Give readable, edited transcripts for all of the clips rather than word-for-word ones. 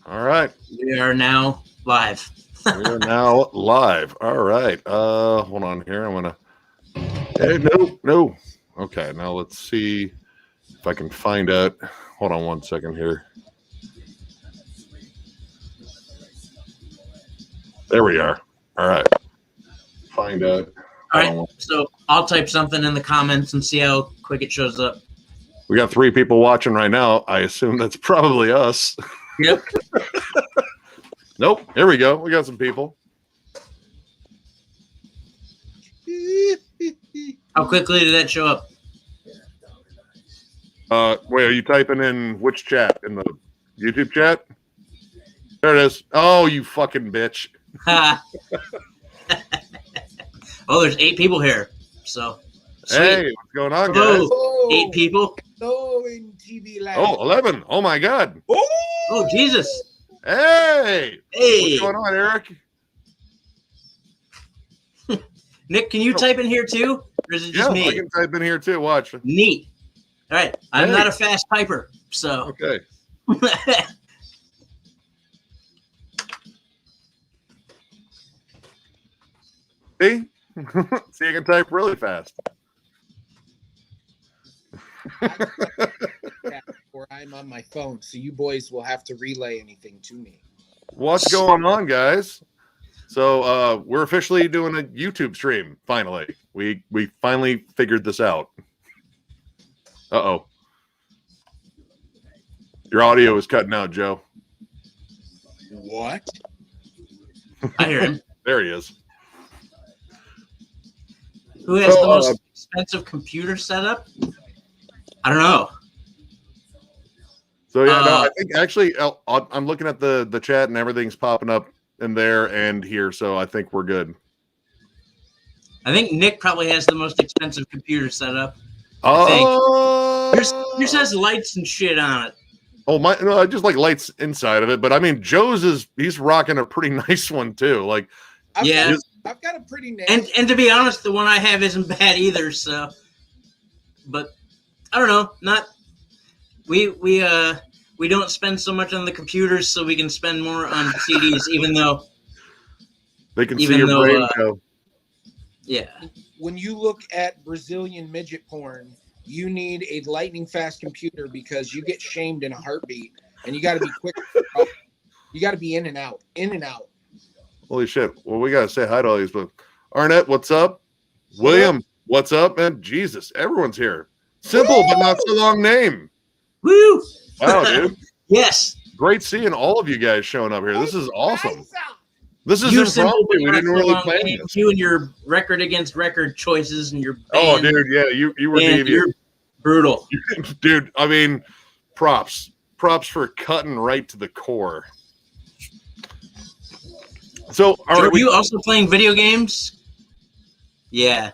All right. We are now live. We are now live. All right. Hold on here. I'm gonna. Hey, no. Okay. Now let's see if I can find out. Hold on 1 second here. There we are. All right. Find out. All right. So I'll type something in the comments and see how quick it shows up. We got 3 people watching right now. I assume that's probably us. Yep. Nope. Here we go. We got some people. How quickly did that show up? Wait, are you typing in which chat? In the YouTube chat? There it is. Oh, you fucking bitch. Oh, there's 8 people here. So, sweet. Hey, what's going on, guys? Oh, 8 people. Hello in TV land. Oh, 11. Oh, my God. Oh, Jesus. Hey. Hey. What's going on, Eric? Nick, can you type in here too? Or is it just me? I can type in here too. Watch. Neat. All right. I'm not a fast typer, so. Okay. See? See, I can type really fast. Or I'm on my phone, so you boys will have to relay anything to me. What's going on, guys? So we're officially doing a YouTube stream. Finally, we finally figured this out. Uh-oh, your audio is cutting out, Joe. What? I hear him. There he is. Who has the most expensive computer setup? I don't know. So yeah, no, I think actually I'm looking at the chat and everything's popping up in there and here, so I think we're good. I think Nick probably has the most expensive computer setup. Yours has lights and shit on it. Oh my! No, I just like lights inside of it, but I mean, he's rocking a pretty nice one too. Like, I've got a pretty nice. And to be honest, the one I have isn't bad either. So, but I don't know. We don't spend so much on the computers, so we can spend more on CDs, even though they can see your brain go. Yeah. When you look at Brazilian midget porn, you need a lightning fast computer because you get shamed in a heartbeat, and you got to be quick. You got to be in and out. Holy shit! Well, we gotta say hi to all these. But Arnett, what's up? William, what's up, man? Jesus, everyone's here. Simple but not so long name. Woo! Wow, dude. Yes. Great seeing all of you guys showing up here. This is awesome. This is impromptu. We didn't really plan this. You and your record against record choices and your band. Oh, dude, yeah, you were devious. You're brutal. Dude, I mean, props for cutting right to the core. So, are you also playing video games? Yeah.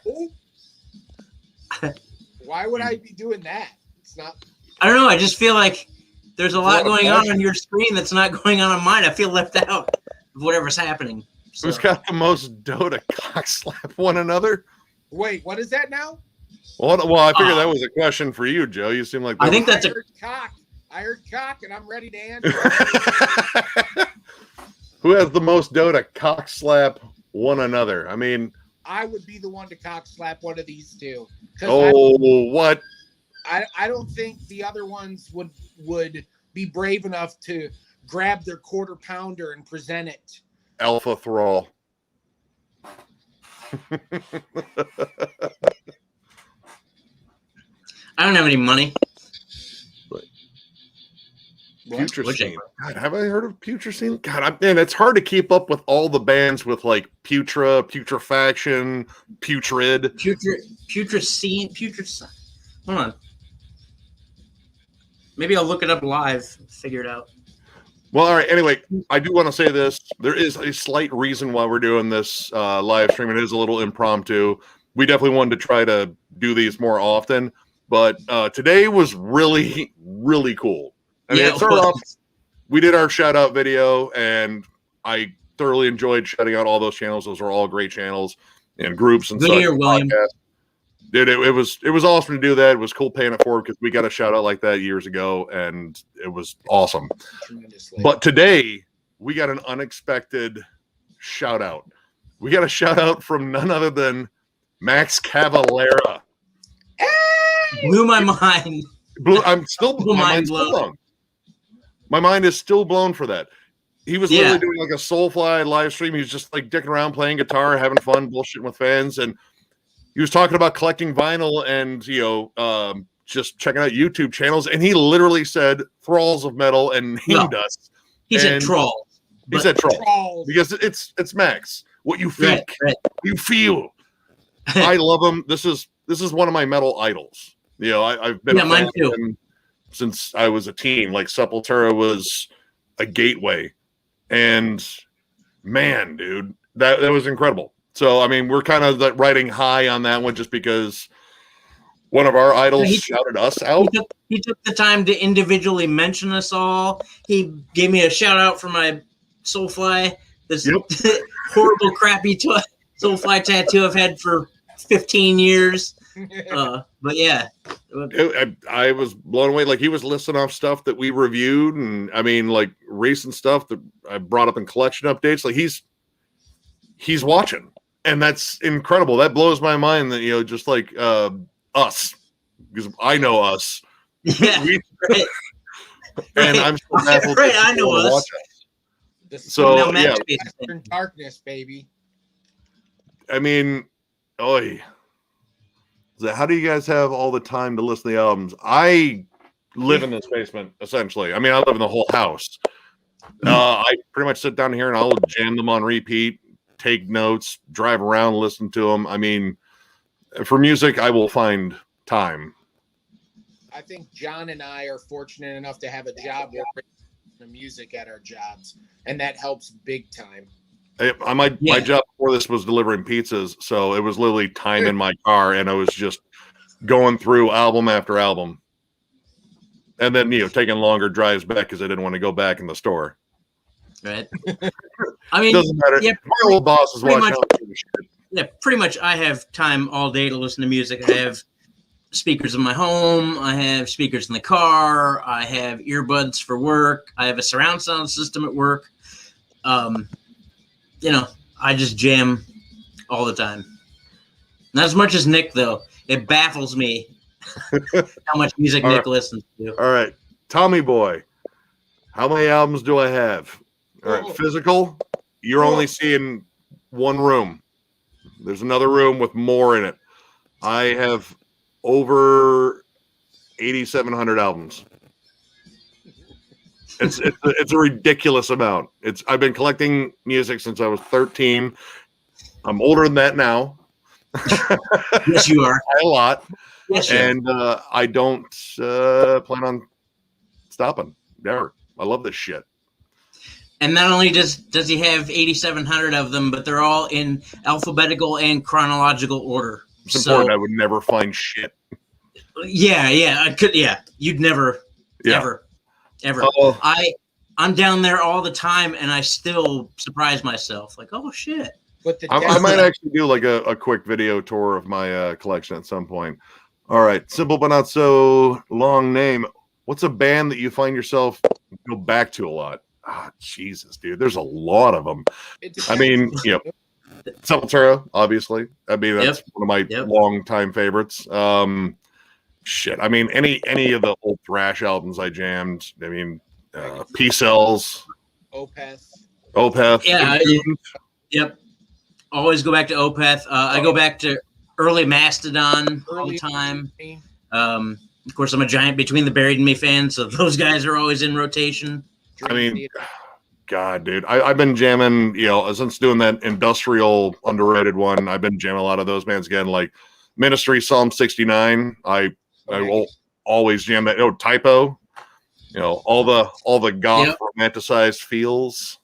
Why would I be doing that? It's not. I don't know. I just feel like there's a lot going on your screen that's not going on mine. I feel left out of whatever's happening. So. Who's got the most Dota cock slap one another? Wait, what is that now? Well, I figured that was a question for you, Joe. You seem like I think that's cock. I heard cock, and I'm ready to answer. Who has the most Dota cock slap one another? I mean, I would be the one to cock slap one of these two. Oh, what? I don't think the other ones would be brave enough to grab their quarter pounder and present it. Alpha Thrall. I don't have any money. Putrescine. God, have I heard of Putrescine? God, man, it's hard to keep up with all the bands with like Putrefaction, Putrid. Putrescine. Hold on. Maybe I'll look it up live, figure it out. Well, all right. Anyway, I do want to say this. There is a slight reason why we're doing this live stream. It is a little impromptu. We definitely wanted to try to do these more often, but today was really, really cool. I mean, it started off, we did our shout out video, and I thoroughly enjoyed shouting out all those channels. Those are all great channels and groups and Good such. ear, William. dude, it was awesome to do that. It was cool paying it forward because we got a shout out like that years ago, and it was awesome. Tremendously. But today we got an unexpected shout out. We got a shout out from none other than Max Cavalera. Blew my mind. I'm still Blew my mind mind's still blown. blown. My mind is still blown for that. He was literally doing like a Soulfly live stream. He was just like dicking around, playing guitar, having fun, bullshitting with fans, and he was talking about collecting vinyl and just checking out YouTube channels. And he literally said "Thralls of Metal" and named us. He said "Troll." He said "Troll" because it's Max. What you think, right. you feel. I love him. This is one of my metal idols. I've been a fan of him since I was a teen. Like Sepultura was a gateway. And man, dude, that was incredible. So, I mean, we're kind of like riding high on that one just because one of our idols shouted us out. He took the time to individually mention us all. He gave me a shout out for my Soulfly, this horrible, crappy Soulfly tattoo I've had for 15 years. But yeah, I was blown away. Like he was listing off stuff that we reviewed, and I mean, like recent stuff that I brought up in collection updates. Like he's watching, and that's incredible. That blows my mind. That just like us, because I know us. Yeah, right. And I'm so baffled. Right, I know us. So yeah, darkness, baby. I mean, how do you guys have all the time to listen to the albums? I live in this basement, essentially. I mean, I live in the whole house. I pretty much sit down here and I'll jam them on repeat, take notes, drive around, listen to them. I mean, for music, I will find time. I think John and I are fortunate enough to have a job where we're the music at our jobs, and that helps big time. My job before this was delivering pizzas, so it was literally time in my car, and I was just going through album after album, and then taking longer drives back because I didn't want to go back in the store. Right. I mean, doesn't matter. Yeah, my old boss is watching. Yeah, pretty much. I have time all day to listen to music. I have speakers in my home. I have speakers in the car. I have earbuds for work. I have a surround sound system at work. I just jam all the time. Not as much as Nick, though. It baffles me how much music Nick listens to. All right. Tommy Boy, how many albums do I have? All right. Physical, you're only seeing one room. There's another room with more in it. I have over 8,700 albums. It's a ridiculous amount. I've been collecting music since I was 13. I'm older than that now. Yes, you are. A lot. Yes, and I don't plan on stopping. Never. I love this shit. And not only does he have 8,700 of them, but they're all in alphabetical and chronological order. It's important. I would never find shit. Yeah, I could. Yeah, you'd never, ever. I'm down there all the time, and I still surprise myself. Like, oh shit! But I might actually do like a quick video tour of my collection at some point. All right, simple but not so long name. What's a band that you find yourself go back to a lot? Jesus, dude, there's a lot of them. I mean, Sepultura, obviously. I mean, that's one of my long-time favorites. Shit, I mean, any of the old thrash albums I jammed. I mean, P-Cells, Opeth. Yeah. Yep. Always go back to Opeth. I go back to early Mastodon all the time. Of course, I'm a giant Between the Buried and Me fan, so those guys are always in rotation. I mean, God, dude, I've been jamming, since doing that industrial underrated one. I've been jamming a lot of those bands again, like Ministry, Psalm 69. I will always jam that. Typo, all the goth romanticized feels.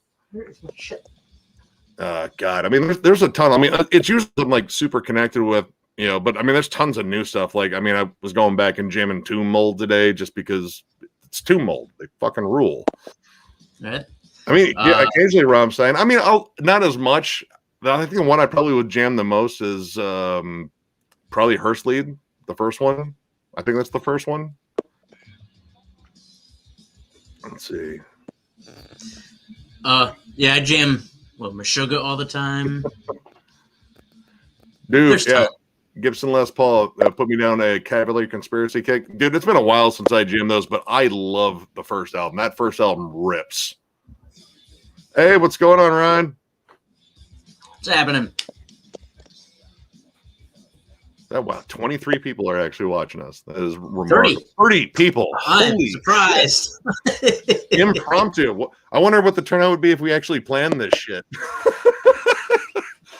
God, I mean, there's a ton. I mean, it's usually I'm like super connected with, but I mean, there's tons of new stuff. Like, I mean, I was going back and jamming Tomb Mold today just because it's Tomb Mold. They fucking rule. Right. I mean, occasionally Rammstein. I mean, not as much. I think the one I probably would jam the most is probably Hurstlead, the first one. I think that's the first one. Let's see. Yeah, I jam Meshuggah all the time. Dude, There's yeah. time. Gibson Les Paul put me down a Cavalier Conspiracy kick. Dude, it's been a while since I jammed those, but I love the first album. That first album rips. Hey, what's going on, Ryan? What's happening? Oh, wow, 23 people are actually watching us. That is remarkable. 30 people. I'm Holy surprised. Impromptu. I wonder what the turnout would be if we actually planned this shit.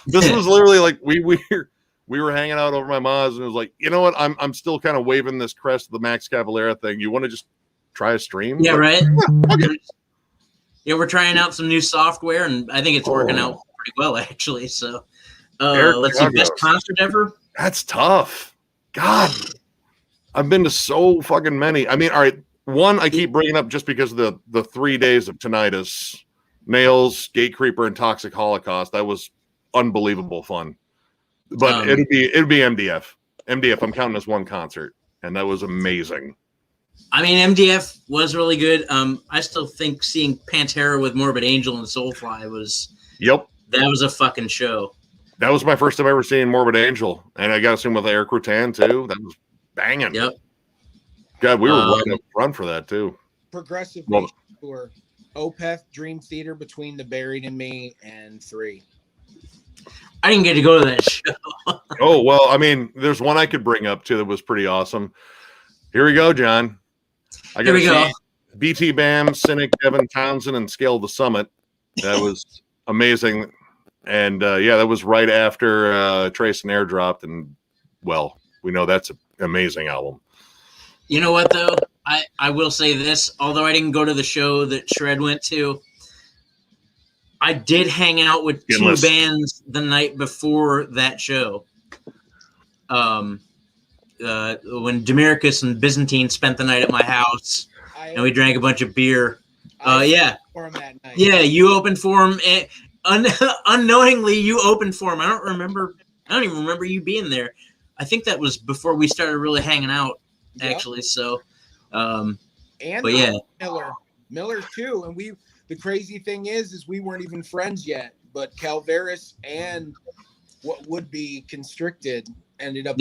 This was literally like we were hanging out over my mom's, and it was like, you know what? I'm still kind of waving this crest of the Max Cavalera thing. You want to just try a stream? Yeah, like, right. Okay. Yeah, we're trying out some new software, and I think it's working out pretty well, actually. So, let's see, best concert ever. That's tough. God, I've been to so fucking many. I mean, all right, one I keep bringing up just because of the 3 days of tinnitus, Nails, Gate Creeper, and Toxic Holocaust. That was unbelievable fun. But it'd be MDF. MDF, I'm counting as one concert, and that was amazing. I mean, MDF was really good. I still think seeing Pantera with Morbid Angel and Soulfly was that was a fucking show. That was my first time ever seeing Morbid Angel, and I got to see him with Eric Rutan too. That was banging. Yep. God, we were right up front for that too. Progressive tour, Opeth, Dream Theater, Between the Buried and Me, and 3. I didn't get to go to that show. Oh, well, I mean, there's one I could bring up too that was pretty awesome. Here we go, John. Here we go. BT Bam, Cynic, Devin Townsend, and Scale the Summit. That was amazing. And yeah, that was right after Trace and Air dropped. And well, we know that's an amazing album. You know what, though? I will say this. Although I didn't go to the show that Shred went to, I did hang out with two bands the night before that show. When Demiricus and Byzantine spent the night at my house, and we drank a bunch of beer. Yeah, you opened for him. Unknowingly, you opened for him. I don't even remember you being there. I think that was before we started really hanging out, actually. So, and but yeah, Miller too. And the crazy thing is we weren't even friends yet. But Calveris and what would be Constricted ended up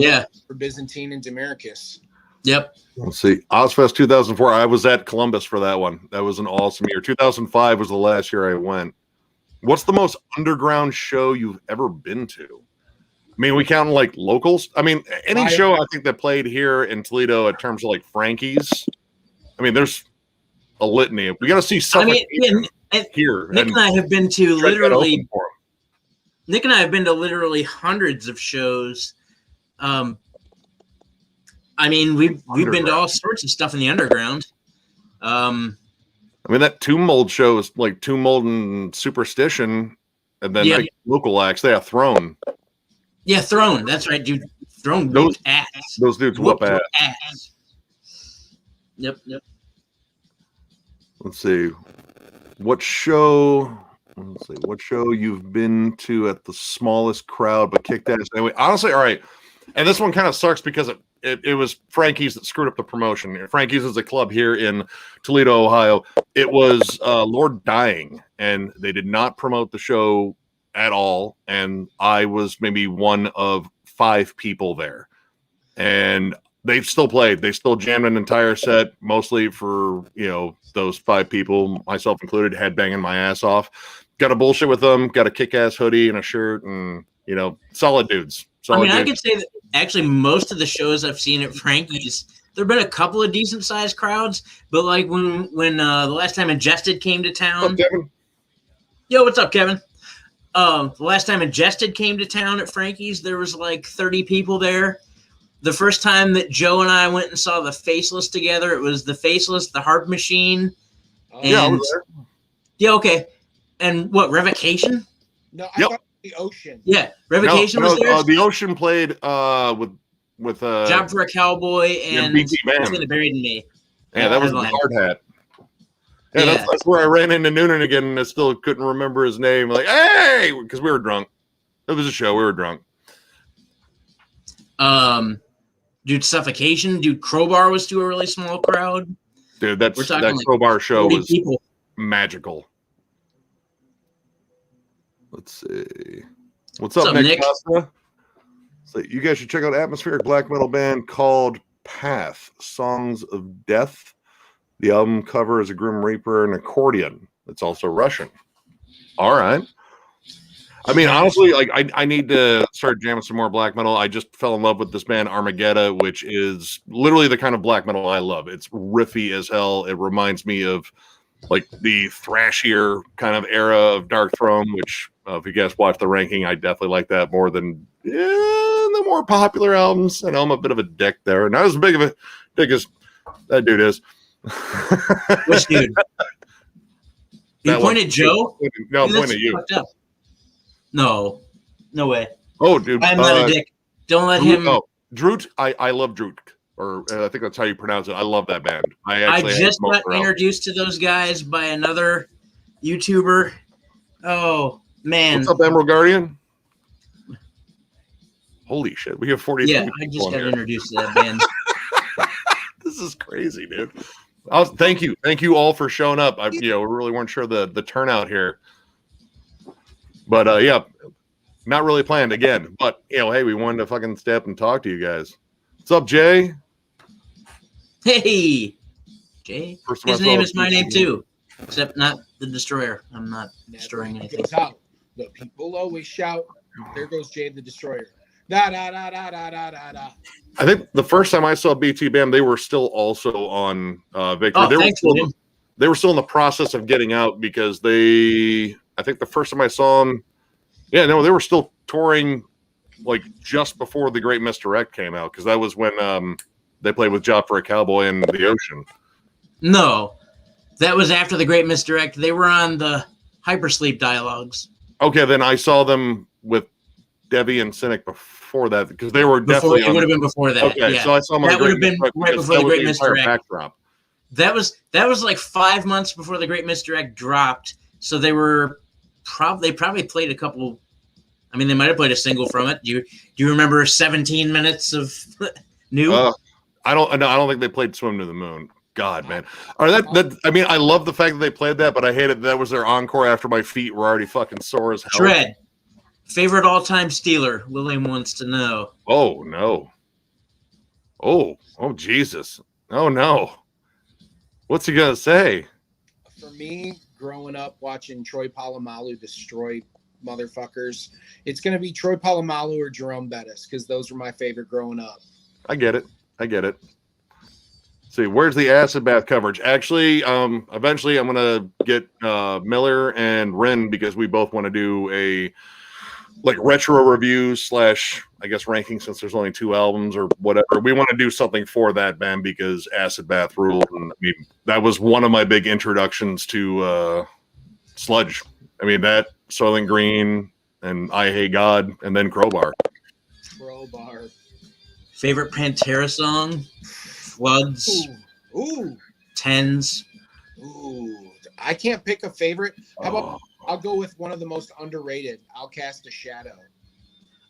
for Byzantine and Demiricus. Yep. Let's see. Ozfest 2004. I was at Columbus for that one. That was an awesome year. 2005 was the last year I went. What's the most underground show you've ever been to? I mean, we count like locals. I mean, any show I think that played here in Toledo in terms of like Frankie's. I mean, there's a litany. We got to see something here. Nick and I have been to literally. Nick and I have been to literally hundreds of shows. I mean, we've been to all sorts of stuff in the underground. I mean, that Tomb Mold show is like Tomb Mold and Superstition, and then like local acts. They have Throne. Yeah, Throne. That's right, dude. Throne whooped ass. Those dudes whoop ass. Yep. Let's see. What show you've been to at the smallest crowd but kicked ass? Anyway, honestly, all right. And this one kind of sucks because it was Frankie's that screwed up the promotion. Frankie's is a club here in Toledo, Ohio. It was Lord Dying, and they did not promote the show at all. And I was maybe one of 5 people there. And they still played. They still jammed an entire set, mostly for, those 5 people, myself included, headbanging my ass off. Got a bullshit with them, got a kick-ass hoodie and a shirt, and, solid dudes. I could say that actually most of the shows I've seen at Frankie's, there have been a couple of decent-sized crowds, but like when the last time Ingested came to town. What's up, Kevin? Yo, what's up, Kevin? The last time Ingested came to town at Frankie's, there was like 30 people there. The first time that Joe and I went and saw the Faceless together, it was the Faceless, the Harp Machine. I was there. Yeah, okay. And what, Revocation? No, I thought the Ocean. Yeah, Revocation was there. The Ocean played with Job for a Cowboy and BT Bam. Buried in Me. Yeah, that was the hard hat. Yeah, that's where I ran into Noonan again, and I still couldn't remember his name. Like, hey, because we were drunk. It was a show. We were drunk. Dude, Suffocation. Dude, Crowbar was to a really small crowd. Dude, that Crowbar show was people. Magical. Let's see. What's up, Nick? Costa? So you guys should check out an atmospheric black metal band called Path, Songs of Death. The album cover is a Grim Reaper and accordion. It's also Russian. All right. I mean, honestly, like I need to start jamming some more black metal. I just fell in love with this band Armageddon, which is literally the kind of black metal I love. It's riffy as hell. It reminds me of like the thrashier kind of era of Dark Throne, which if you guys watch the ranking, I definitely like that more than the more popular albums. I know I'm a bit of a dick there. Not as big of a dick as that dude is. Which dude? You pointed Joe? No, I'm pointing at you. No way. Oh, dude. I'm not a dick. Don't let him. Oh, Droot. I love Droot. Or I think that's how you pronounce it. I love that band. I just got introduced to those guys by another YouTuber. Oh, man. What's up, Emerald Guardian? Holy shit. We have 40. Yeah, I just got introduced to that band. This is crazy, dude. Thank you. Thank you all for showing up. We really weren't sure the turnout here. But yeah, not really planned again. But hey, we wanted to fucking step and talk to you guys. What's up, Jay? Hey, Jay. His name is my name too, except not the Destroyer. I'm not destroying anything. The people always shout. There goes Jay the Destroyer. Da da da da da da da da. I think the first time I saw BT Bam, they were still also on Victory. Oh, they were still in the process of getting out because I think the first time I saw them, they were still touring like just before The Great Misdirect came out, because that was when they played with Job for a Cowboy in the Ocean. No, that was after The Great Misdirect. They were on the Hypersleep Dialogues. Okay, then I saw them with Debbie and Cynic before that, because they were definitely. It would have been before that. Okay, yeah. So I saw them. That would have been right before The Great Misdirect. Backdrop. That was like 5 months before The Great Misdirect dropped. So they were they probably played a couple. I mean, they might have played a single from it. Do you remember 17 minutes of new? I don't think they played "Swim to the Moon." God, man. I mean, I love the fact that they played that, but I hated that was their encore after my feet were already fucking sore as hell. Shred. Favorite all-time Steeler? William wants to know. Oh no. Oh Jesus. Oh no. What's he gonna say? For me, growing up watching Troy Polamalu destroy motherfuckers, it's gonna be Troy Polamalu or Jerome Bettis, because those were my favorite growing up. I get it. See, where's the acid bath coverage? Actually, eventually I'm gonna get Miller and Ren, because we both want to do a retro review / I guess ranking, since there's only 2 albums or whatever. We want to do something for that band because Acid Bath ruled. And I mean, that was one of my big introductions to sludge. I mean, that, Soylent Green, and I Hate God, and then Crowbar. Favorite Pantera song? Floods. Ooh. Tens. Ooh. I can't pick a favorite. How about I'll go with one of the most underrated. I'll Cast a Shadow.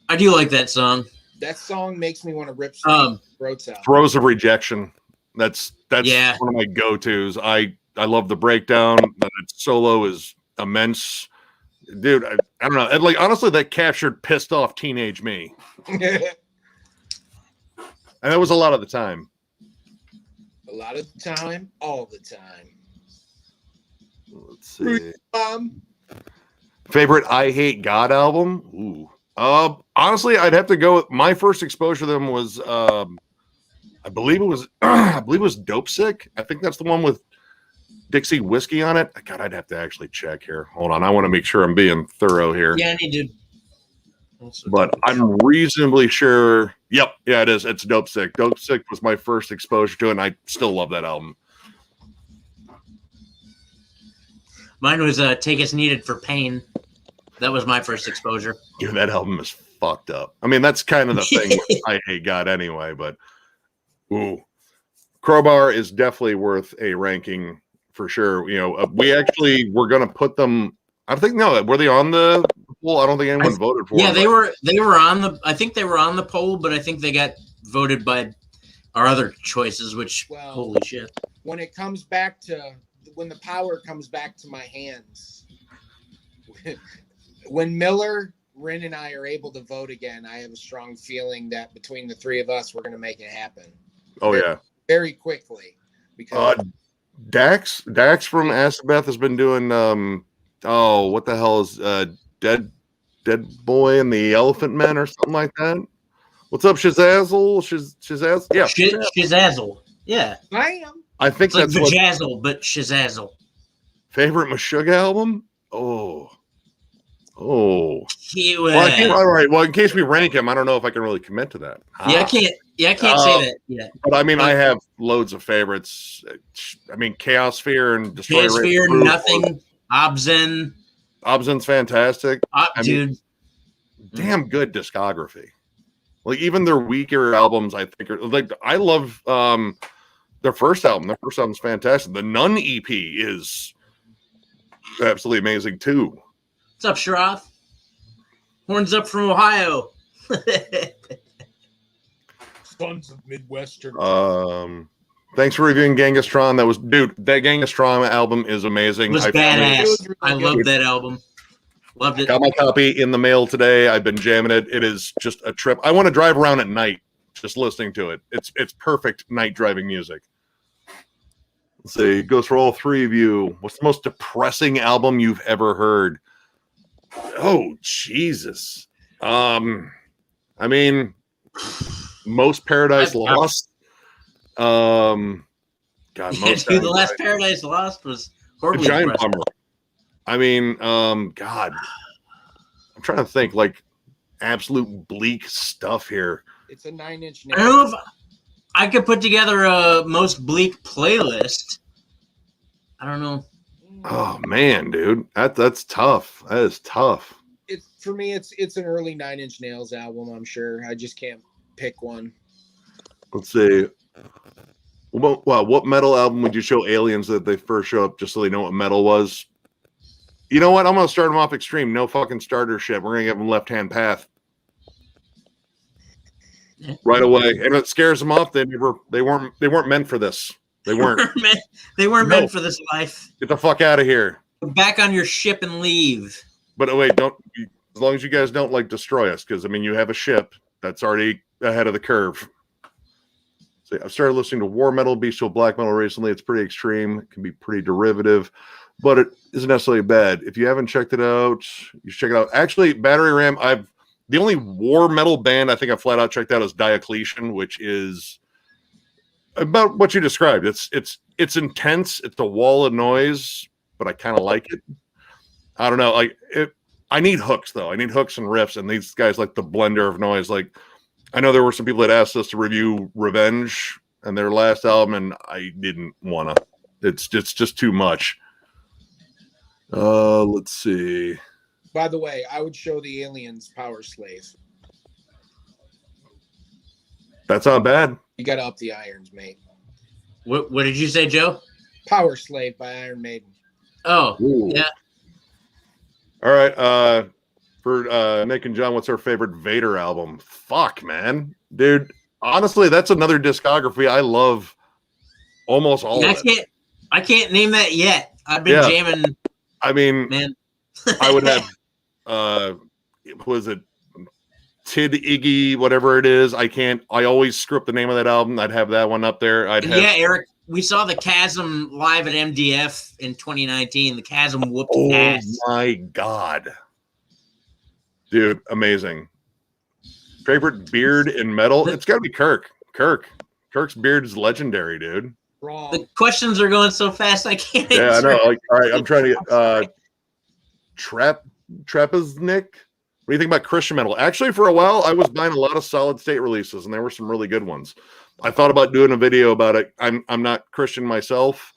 I do like that song. That song makes me want to rip some throats out. Throes of Rejection. That's one of my go-tos. I love the breakdown. That solo is immense. Dude, I don't know. And honestly, that captured pissed off teenage me. And that was a lot of the time. A lot of the time, all the time. Let's see. Favorite I Hate God album? Ooh. Honestly, I'd have to go with my first exposure to them was I believe it was Dope Sick. I think that's the one with Dixie Whiskey on it. God, I'd have to actually check here. Hold on. I want to make sure I'm being thorough here. Yeah, I need to. But I'm reasonably sure. Yep. Yeah, it is. It's Dope Sick. Dope Sick was my first exposure to it, and I still love that album. Mine was Take As Needed for Pain. That was my first exposure. Dude, that album is fucked up. I mean, that's kind of the thing with I Hate God anyway, but Crowbar is definitely worth a ranking for sure. We actually were going to put them, I think, no, were they on the poll? I don't think anyone voted for. Yeah, him, they were on the. I think they were on the poll, but I think they got voted by our other choices. Which holy shit! When it comes back to when the power comes back to my hands, when Miller, Rin, and I are able to vote again, I have a strong feeling that between the three of us, we're going to make it happen. Oh yeah, very quickly. Because Dax from Asabeth has been doing what the hell is Dead Boy and the Elephant Men or something like that. What's up, Shazazzle? Shazazzle? Yeah, Shazazzle. Yeah, I am. I think it's that's like Vajazzle, but Shazazzle. Favorite Meshuggah album? Oh. Well, all right. Well, in case we rank him, I don't know if I can really commit to that. Yeah, I can't. Yeah, I can't say that yet. But I mean, I have loads of favorites. I mean, Chaosphere and Destroy Chaosphere, Nothing, Obzen. Obzen's fantastic. Dude, damn good discography. Like even their weaker albums, I think are like I love their first album. Their first album's fantastic. The Nun EP is absolutely amazing too. What's up, Shroff? Horns up from Ohio. Sons of Midwestern. Thanks for reviewing Gangastron. That Gangastron album is amazing. It was badass. I loved that album. Loved it. Got my copy in the mail today. I've been jamming it. It is just a trip. I want to drive around at night just listening to it. It's perfect night driving music. Let's see. It goes for all three of you. What's the most depressing album you've ever heard? Oh, Jesus. I mean, most Paradise Lost. God, the last Paradise Lost was horribly a giant depressing. bummer. I mean, God, I'm trying to think like absolute bleak stuff here. It's a 9-inch nail. I don't know if I could put together a most bleak playlist. I don't know. Oh man, dude, that's tough. That is tough. For me, it's an early 9 Inch Nails album. I'm sure I just can't pick one. Let's see. Well, what metal album would you show aliens that they first show up just so they know what metal was? You know what? I'm gonna start them off extreme. No fucking starter shit. We're gonna give them Left Hand Path right away, and it scares them off. They weren't meant for this. They weren't. They weren't meant for this life. Get the fuck out of here. Back on your ship and leave. But wait, don't. As long as you guys don't like destroy us, because I mean, you have a ship that's already ahead of the curve. So I've started listening to war metal, bestial black metal recently. It's pretty extreme. It can be pretty derivative, but it isn't necessarily bad. If you haven't checked it out, you should check it out. Actually, Battery Ram, the only war metal band I think I flat out checked out is Diocletian, which is about what you described. It's intense. It's a wall of noise, but I kind of like it. I don't know. I need hooks though. I need hooks and riffs, and these guys like the blender of noise. Like I know there were some people that asked us to review Revenge and their last album, and I didn't want to. It's just too much. Let's see. By the way, I would show the aliens Power Slave. That's not bad. You got to up the irons, mate. What did you say, Joe? Power Slave by Iron Maiden. Oh, ooh. Yeah. All right. For Nick and John, what's their favorite Vader album? Fuck, man. Dude, honestly, that's another discography. I love almost all of it. I can't name that yet. I've been jamming. I mean, man. I would have, was it Tid Iggy, whatever it is. I always screw up the name of that album. I'd have that one up there. Eric, we saw the Chasm live at MDF in 2019. The Chasm whooped ass. Oh my God. Dude, amazing. Favorite beard in metal? It's got to be Kirk. Kirk's beard is legendary, dude. Wrong. The questions are going so fast I can't answer. Yeah, I know. Like, all right, I'm trying to get Trapeznik. What do you think about Christian metal? Actually, for a while, I was buying a lot of solid state releases, and there were some really good ones. I thought about doing a video about it. I'm not Christian myself,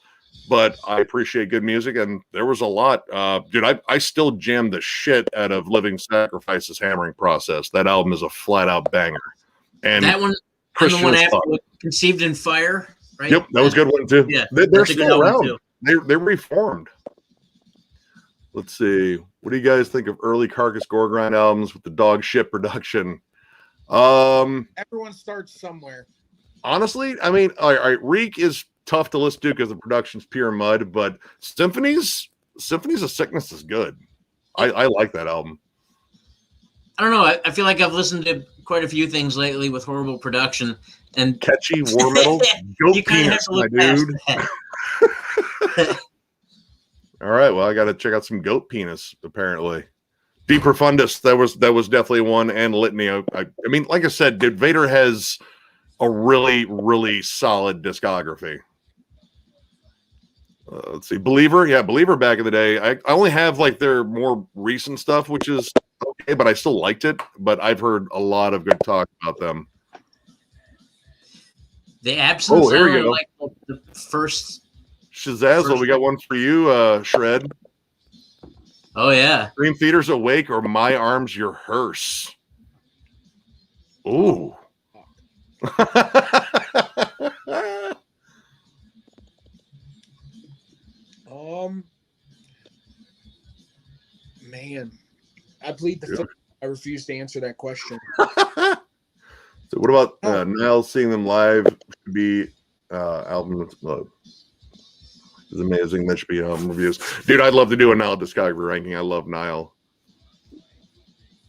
but I appreciate good music, and there was a lot. Dude, I still jam the shit out of Living Sacrifice's Hammering Process. That album is a flat-out banger. And that one, Christian the one after Conceived in Fire, right? Yep, that was a good one, too. Yeah, they're still around. They reformed. Let's see. What do you guys think of early Carcass Gore Grind albums with the dog shit production? Everyone starts somewhere. Honestly, I mean, all right, Reek is tough to listen to because the production's pure mud, but Symphonies of Sickness is good. I like that album. I don't know. I feel like I've listened to quite a few things lately with horrible production and catchy war metal. Goat you kind of have penis, to look my past dude. that. All right, well, I got to check out some Goat Penis. Apparently, De Profundis. That was definitely one, and Litany. I mean, like I said, dude, Vader has a really, really solid discography. Let's see, Believer. Yeah, Believer back in the day. I only have like their more recent stuff, which is okay, but I still liked it. But I've heard a lot of good talk about them. The Absence. Oh, here we go. Like the first. Shazazzle, we got one for you, Shred. Oh, yeah. Dream Theater's Awake or My Arms, Your Hearse. Ooh. Man, I plead the fifth. I refuse to answer that question. So what about Niall seeing them live? Should be album is amazing. That should be reviews. Dude, I'd love to do a Niall discography ranking. I love Niall.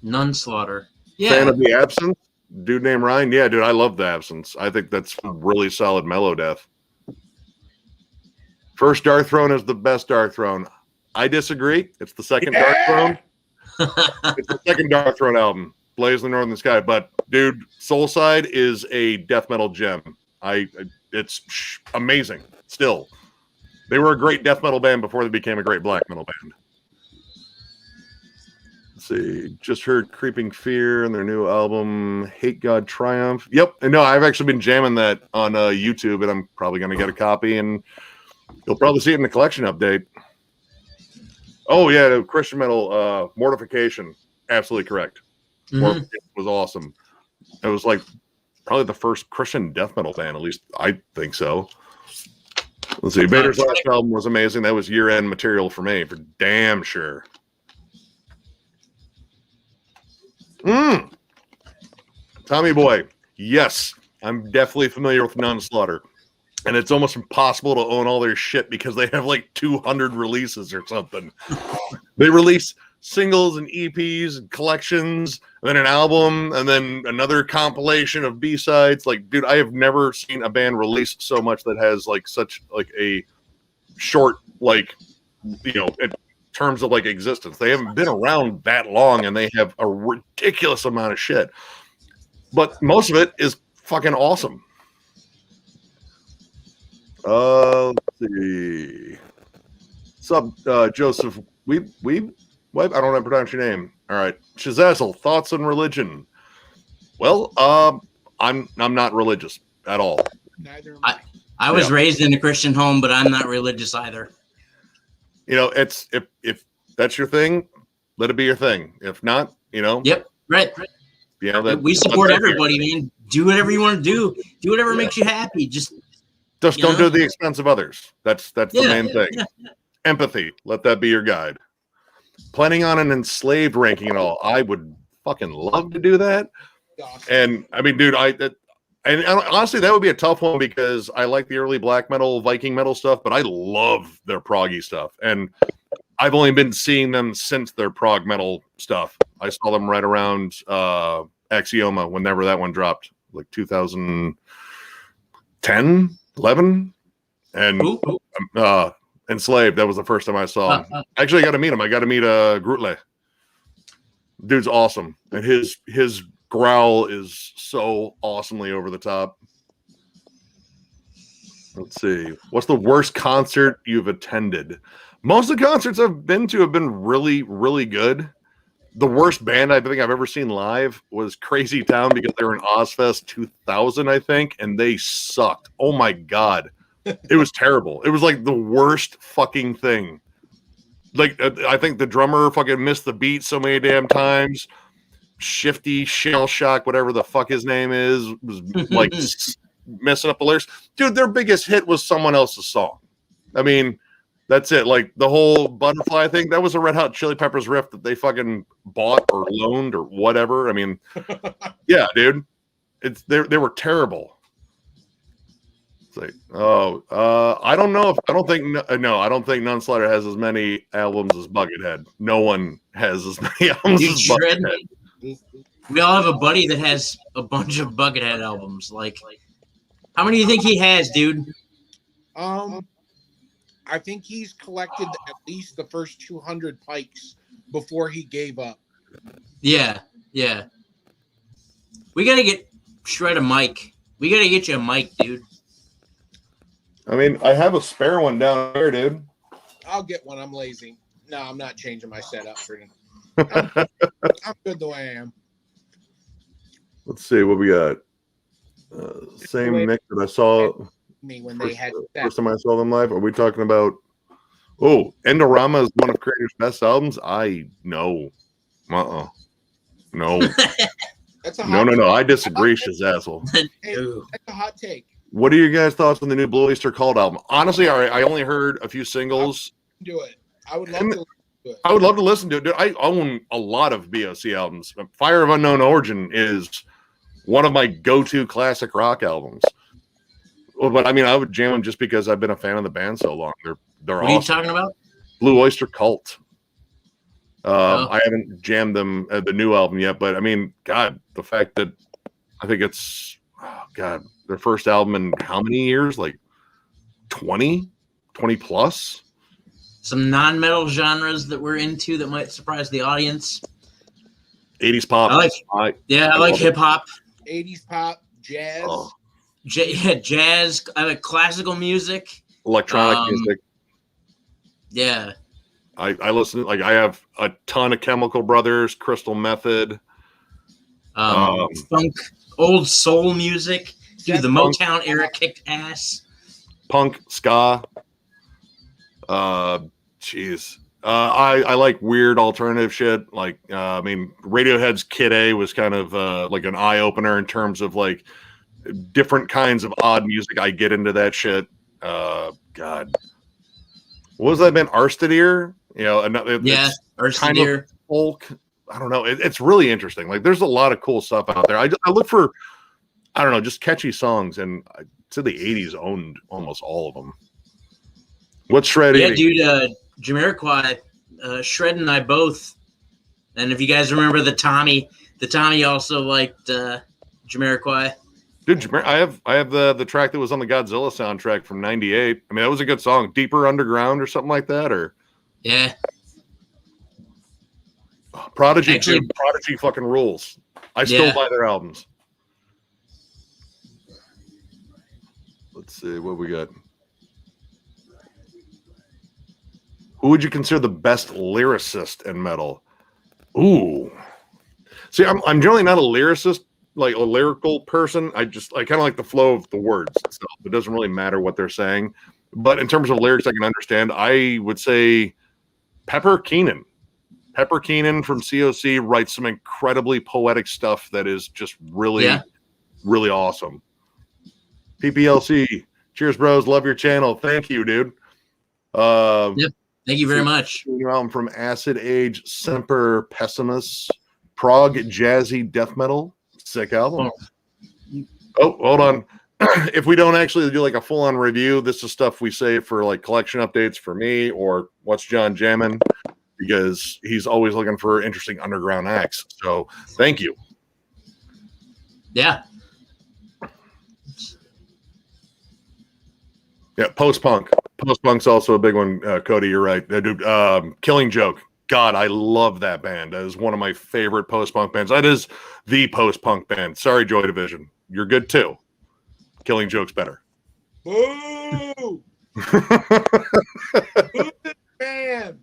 Nunslaughter. Yeah. Fan of The Absence? Dude named Ryan? Yeah, dude, I love The Absence. I think that's really solid mellow death. First Dark Throne is the best Dark Throne. I disagree. It's the second Dark Throne. It's the second Dark Throne album. Blaze in the Northern Sky. But dude, Soulside is a death metal gem. It's amazing. Still. They were a great death metal band before they became a great black metal band. Let's see. Just heard Creeping Fear and their new album, Hate God Triumph. Yep. And no, I've actually been jamming that on YouTube, and I'm probably going to get a copy, and you'll probably see it in the collection update. Oh, yeah. The Christian metal, Mortification. Absolutely correct. Mm-hmm. Mortification was awesome. It was like probably the first Christian death metal band, at least I think so. Let's see. Vader's last album was amazing. That was year-end material for me, for damn sure. Tommy Boy. Yes, I'm definitely familiar with Nunslaughter. And it's almost impossible to own all their shit because they have like 200 releases or something. They release singles and EPs and collections, and then an album, and then another compilation of B-sides. Like, dude, I have never seen a band release so much that has like such like a short, like, you know, in terms of like existence. They haven't been around that long, and they have a ridiculous amount of shit. But most of it is fucking awesome. Let's see. What's up, Joseph? I don't know how to pronounce your name. All right. Shazazzle, thoughts on religion? Well, I'm not religious at all. Neither am I was raised in a Christian home, but I'm not religious either. You know, it's if that's your thing, let it be your thing. If not, you know. Yep. Right. You know, we support everybody, man. Do whatever you want to do. Do whatever makes you happy. Just don't do it at the expense of others. That's the main thing. Yeah. Empathy. Let that be your guide. Planning on an enslaved ranking at all? I would fucking love to do that. Gosh. And I mean, dude, and honestly, that would be a tough one because I like the early black metal, Viking metal stuff, but I love their proggy stuff. And I've only been seeing them since their prog metal stuff. I saw them right around Axioma, whenever that one dropped, like 2010, 11. And Enslaved, that was the first time I saw him. Actually, I got to meet him. I got to meet Grutle. Dude's awesome. And his growl is so awesomely over the top. Let's see. What's the worst concert you've attended? Most of the concerts I've been to have been really, really good. The worst band I think I've ever seen live was Crazy Town because they were in Ozfest 2000, I think, and they sucked. Oh my God. It was terrible. It was like the worst fucking thing. Like, I think the drummer fucking missed the beat so many damn times. Shifty, Shell Shock, whatever the fuck his name is, was like messing up the lyrics. Dude, their biggest hit was someone else's song. I mean, That's it. Like the whole butterfly thing, that was a Red Hot Chili Peppers riff that they fucking bought or loaned or whatever. I mean, yeah, dude, they were terrible. It's like, I don't know if I don't think Nunslaughter has as many albums as Buckethead. No one has as many albums Dude, as Buckethead. We all have a buddy that has a bunch of Buckethead albums. Like, how many do you think he has, dude? I think he's collected at least the first 200 pikes before he gave up. Yeah. We gotta get Shred a mic. We gotta get you a mic, dude. I mean, I have a spare one down there, dude. I'll get one. I'm lazy. No, I'm not changing my setup for him. I'm good the way I am. Let's see what we got. Same Nick that I saw me when they had first time I saw them live. Are we talking about? Oh, Endorama is one of Creator's best albums. I know. No. That's a no. I disagree, Shazasel. Hey, that's a hot take. What are your guys' thoughts on the new Blue Oyster Cult album? Honestly, I only heard a few singles. Do it. I would love to listen to it. I would love to listen to it. Dude, I own a lot of BOC albums. Fire of Unknown Origin is one of my go-to classic rock albums. Well, but I mean, I would jam them just because I've been a fan of the band so long. They're what awesome. Are you talking about? Blue Oyster Cult. I haven't jammed them the new album yet, but I mean, God, the fact that I think it's their first album in how many years? Like 20 plus. Some non-metal genres that we're into that might surprise the audience. 80s pop. I like hip hop. 80s pop, jazz. Jazz. I like classical music. Electronic music. Yeah. I listen, like I have a ton of Chemical Brothers, Crystal Method. Funk, old soul music. Dude, the Motown era kicked ass. Punk, ska. I like weird alternative shit. Like, I mean, Radiohead's Kid A was kind of like an eye opener in terms of like different kinds of odd music. I get into that shit. God, what was that band? Arstadier? You know, Arstadier. Folk. I don't know. It's really interesting. Like, there's a lot of cool stuff out there. I look for, I don't know, just catchy songs, and I'd say the '80s owned almost all of them. What's Shred? Yeah, dude. Jamiroquai, Shred and I both. And if you guys remember the Tommy also liked Jamiroquai. Dude, I have the track that was on the Godzilla soundtrack from '98. I mean, that was a good song. Deeper Underground or something like that, or yeah. Prodigy, actually, dude, Prodigy fucking rules. I still buy their albums. Let's see what we got. Who would you consider the best lyricist in metal? Ooh. See, I'm generally not a lyricist, like a lyrical person. I kind of like the flow of the words itself. It doesn't really matter what they're saying. But in terms of lyrics I can understand, I would say Pepper Keenan. Pepper Keenan from COC writes some incredibly poetic stuff that is just really, really awesome. PPLC, cheers, bros. Love your channel. Thank you, dude. Yep. Thank you very much. New album from Acid Age, Semper Pessimus, prog jazzy death metal. Sick album. Oh, hold on. If we don't actually do like a full-on review, this is stuff we say for like collection updates for me or What's John Jammin', because he's always looking for interesting underground acts. So thank you. Yeah. Yeah, post-punk. Post-punk's also a big one, Cody, you're right. Dude, Killing Joke. God, I love that band. That is one of my favorite post-punk bands. That is the post-punk band. Sorry, Joy Division. You're good too. Killing Joke's better. Boo! Man.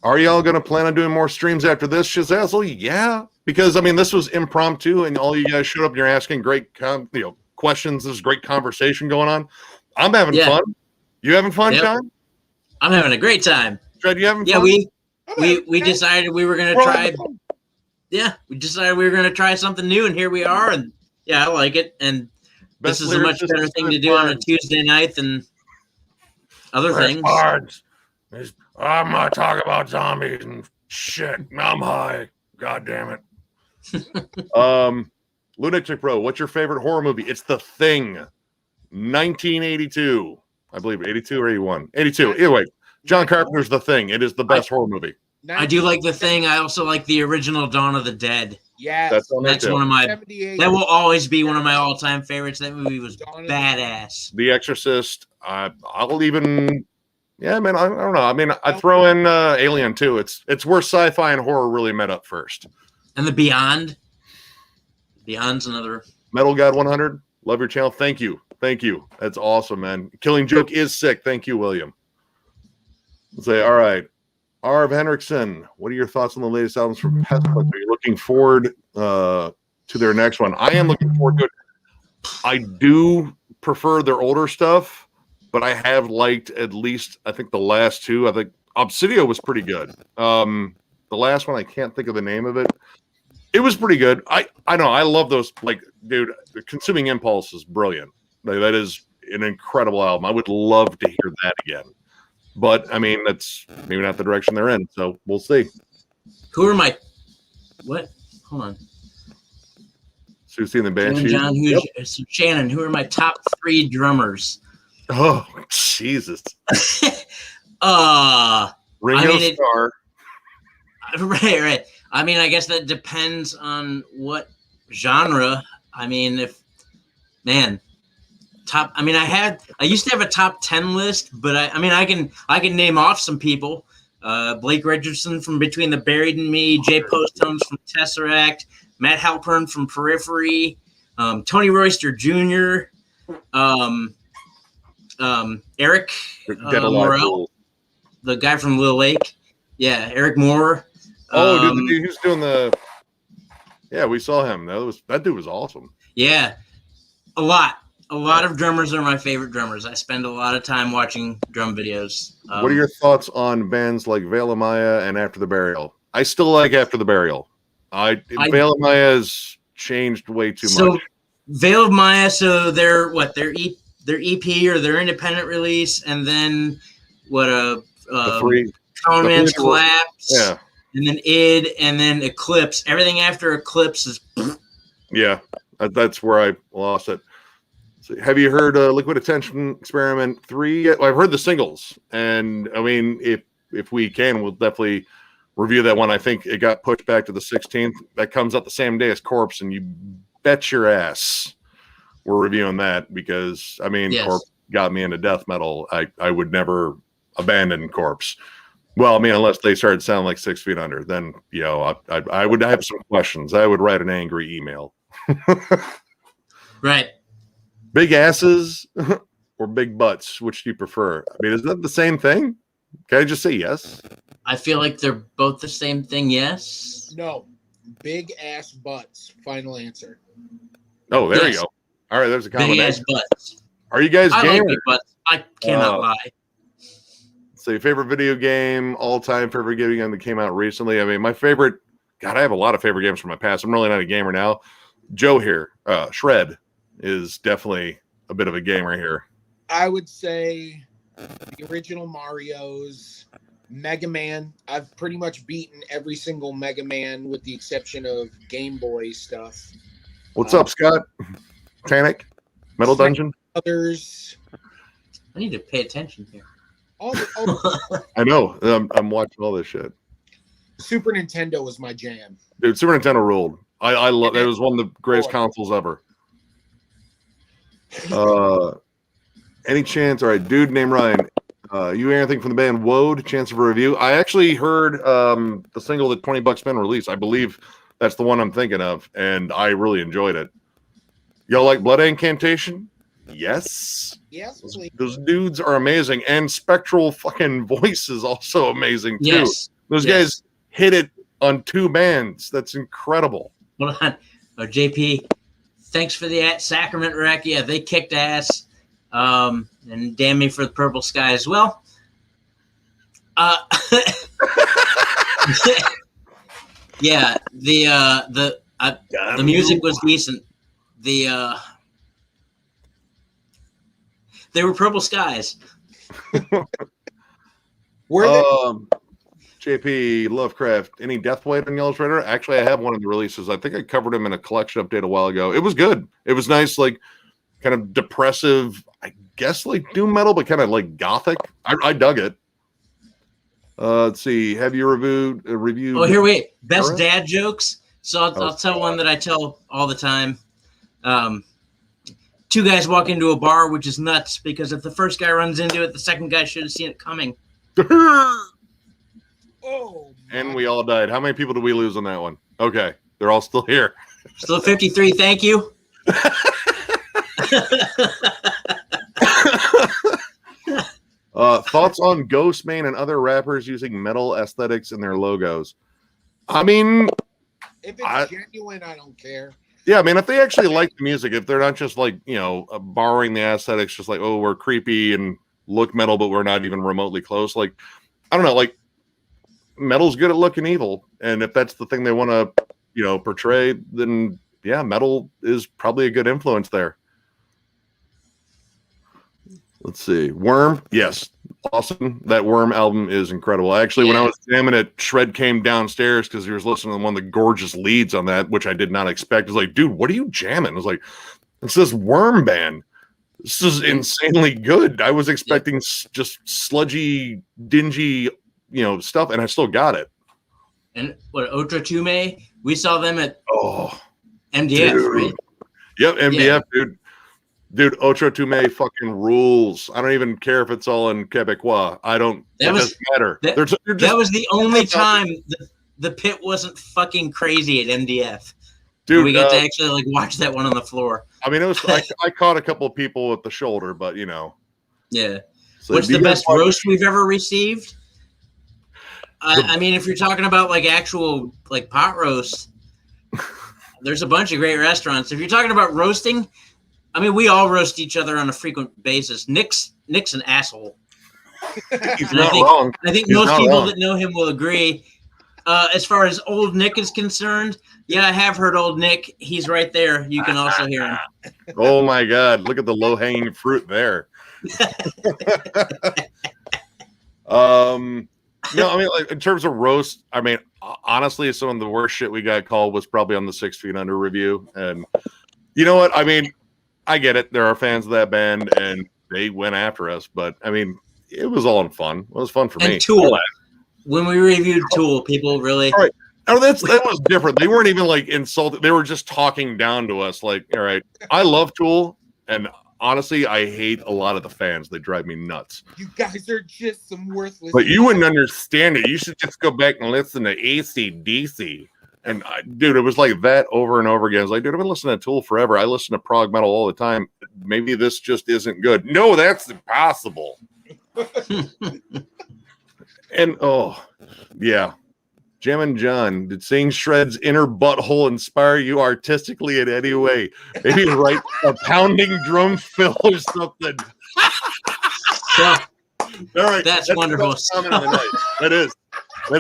Are y'all going to plan on doing more streams after this, Shazazzle? Yeah, because, I mean, this was impromptu, and all you guys showed up and you're asking great questions. There's great conversation going on. I'm having fun. You having fun, John? I'm having a great time. Fred, you having fun? Yeah, we decided we were going to try. Yeah, we decided we were going to try something new, and here we are. And yeah, I like it. And this is a much better thing to do on a Tuesday night than other things. Cards. I'm not talking about zombies and shit. I'm high. God damn it. Lunatic Bro, what's your favorite horror movie? It's The Thing. 1982. I believe 82 or 81. 82. Anyway, John Carpenter's The Thing. It is the best horror movie. I do like The Thing. I also like the original Dawn of the Dead. Yeah, that's one of my. That will always be one of my all-time favorites. That movie was badass. The Exorcist. I'll even. Yeah, man. I don't know. I mean, I throw in Alien too. It's where sci-fi and horror really met up first. And The Beyond. Beyond's another. Metal God 100. Love your channel. Thank you. That's awesome, man. Killing Joke is sick. Thank you, William. Let's say, all right. Arv Henriksen, what are your thoughts on the latest albums from Pestilence? Are you looking forward to their next one? I am looking forward to it. I do prefer their older stuff, but I have liked at least, I think, the last two. I think Obsidio was pretty good. The last one, I can't think of the name of it. It was pretty good. I know. I love those. Like, dude, Consuming Impulse is brilliant. Like, that is an incredible album. I would love to hear that again. But, I mean, that's maybe not the direction they're in, so we'll see. Who are my... What? Hold on. Susie and the Banshee. Shannon, who are my top 3 drummers? Oh, Jesus. Ringo Starr. Right. I mean, I guess that depends on what genre. I mean, I used to have a top 10 list, but I can name off some people. Blake Richardson from Between the Buried and Me, Jay Posthomes from Tesseract, Matt Halpern from Periphery, Tony Royster Jr., Eric Morel, the guy from Lil Lake. Yeah, Eric Moore. Oh, dude, he was doing the. Yeah, we saw him. That dude was awesome. Yeah, a lot of drummers are my favorite drummers. I spend a lot of time watching drum videos. What are your thoughts on bands like Veil of Maya and After the Burial? I still like After the Burial. Veil of Maya has changed way too much. Veil of Maya, so their EP or their independent release, and then Common Man's Collapse. Yeah. And then Id, and then Eclipse. Everything after Eclipse is. Yeah, that's where I lost it. So have you heard Liquid Attention Experiment 3 yet? Well, I've heard the singles, and I mean, if we can, we'll definitely review that one. I think it got pushed back to the 16th. That comes out the same day as Corpse, and you bet your ass we're reviewing that because I mean, yes. Corpse got me into death metal. I would never abandon Corpse. Well, I mean, unless they started sounding like 6 Feet Under, then I would have some questions. I would write an angry email. Right. Big asses or big butts? Which do you prefer? I mean, is that the same thing? Can I just say yes? I feel like they're both the same thing. Yes. No. Big ass butts. Final answer. Oh, there you go. All right, there's a combination. Big ass butts. Are you guys gamers? I like big butts. I cannot lie. So your favorite video game, all-time favorite video game that came out recently? I mean, my favorite, God, I have a lot of favorite games from my past. I'm really not a gamer now. Joe here, Shred is definitely a bit of a gamer here. I would say the original Marios, Mega Man. I've pretty much beaten every single Mega Man with the exception of Game Boy stuff. What's up, Scott? Panic? Metal Dungeon? Others. I need to pay attention here. I know. I'm watching all this shit. Super Nintendo was my jam. Dude, Super Nintendo ruled. I love it. Was one of the greatest consoles ever. Any chance? All right, dude named Ryan. You hear anything from the band Woad? Chance of a review? I actually heard the single that $20 been released. I believe that's the one I'm thinking of, and I really enjoyed it. Y'all like Blood Incantation? Yes. Yes. Those dudes are amazing, and Spectral fucking voice is also amazing too. Yes. Those guys hit it on 2 bands. That's incredible. Hold on, JP. Thanks for the Sacrament Wreck. Yeah, they kicked ass. And damn me for the Purple Sky as well. Yeah, the music was decent. They were Purple Skies. Where JP Lovecraft, any Deathblade on Yellow Shredder? Actually, I have one of the releases. I think I covered him in a collection update a while ago. It was good. It was nice, like kind of depressive, I guess, like doom metal, but kind of like gothic. I dug it. Let's see. Have you reviewed? Oh, here wait. Best dad jokes. So I'll tell one that I tell all the time. Two guys walk into a bar, which is nuts because if the first guy runs into it, the second guy should have seen it coming. Oh, and we all died. How many people did we lose on that one? Okay, they're all still here. Still 53. Thank you. Thoughts on Ghostman and other rappers using metal aesthetics in their logos? I mean, if it's genuine, I don't care. Yeah, I mean, if they actually like the music, if they're not just like, borrowing the aesthetics, just like, oh, we're creepy and look metal, but we're not even remotely close. Like, I don't know, like metal's good at looking evil. And if that's the thing they want to, portray, then yeah, metal is probably a good influence there. Let's see. Worm. Yes. Awesome. That Worm album is incredible. Actually, when I was jamming it, Shred came downstairs because he was listening to one of the gorgeous leads on that, which I did not expect. He was like, dude, what are you jamming? I was like, it's this Worm band. This is insanely good. I was expecting just sludgy, dingy, stuff, and I still got it. And what, Otra Tume? We saw them at MDF, dude. right? Yep, MDF, dude. Dude, Otra Tume fucking rules. I don't even care if it's all in Quebecois. It doesn't matter. That was the only time the pit wasn't fucking crazy at MDF. Dude, we got to actually watch that one on the floor. I mean, it was. I caught a couple of people at the shoulder, but Yeah. So what's the best roast we've ever received? I mean, if you're talking about actual pot roast, there's a bunch of great restaurants. If you're talking about roasting, I mean, we all roast each other on a frequent basis. Nick's an asshole. He's not wrong. I think most people that know him will agree. As far as old Nick is concerned, yeah, I have heard old Nick. He's right there. You can also hear him. Oh my God! Look at the low-hanging fruit there. No, I mean, in terms of roast, I mean, honestly, some of the worst shit we got called was probably on the 6 Feet Under review. And you know what? I mean, I get it. There are fans of that band, and they went after us. But I mean, it was all in fun. It was fun for me. Tool. When we reviewed Tool, people really. All right. Oh, that was different. They weren't even insulted. They were just talking down to us. All right, I love Tool, and honestly, I hate a lot of the fans. They drive me nuts. You guys are just some worthless. But you wouldn't understand it. You should just go back and listen to AC/DC. And dude, it was like that over and over again. I was like, dude, I've been listening to Tool forever. I listen to prog metal all the time. Maybe this just isn't good. No, that's impossible. And yeah. Jammin' John, did seeing Shred's inner butthole inspire you artistically in any way? Maybe write a pounding drum fill or something. Yeah. All right, that's wonderful. Comment of the night. That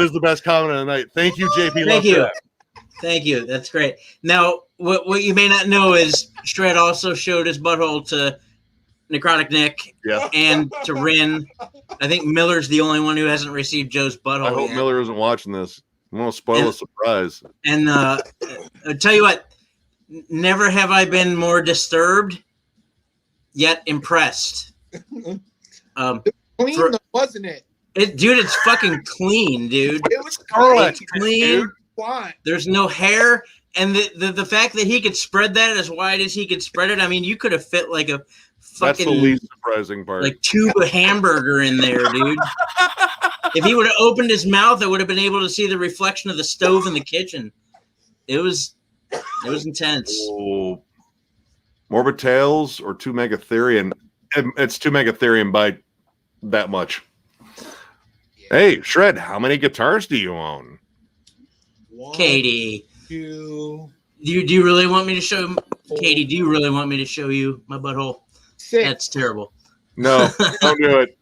is the best comment of the night. Thank you, JP. Thank you. Thank you. That's great. Now, what you may not know is Shred also showed his butthole to Necrotic Nick and to Rin. I think Miller's the only one who hasn't received Joe's butthole. I hope Miller isn't watching this. I'm going to spoil a surprise. And I'll tell you what, never have I been more disturbed, yet impressed. Clean, though, wasn't it? Dude, it's fucking clean, dude. It was clean. Why? There's no hair. And the fact that he could spread that as wide as he could spread it, I mean, you could have fit like a fucking, that's the least surprising part. Like tube of hamburger in there, dude. If he would have opened his mouth, I would have been able to see the reflection of the stove in the kitchen. It was intense. Oh. Morbid Tales or 2 Megatherium? It's 2 Megatherium by that much. Hey, Shred, how many guitars do you own? 1, Katie. 2. Do you really want me to show him? Katie, do you really want me to show you my butthole? 6. That's terrible. No, don't do it.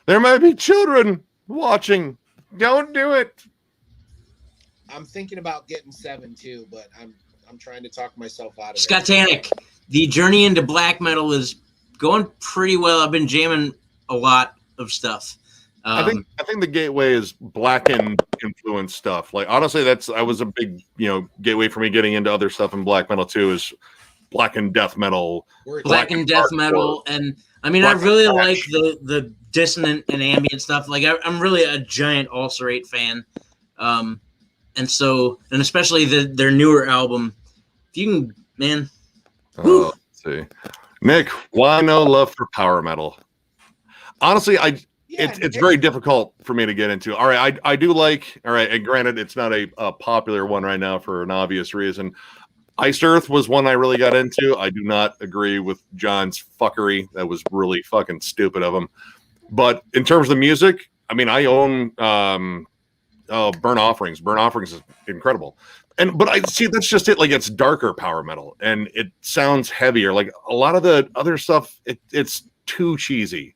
There might be children watching. Don't do it. I'm thinking about getting 7 too, but I'm trying to talk myself out of it. Scotanic, the journey into black metal is going pretty well. I've been jamming a lot of stuff. I think the gateway is Blackened influence stuff. Like honestly, I was a big gateway for me getting into other stuff in black metal too. Is Blackened death metal, Blackened death metal, and I mean I really like the dissonant and ambient stuff. Like I'm really a giant Ulcerate fan, and especially their newer album. If you can, man. Let's see, Nick, why no love for power metal? Honestly, it's very difficult for me to get into. All right, I do like. All right, and granted, it's not a popular one right now for an obvious reason. Iced Earth was one I really got into. I do not agree with John's fuckery. That was really fucking stupid of him. But in terms of the music, I mean, I own Burn Offerings. Burn Offerings is incredible. But I see that's just it. Like it's darker power metal, and it sounds heavier. Like a lot of the other stuff, it's too cheesy.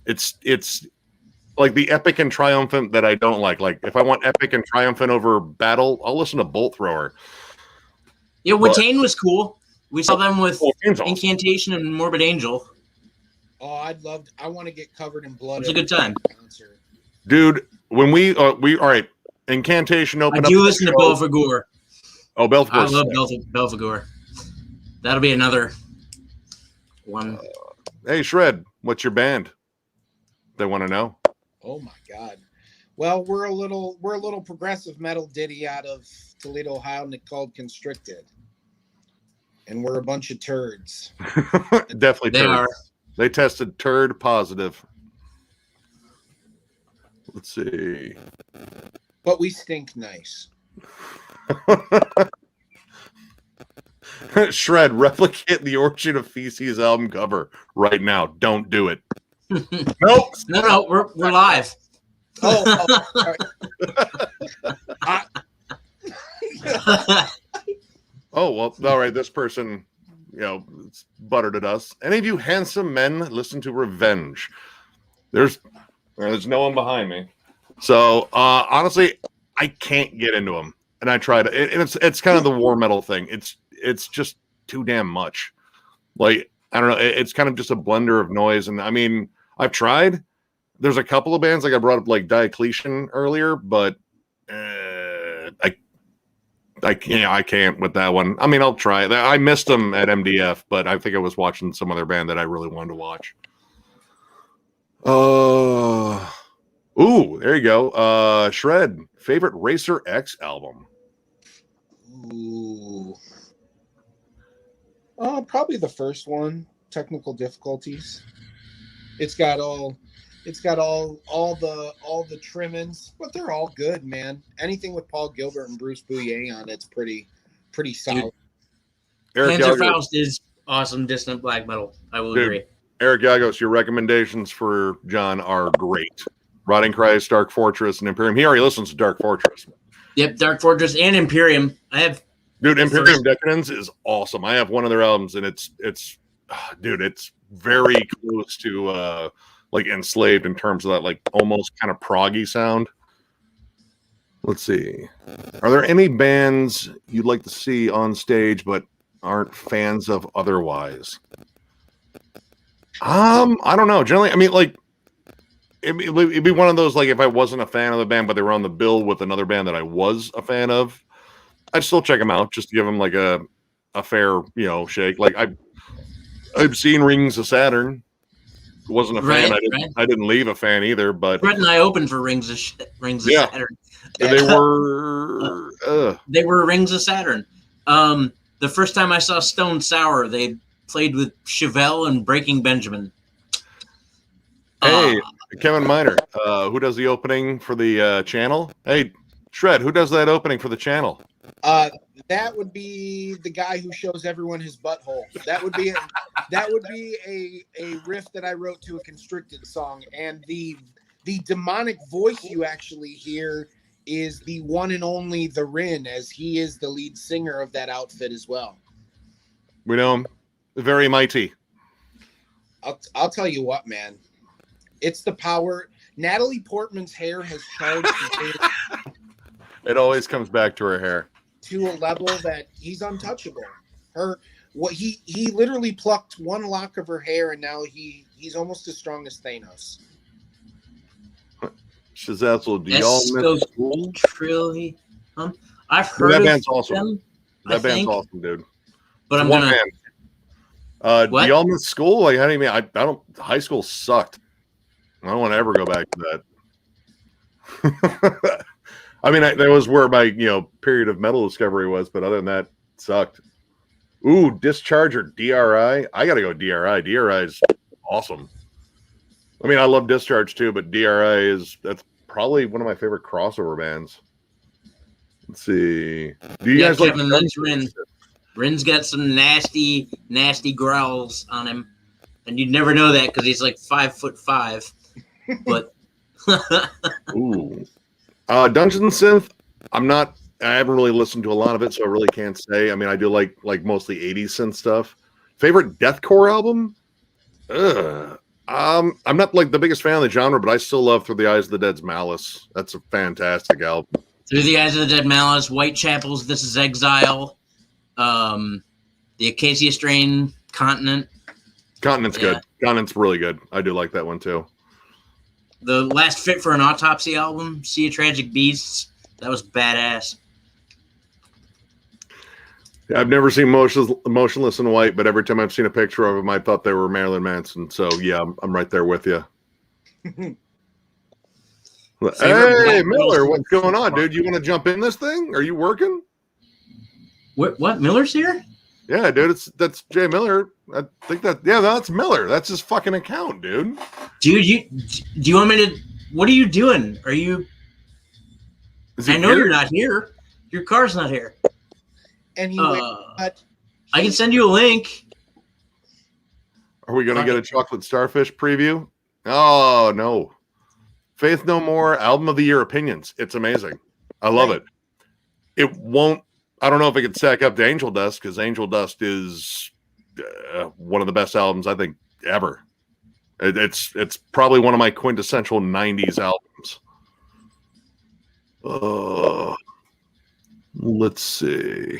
It's like the epic and triumphant that I don't like. Like if I want epic and triumphant over battle, I'll listen to Bolt Thrower. Yeah, Watain was cool. We saw them with awesome. Incantation and Morbid Angel. Oh, I want to get covered in blood. It's a good time, dude. When we all right, Incantation opened up. I do listen to Belphegor. Oh, Belphegor! I love Belphegor. That'll be another one. Hey, Shred, what's your band? They want to know. Oh my God. Well, we're a little progressive metal ditty out of Toledo, Ohio, called Constricted, and we're a bunch of turds. Definitely, they turds. are. They tested turd positive. Let's see. But we stink nice. Shred, replicate the Origin of Feces album cover right now. Don't do it. Nope. No, we're live. Oh, oh well, all right. This person, buttered at us. Any of you handsome men listen to Revenge? There's no one behind me. So honestly, I can't get into them, and I tried. It's kind of the war metal thing. It's just too damn much. Like I don't know. It's kind of just a blender of noise, and I mean, I've tried. There's a couple of bands like I brought up, like Diocletian earlier, but I can't with that one. I mean, I'll try it. I missed them at MDF, but I think I was watching some other band that I really wanted to watch. Ooh, there you go. Shred, favorite Racer X album. Ooh. Probably the first one, Technical Difficulties. It's got all the trimmings, but they're all good, man. Anything with Paul Gilbert and Bruce Bouillet on it's pretty solid. Panzer Faust is awesome dissonant black metal. I will agree. Eric Yagos, your recommendations for John are great. Rotting Christ, Dark Fortress, and Imperium. He already listens to Dark Fortress. Yep, Dark Fortress and Imperium. Imperium Decadence is awesome. I have one of their albums, and it's very close to like Enslaved in terms of that like almost kind of proggy sound. Let's see. Are there any bands you'd like to see on stage but aren't fans of otherwise? I don't know. Generally, I mean, like it'd be one of those, like if I wasn't a fan of the band but they were on the bill with another band that I was a fan of, I'd still check them out just to give them like a fair, shake. Like I've seen Rings of Saturn. Wasn't a fan. I didn't leave a fan either. But Brett and I opened for Rings of Saturn. They were Rings of Saturn. The first time I saw Stone Sour, they played with Chevelle and Breaking Benjamin. Hey, Kevin Miner, who does the opening for the channel? Hey, Shred, who does that opening for the channel? That would be the guy who shows everyone his butthole. That would be a riff that I wrote to a Constricted song, and the demonic voice you actually hear is the one and only the Rin, as he is the lead singer of that outfit as well. We know him. Very mighty. I'll tell you what, man. It's the power. Natalie Portman's hair has charged. It always comes back to her hair. To a level that he's untouchable. He literally plucked one lock of her hair, and now he's almost as strong as Thanos. Shazazzle, do y'all miss school? I've heard that of band's awesome. them. That band's awesome, dude. But I'm one gonna. band. Do y'all miss school? Like, how do you mean? I don't. High school sucked. I don't want to ever go back to that. I mean, that was where my period of metal discovery was. But other than that, it sucked. Ooh, Discharger, DRI. I gotta go DRI. DRI is awesome. I mean, I love Discharge too, but that's probably one of my favorite crossover bands. Let's see. Do you guys Kevin, like that's Rin? Rin's got some nasty, nasty growls on him, and you'd never know that because he's like 5'5". But ooh, Dungeon Synth. I haven't really listened to a lot of it, so I really can't say. I mean, I do like mostly 80s synth stuff. Favorite deathcore album? I'm not like the biggest fan of the genre, but I still love Through the Eyes of the Dead's Malice. That's a fantastic album. Through the Eyes of the Dead Malice, Whitechapel's This Is Exile, the Acacia Strain, Continent. Continent's good. Continent's really good. I do like that one too. The Last Fit for an Autopsy album, Sea of Tragic Beasts, that was badass. I've never seen Motionless in White, but every time I've seen a picture of them, I thought they were Marilyn Manson. So yeah, I'm right there with you. Hey Miller, what's going on, dude? You want to jump in this thing? Are you working? What? Miller's here? Yeah, dude. That's Jay Miller. I think that's Miller. That's his fucking account, dude. Dude, do you want me to? What are you doing? Are you? I know you're not here. Your car's not here. And he I can send you a link. Are we going to get a Chocolate Starfish preview? Oh, no. Faith No More, Album of the Year opinions. It's amazing. I love it. It won't, I don't know if it could stack up to Angel Dust, because Angel Dust is one of the best albums, I think, ever. It's probably one of my quintessential 90s albums. Let's see.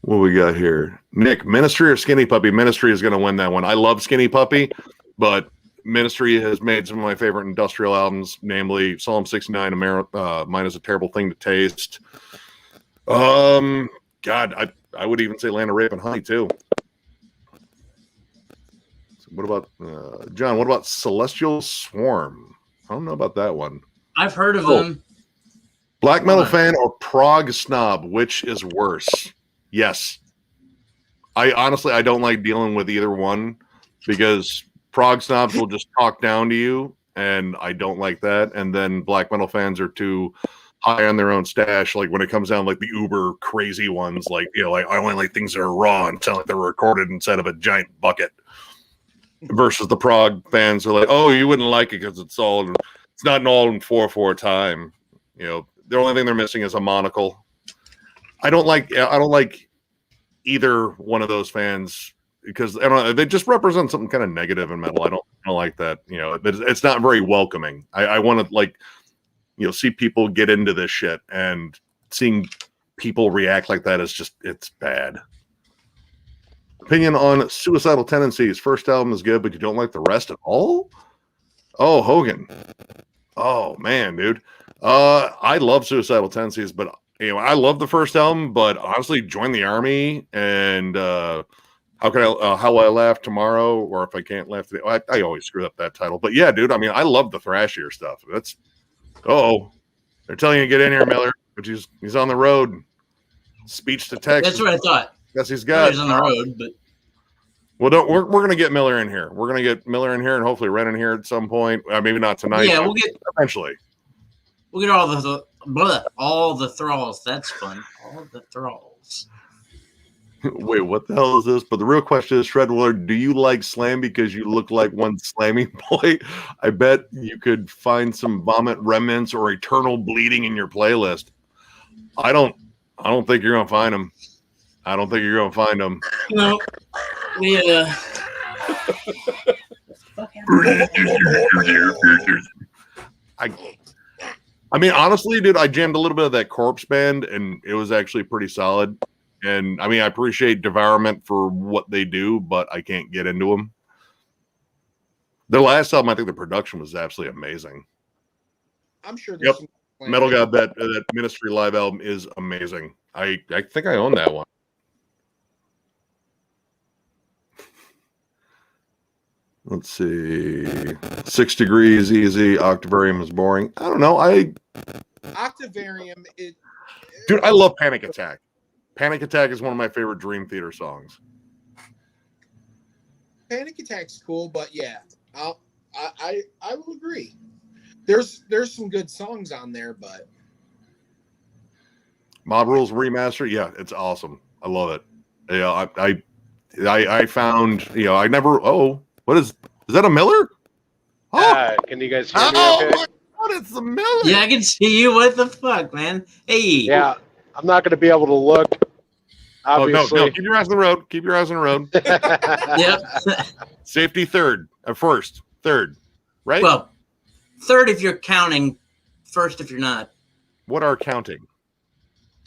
What we got here? Nick, Ministry or Skinny Puppy? Ministry is going to win that one. I love Skinny Puppy, but Ministry has made some of my favorite industrial albums, namely Psalm 69, Mine is a Terrible Thing to Taste. God, I would even say Land of Rape and Honey, too. So what about, John, what about Celestial Swarm? I don't know about that one. I've heard of them. Black metal fan or prog snob, which is worse? Yes. I don't like dealing with either one because prog snobs will just talk down to you, and I don't like that. And then black metal fans are too high on their own stash. Like when it comes down like the uber crazy ones, like like I only like things that are raw and sound like they're recorded inside of a giant bucket. Versus the prog fans are like, oh, you wouldn't like it because it's not an all in 4/4 time. The only thing they're missing is a monocle. I don't like either one of those fans because I don't know, they just represent something kind of negative in metal. I don't like that. It's not very welcoming. I want to see people get into this shit, and seeing people react like that is it's bad. Opinion on Suicidal Tendencies. First album is good, but you don't like the rest at all? Oh, Hogan. Oh man, dude. I love Suicidal Tendencies, but I love the first album, but honestly, Join the Army and How I Laugh Tomorrow, or If I Can't Laugh Today. I always screw up that title, but yeah, dude. I mean, I love the thrashier stuff. They're telling you to get in here, Miller, but he's on the road. Speech to text. That's what I thought. Yes, he's got. He's on the road, but. Well, we're gonna get Miller in here. We're gonna get Miller in here, and hopefully Ren in here at some point. Maybe not tonight. Yeah, we'll get eventually. We'll get all the thralls. That's fun. All the thralls. Wait, what the hell is this? But the real question is, Shredlord, do you like slam because you look like one slamming boy? I bet you could find some vomit remnants or eternal bleeding in your playlist. I don't think you're gonna find them. I don't think you're gonna find them. No. Yeah. I mean, honestly, dude, I jammed a little bit of that Corpse Band, and it was actually pretty solid. And I mean, I appreciate Devourment for what they do, but I can't get into them. Their last album, I think the production was absolutely amazing. I'm sure there's some Metal God, that Ministry live album is amazing. I think I own that one. Let's see. 6 Degrees Easy. Octavarium is boring. I don't know. Octavarium. Dude, I love Panic Attack. Panic Attack is one of my favorite Dream Theater songs. Panic Attack's cool, but yeah, I will agree. There's some good songs on there, but Mob Rules Remaster, yeah, it's awesome. I love it. Yeah, I found, I never. Oh, what is that? A Miller? Oh, can you guys hear me? Oh Okay? my God, it's the Miller. Yeah, I can see you. What the fuck, man? Hey. Yeah, I'm not going to be able to look. Obviously. Oh, no, keep your eyes on the road. Keep your eyes on the road. Yep. Safety third, third, right? Well, third if you're counting, first if you're not. What are counting?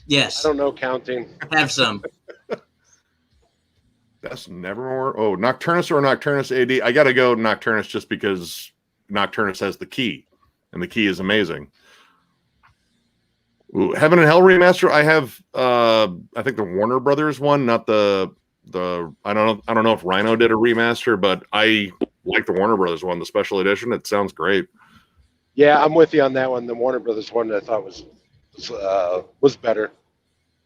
Yes. I don't know counting. Have some. That's Nevermore. Oh, Nocturnus or Nocturnus AD. I got to go Nocturnus just because Nocturnus has the key, and the key is amazing. Ooh, Heaven and Hell remaster. I have I think the Warner Brothers one, not the I don't know if Rhino did a remaster, but I like the Warner Brothers one, the special edition. It sounds great. Yeah, I'm with you on that one. The Warner Brothers one I thought was better.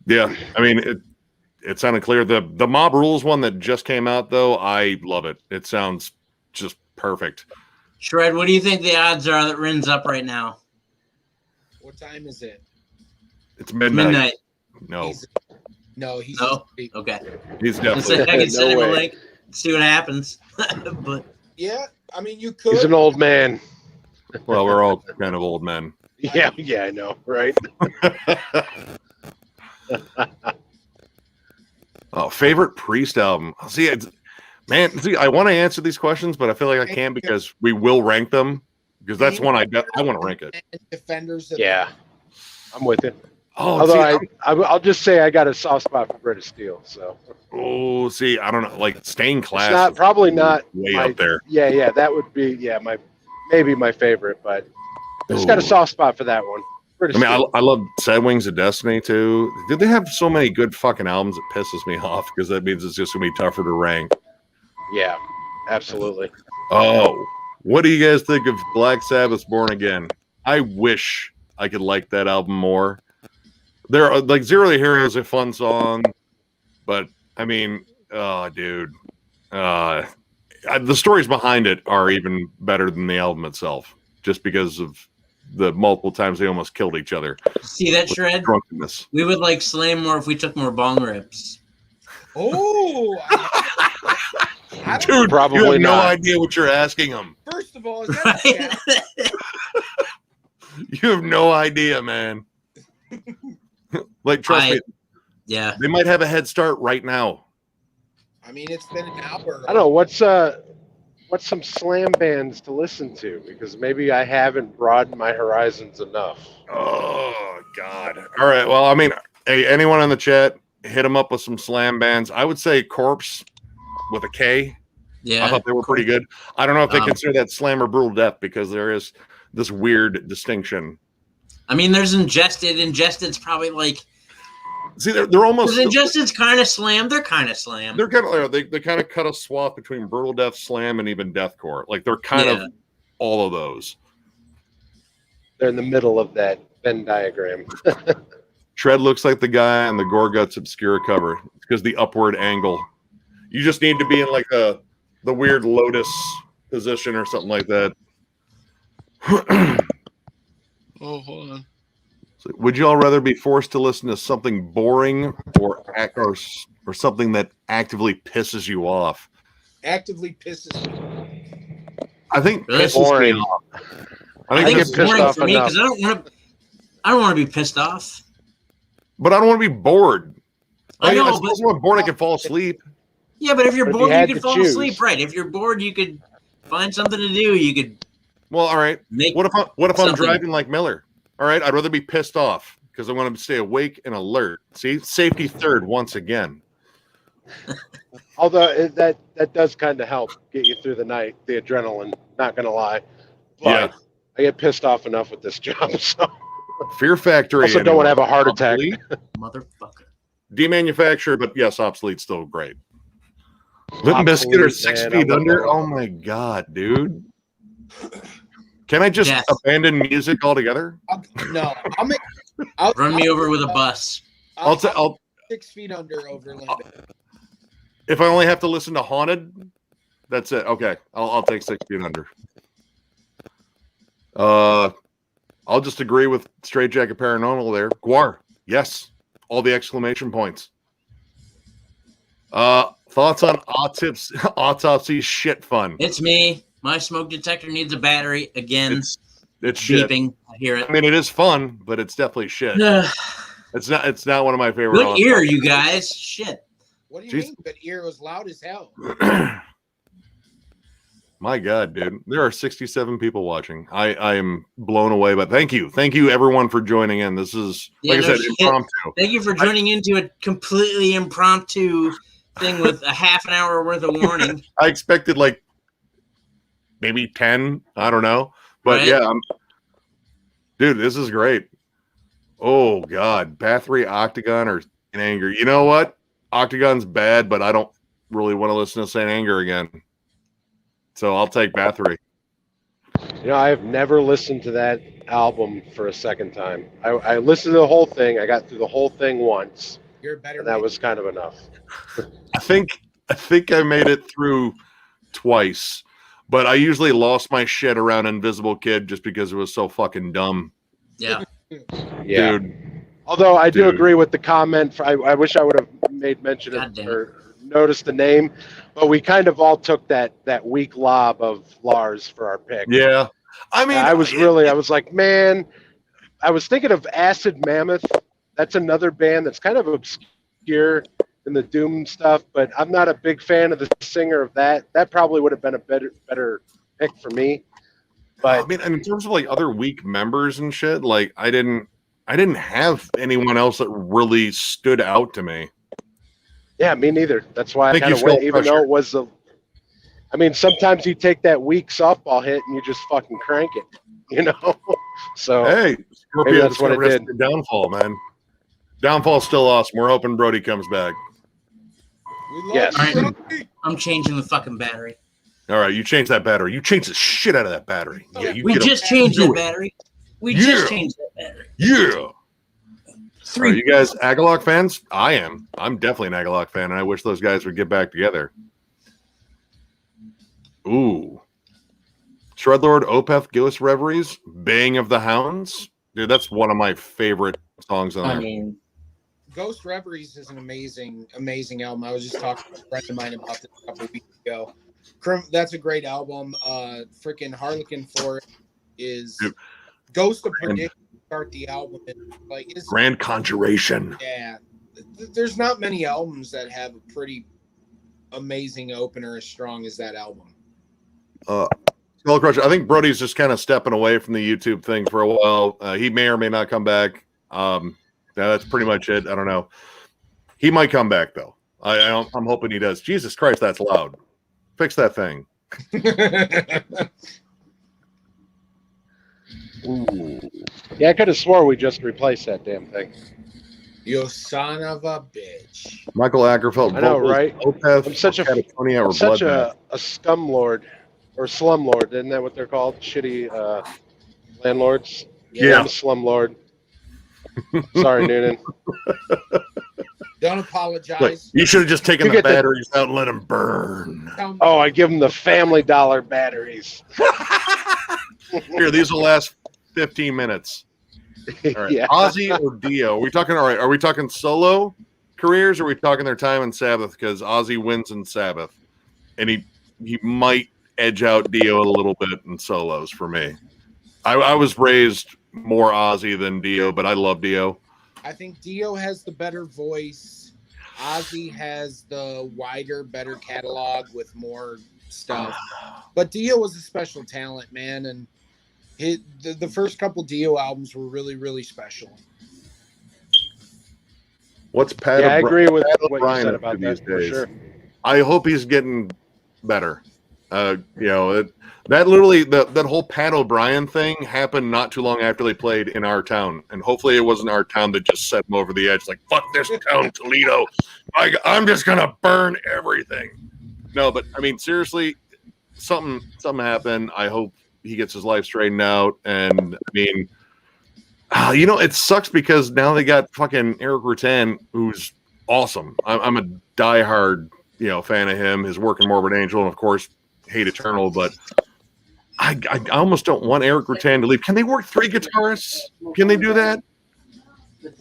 Yeah, I mean it sounded clear. The Mob Rules one that just came out though, I love it. It sounds just perfect. Shred, what do you think the odds are that Rin's up right now? what time is it? It's midnight. No. He's Okay. He's I definitely. can send him a way. link, see what happens. But yeah. I mean, you could. He's an old man. Well, we're all kind of old men. Yeah, I know, right? Oh, favorite Priest album. See, I want to answer these questions, but I feel like I can't because we will rank them because that's one I want to rank it. Defenders. Yeah, I'm with you. Oh, Although I'll just say I got a soft spot for British Steel. So. See, I don't know, like Stained Class. It's probably not way up there. Yeah, that would be maybe my favorite, but I just got a soft spot for that one. British Steel. I love Sad Wings of Destiny too. Did they have so many good fucking albums? It pisses me off because that means it's just gonna be tougher to rank. Yeah, absolutely. Oh, what do you guys think of Black Sabbath's Born Again? I wish I could like that album more. There are like Zero the Hero is a fun song, but I mean, dude, the stories behind it are even better than the album itself, just because of the multiple times they almost killed each other. see that, Shred? Drunkenness. We would like Slam more if we took more bong rips. Oh, Dude, Probably you have no not. idea what you're asking them. First of all, is that You have no idea, man. Like, trust me, Yeah. they might have a head start right now. I mean, it's been an hour. I don't know what's some slam bands to listen to because maybe I haven't broadened my horizons enough. Oh God! All right. Well, I mean, hey, anyone in the chat, hit them up with some slam bands. I would say Corpse with a K. Yeah. I thought they were pretty good. I don't know if they consider that slam or brutal death because there is this weird distinction. I mean, there's Ingested. Ingested's probably like. See, they're almost. Because Ingested's kind of slam. They're kind of slam. They're kind of they kind of cut a swath between brutal death, slam, and even deathcore. Like they're kind of all of those. They're in the middle of that Venn diagram. Shred looks like the guy on the Gorguts Obscura cover because the upward angle. You just need to be in like the weird lotus position or something like that. Oh, hold on. So would you all rather be forced to listen to something boring or something that actively pisses you off? Actively pisses me. I think Really? pisses Boring. me off. I think get it's pissed boring off for me enough. because I don't want to be pissed off. But I don't want to be bored. I know, I suppose when I'm bored, I can fall asleep. Yeah, but if you're But if bored, you you had could to fall choose. asleep. Right? If you're bored, you could find something to do. You could Well, all right. make. What if I'm something. driving like Miller? All right, I'd rather be pissed off because I want to stay awake and alert. See, safety third once again. Although that does kind of help get you through the night, the adrenaline. Not gonna lie, but I get pissed off enough with this job. So Fear Factory. also don't want to have a heart attack. Motherfucker. Demanufactured, but yes, obsolete, still great. Limp Bizkit or 6 Feet Under? Oh my god, dude. Can I just abandon music altogether? No, Run me over with a bus. I'll 6 Feet Under over Limp Bizkit. If I only have to listen to Haunted, that's it. Okay, I'll take 6 Feet Under. I'll just agree with Straight Jacket Paranormal there. Guar, yes. All the exclamation points. Thoughts on autopsy shit fun? It's me. My smoke detector needs a battery again. It's beeping. Shit. I hear it. I mean, it is fun, but it's definitely shit. It's not one of my favorite. Good ear, you guys. Shit. What do you mean? Good ear? It was loud as hell. My God, dude. There are 67 people watching. I am blown away, but thank you everyone for joining in. This is, like I said, impromptu. Thank you for joining into a completely impromptu thing with a half an hour worth of warning. I expected like maybe 10. I don't know. But right? Yeah, dude, this is great. Oh, God. Bathory, Octagon, or Saint Anger. You know what? Octagon's bad, but I don't really want to listen to Saint Anger again. So I'll take Bathory. You know, I've never listened to that album for a second time. I listened to the whole thing. I got through the whole thing once. You're better. And that was kind of enough. I think I made it through twice, but I usually lost my shit around Invisible Kid just because it was so fucking dumb. Yeah. Yeah. Dude. Although I do agree with the comment. I wish I would have made mention of or noticed the name, but we kind of all took that weak lob of Lars for our pick. Yeah. I mean, I was like, man, I was thinking of Acid Mammoth. That's another band that's kind of obscure in the doom stuff, but I'm not a big fan of the singer of that. That probably would have been a better pick for me. But I mean, in terms of like other weak members and shit, like I didn't have anyone else that really stood out to me. Yeah, me neither. That's why I kind of went, even though it was I mean, sometimes you take that weak softball hit and you just fucking crank it, you know? So hey, maybe that's what it did. Downfall, man. Downfall's still awesome. We're hoping Brody comes back. Yes. Right, I'm changing the fucking battery. All right, you change that battery. You change the shit out of that battery. Yeah, we just changed that battery. We just changed that battery. Yeah. Are you guys Agalloch fans? I am. I'm definitely an Agalloch fan, and I wish those guys would get back together. Ooh. Shredlord, Opeth, Gillis Reveries, Baying of the Hounds. Dude, that's one of my favorite songs on there. I mean, Ghost Reveries is an amazing album. I was just talking to a friend of mine about this a couple weeks ago. That's a great album. Freaking Harlequin Forest is Ghost of Prediction. Start the album like it's Grand Conjuration. Yeah, there's not many albums that have a pretty amazing opener as strong as that album. Skull Crusher. I think Brody's just kind of stepping away from the YouTube thing for a while. He may or may not come back. That's pretty much it. I don't know. He might come back though. I'm hoping he does. Jesus Christ, that's loud. Fix that thing. Ooh. Yeah, I could have swore we just replaced that damn thing. You son of a bitch. Michael Ackerfeld. I know, right? Opeth, I'm such a scumlord or slumlord. Isn't that what they're called? Shitty landlords. Yeah. I'm a slumlord. Sorry, Noonan. Don't apologize. Look, you should have just taken the batteries out and let them burn. Oh, I give them the Family Dollar batteries. Here, these will last 15 minutes. All right. Yeah. Ozzy or Dio? Are we talking solo careers or are we talking their time in Sabbath? Because Ozzy wins in Sabbath. And he might edge out Dio a little bit in solos for me. I was raised more Ozzy than Dio, but I love Dio. I think Dio has the better voice. Ozzy has the wider, better catalog with more stuff. But Dio was a special talent, man, and the first couple Dio albums were really, really special. What's Pat? Yeah, I agree with Pat what you said about that for sure. I hope he's getting better. That literally that whole Pat O'Brien thing happened not too long after they played in our town, and hopefully it wasn't our town that just set them over the edge. Like, fuck this town, Toledo. I'm just gonna burn everything. No, but I mean, seriously, something happened. I hope he gets his life straightened out. And I mean, it sucks because now they got fucking Eric Rutan, who's awesome. I'm a diehard fan of him. His work in Morbid Angel, and of course, Hate Eternal, but. I almost don't want Eric Rutan to leave. Can they work 3 guitarists? Can they do that?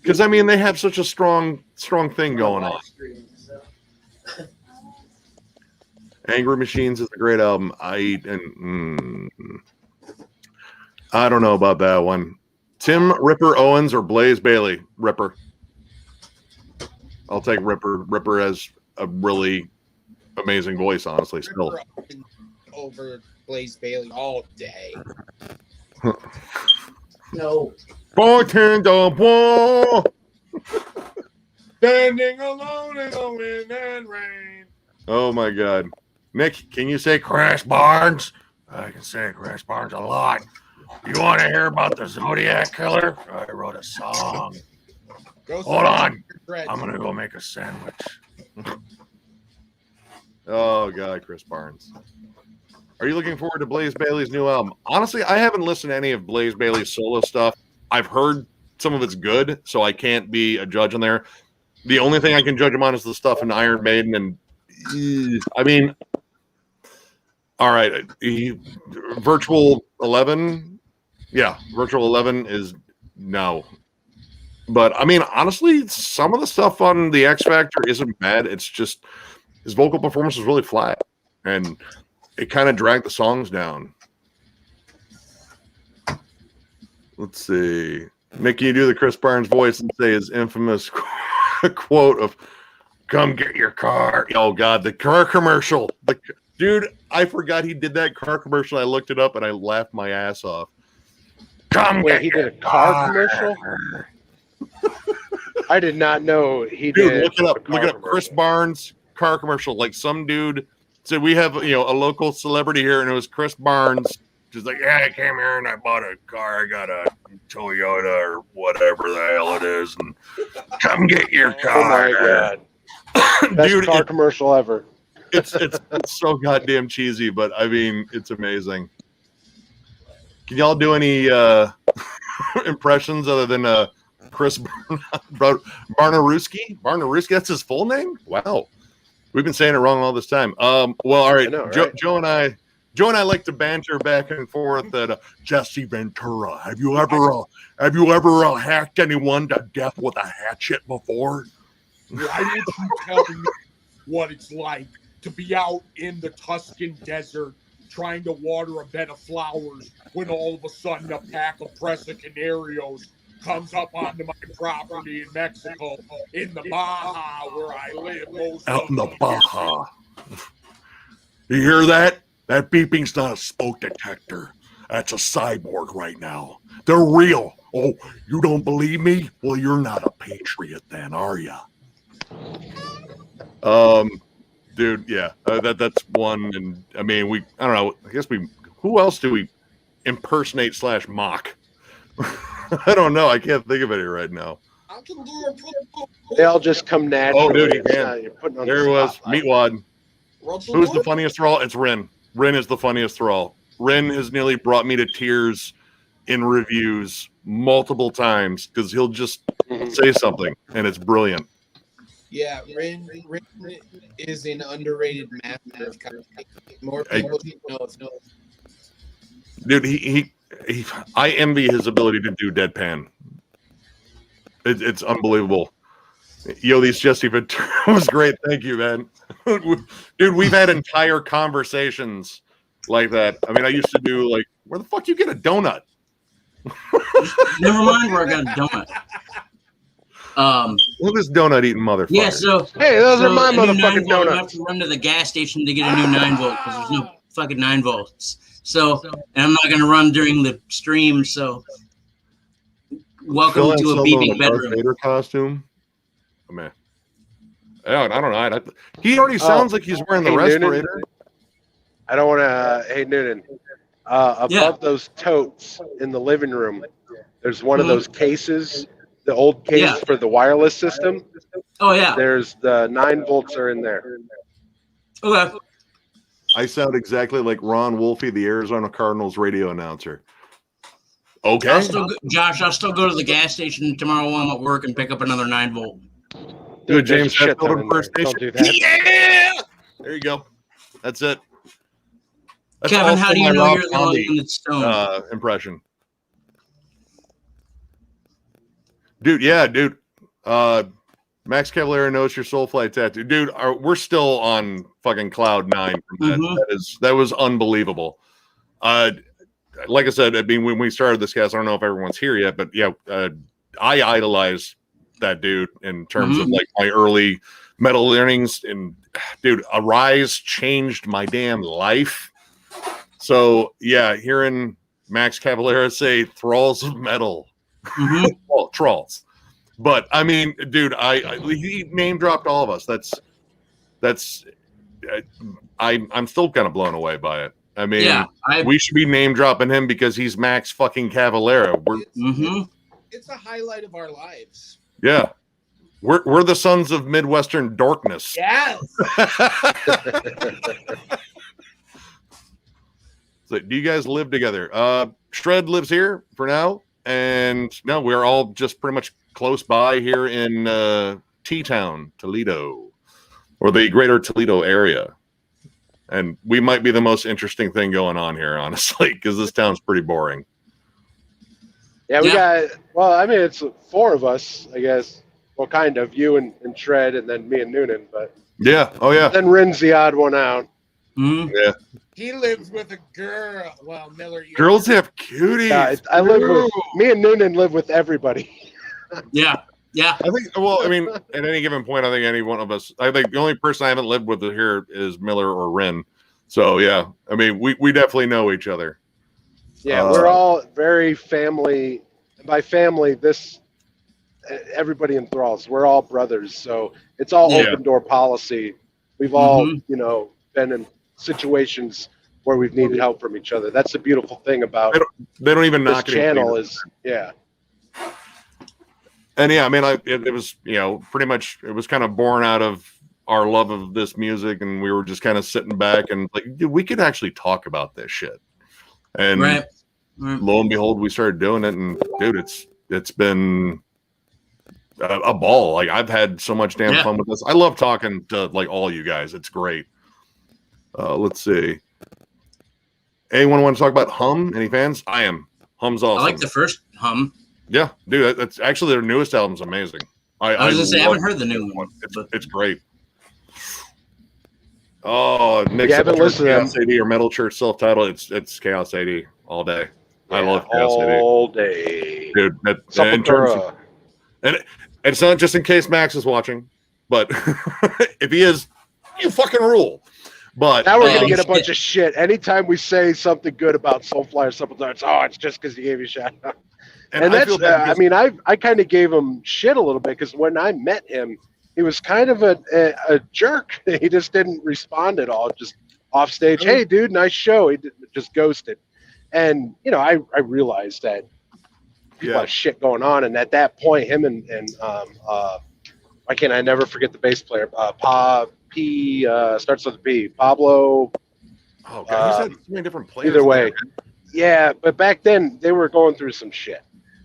Because I mean, they have such a strong thing going on. Angry Machines is a great album. I don't know about that one. Tim Ripper Owens or Blaze Bailey? Ripper. I'll take Ripper. Ripper has a really amazing voice, honestly. Still. Over Blaze Bailey all day. No. Bartend the wall. Standing alone in the wind and rain. Oh my God. Nick, can you say Crash Barnes? I can say Crash Barnes a lot. You want to hear about the Zodiac Killer? I wrote a song. Hold on. I'm going to go make a sandwich. Oh God, Chris Barnes. Are you looking forward to Blaze Bailey's new album? Honestly, I haven't listened to any of Blaze Bailey's solo stuff. I've heard some of it's good, so I can't be a judge on there. The only thing I can judge him on is the stuff in Iron Maiden, and I mean, all right, Virtual 11, yeah, Virtual 11 is no. But I mean, honestly, some of the stuff on the X Factor isn't bad. It's just his vocal performance is really flat, and it kind of dragged the songs down. Let's see. Nick, can you do the Chris Barnes voice and say his infamous quote of "Come get your car"? Oh God, the car commercial. Dude, I forgot he did that car commercial. I looked it up and I laughed my ass off. He did a car commercial? I did not know he did. Dude, look it up. Look it up. Chris Barnes car commercial. Like some dude said, we have a local celebrity here, and it was Chris Barnes. Just like, yeah, I came here and I bought a car. I got a Toyota or whatever the hell it is, and come get your car. Oh my God. Best Dude, car commercial ever. It's so goddamn cheesy, but I mean, it's amazing. Can y'all do any impressions other than Chris Barnaruski? Barnaruski, that's his full name? Wow. We've been saying it wrong all this time. Well, all right. Know, right? Joe and I like to banter back and forth that Jesse Ventura. Have you ever hacked anyone to death with a hatchet before? Why would you tell me what it's like to be out in the Tuscan desert trying to water a bed of flowers when all of a sudden a pack of Presa Canarios comes up onto my property in Mexico, in the Baja where I live most out in the of Baja. You hear that? That beeping's not a smoke detector. That's a cyborg right now. They're real. Oh, you don't believe me? Well, you're not a patriot then, are you? Dude, yeah, that's one. And I mean, I don't know. I guess who else do we impersonate / mock? I don't know. I can't think of any right now. They all just come naturally. Oh, dude, you can. There he was. Meatwad. Who's the funniest for all? It's Rin. Rin is the funniest for all. Rin has nearly brought me to tears in reviews multiple times because he'll just say something and it's brilliant. Yeah, Rin is an underrated master of comedy. More people know. Dude, I envy his ability to do deadpan. It's unbelievable. Yo, these Jesse Ventura was great. Thank you, man. Dude, we've had entire conversations like that. I mean, I used to do like, where the fuck you get a donut? Never mind where I got a donut. Look at this donut eating motherfucker. Yeah, so hey, those are my motherfucking donuts. I have to run to the gas station to get a new 9-volt because there's no fucking 9 volts. So, and I'm not going to run during the stream. So, welcome to a beeping bedroom. Darth Vader costume. Oh, man. I don't know. He already sounds like he's wearing the respirator. I don't want to. Hey Noonan, above those totes in the living room, there's one of those cases, the old case for the wireless system. Oh yeah. There's the 9 volts are in there. Okay. I sound exactly like Ron Wolfe, the Arizona Cardinals radio announcer. Okay. Josh, I'll still go to the gas station tomorrow while I'm at work and pick up another 9-volt. Dude, James shit ton in there. Don't do that. Yeah! There you go. That's it. That's Kevin, how do you know you're the only only one that's stoned? Impression. Dude, yeah, dude. Max Cavalera knows your Soulfly tattoo. Dude, we're still on fucking cloud 9 from that. That was unbelievable. Like I said, I mean, when we started this cast, I don't know if everyone's here yet, but yeah, I idolize that dude in terms of like my early metal learnings. And dude, Arise changed my damn life. So yeah, hearing Max Cavalera say "Thralls of Metal," well, Trolls. But I mean, dude, he name dropped all of us. I'm still kind of blown away by it. I mean, we should be name dropping him because he's Max fucking Cavalera. It's a highlight of our lives. Yeah, we're the sons of Midwestern darkness. Yes. So, do you guys live together? Shred lives here for now, and no, we're all just pretty much close by here in T-Town, Toledo, or the greater Toledo area. And we might be the most interesting thing going on here, honestly, because this town's pretty boring. Yeah, we got, well, I mean, it's 4 of us, I guess. Well, kind of. You and Shred, and then me and Noonan. But yeah, oh yeah. Then Rin's the odd one out. Yeah. He lives with a girl. Well, Miller. Girls have cuties. Yeah, I live with, me and Noonan live with everybody. Yeah. Yeah. I think, well, I mean, at any given point, I think any one of us, I think the only person I haven't lived with here is Miller or Rin. So, yeah, I mean, we definitely know each other. Yeah, we're all very family. By family, everybody in Thralls, we're all brothers. So it's all open door policy. We've all, you know, been in situations where we've needed help from each other. That's the beautiful thing about they don't even knock this channel is, yeah. And yeah, I mean, it was, you know, pretty much, it was kind of born out of our love of this music, and we were just kind of sitting back and like, dude, we could actually talk about this shit. And lo and behold, we started doing it, and dude, it's been a ball. Like, I've had so much damn fun with this. I love talking to like all you guys. It's great. Let's see. Anyone want to talk about Hum? Any fans? I am. Hum's awesome. I like the first Hum. Yeah, dude, that's actually their newest album's amazing. I was gonna say I haven't heard the new one. It's great. Oh, Nick, you haven't listened to Chaos AD or Metal Church self-titled. It's Chaos AD all day. Yeah, I love Chaos AD all day, dude. In terms of, and it's not just in case Max is watching, but if he is, you fucking rule. But now we're gonna get a bunch of shit anytime we say something good about Soulfly or something. It's just because he gave you a shout out. And that's, I mean, I kind of gave him shit a little bit because when I met him, he was kind of a jerk. He just didn't respond at all. Just off stage, hey, dude, nice show. He just ghosted. And, you know, I realized that a lot of shit going on. And at that point, him and why can't I never forget the bass player? P starts with a P. Pablo. Oh, God, he's had so many different players. Either way. Yeah, but back then, they were going through some shit.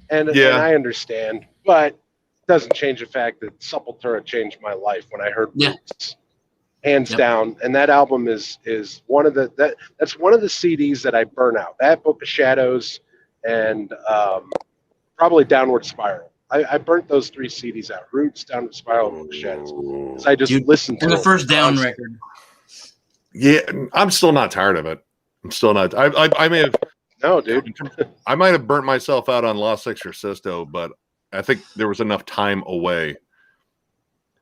And I understand, but it doesn't change the fact that Sepultura changed my life when I heard Roots, hands down. And that album is one of that's one of the CDs that I burn out. That Book of Shadows and probably Downward Spiral. I burnt those 3 CDs out: Roots, Downward Spiral, and Book of Shadows. Because I just listened to the first Down record. Yeah, I'm still not tired of it. I'm still not. I may have. No, dude. I might have burnt myself out on Lost Exorcisto, but I think there was enough time away.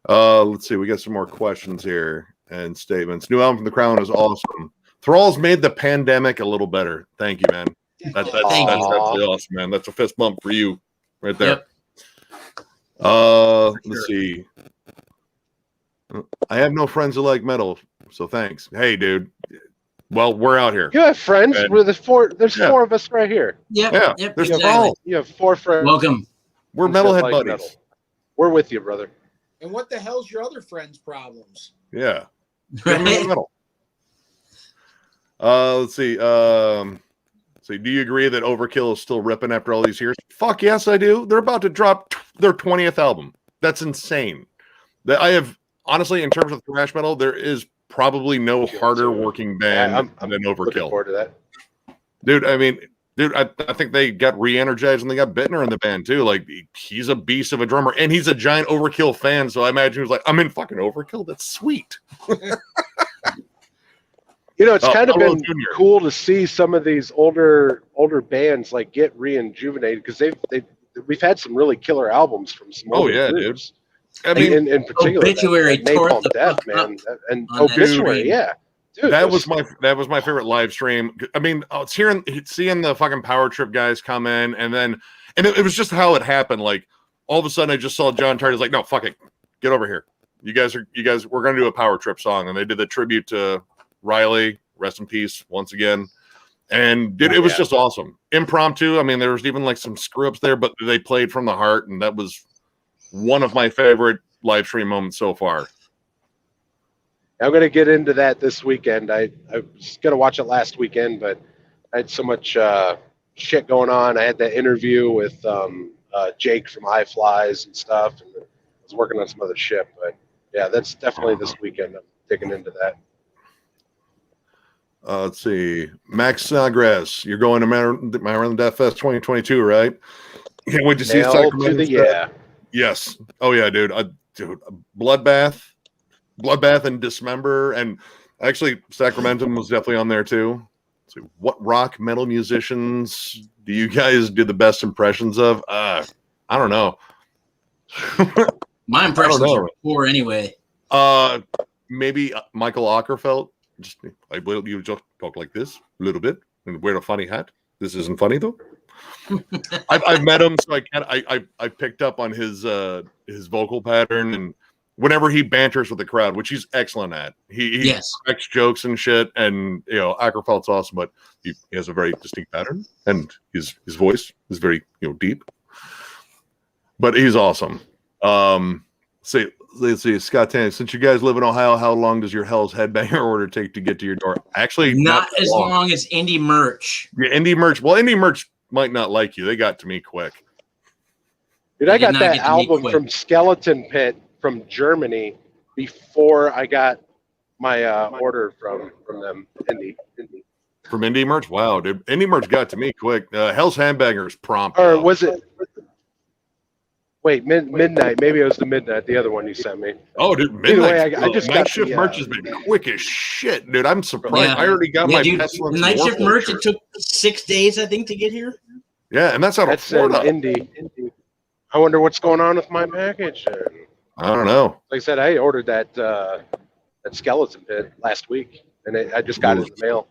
Let's see. We got some more questions here and statements. New album from The Crown is awesome. Thralls made the pandemic a little better. Thank you, man. That's absolutely awesome, man. That's a fist bump for you right there. Let's see. I have no friends who like metal, so thanks. Hey, dude. Well, we're out here. You have friends. And- We're the four. There's four of us right here. Yep. Yeah, Yep. there's Exactly. You have 4 friends. Welcome. We're that metalhead like buddies. metal. We're with you, brother. And what the hell's your other friends' problems? Yeah. Right? Metal. Let's see. Do you agree that Overkill is still ripping after all these years? Fuck yes, I do. They're about to drop their 20th album. That's insane. That I have honestly, in terms of thrash metal, there is probably no harder working band than Looking Overkill. forward to that. Dude, I think they got re-energized and they got Bittner in the band too. Like he's a beast of a drummer and he's a giant Overkill fan. So I imagine he was like, I'm in fucking Overkill. That's sweet. You know, it's kind of Hello, been Junior. cool to see some of these older bands like get rejuvenated because we've had some really killer albums from some older groups. I mean, in particular, Obituary that tore Napalm the Death, fuck man, and on that Obituary, stream. yeah. Dude, that was my favorite live stream. I mean, it's seeing the fucking Power Trip guys come in, and it was just how it happened. Like all of a sudden, I just saw John Tardy's like, no, fuck it, get over here. You guys, we're gonna do a Power Trip song, and they did the tribute to Riley, rest in peace, once again. And it was just awesome. Impromptu. I mean, there was even like some screw ups there, but they played from the heart, and that was one of my favorite live stream moments so far. I'm going to get into that this weekend. I was going to watch it last weekend, but I had so much shit going on. I had that interview with Jake from High Flies and stuff, and I was working on some other shit. But yeah, that's definitely this weekend. I'm digging into that. Let's see. Max Snodgrass, you're going to Maryland Death Fest 2022, right? Can't wait to see Sacramento. Yes. Oh, yeah, dude. Bloodbath and Dismember. And actually, Sacramento was definitely on there, too. So what rock metal musicians do you guys do the best impressions of? I don't know. My impressions are poor anyway. Maybe Michael Ockerfeld. You just talk like this a little bit and wear a funny hat. This isn't funny though. I've met him, so I picked up on his vocal pattern, and whenever he banters with the crowd, which he's excellent at, he cracks jokes and shit. And Ockerfeld's awesome, but he has a very distinct pattern, and his voice is very deep. But he's awesome. Let's see, Scott Tanner, since you guys live in Ohio, how long does your Hell's Headbanger order take to get to your door? Actually, not as long as indie merch. Yeah, indie merch. Well, indie merch might not like you. They got to me quick. Dude, I got that album from Skeleton Pit from Germany before I got my order from them. Indie. From indie merch? Wow, dude. Indie merch got to me quick. Hell's Handbangers prompt. Or was it... Wait, midnight. Maybe it was the midnight. The other one you sent me. Oh, dude, midnight. Way, I just night got shift merch has been quick as shit, dude. I'm surprised. Yeah. I already got my dude, Pestilence night shift merch. shirt. It took 6 days, I think, to get here. Yeah, and that's out of Florida. Indie. I wonder what's going on with my package. I don't know. Like I said, I ordered that Skeleton Pit last week, and I just got it in the mail.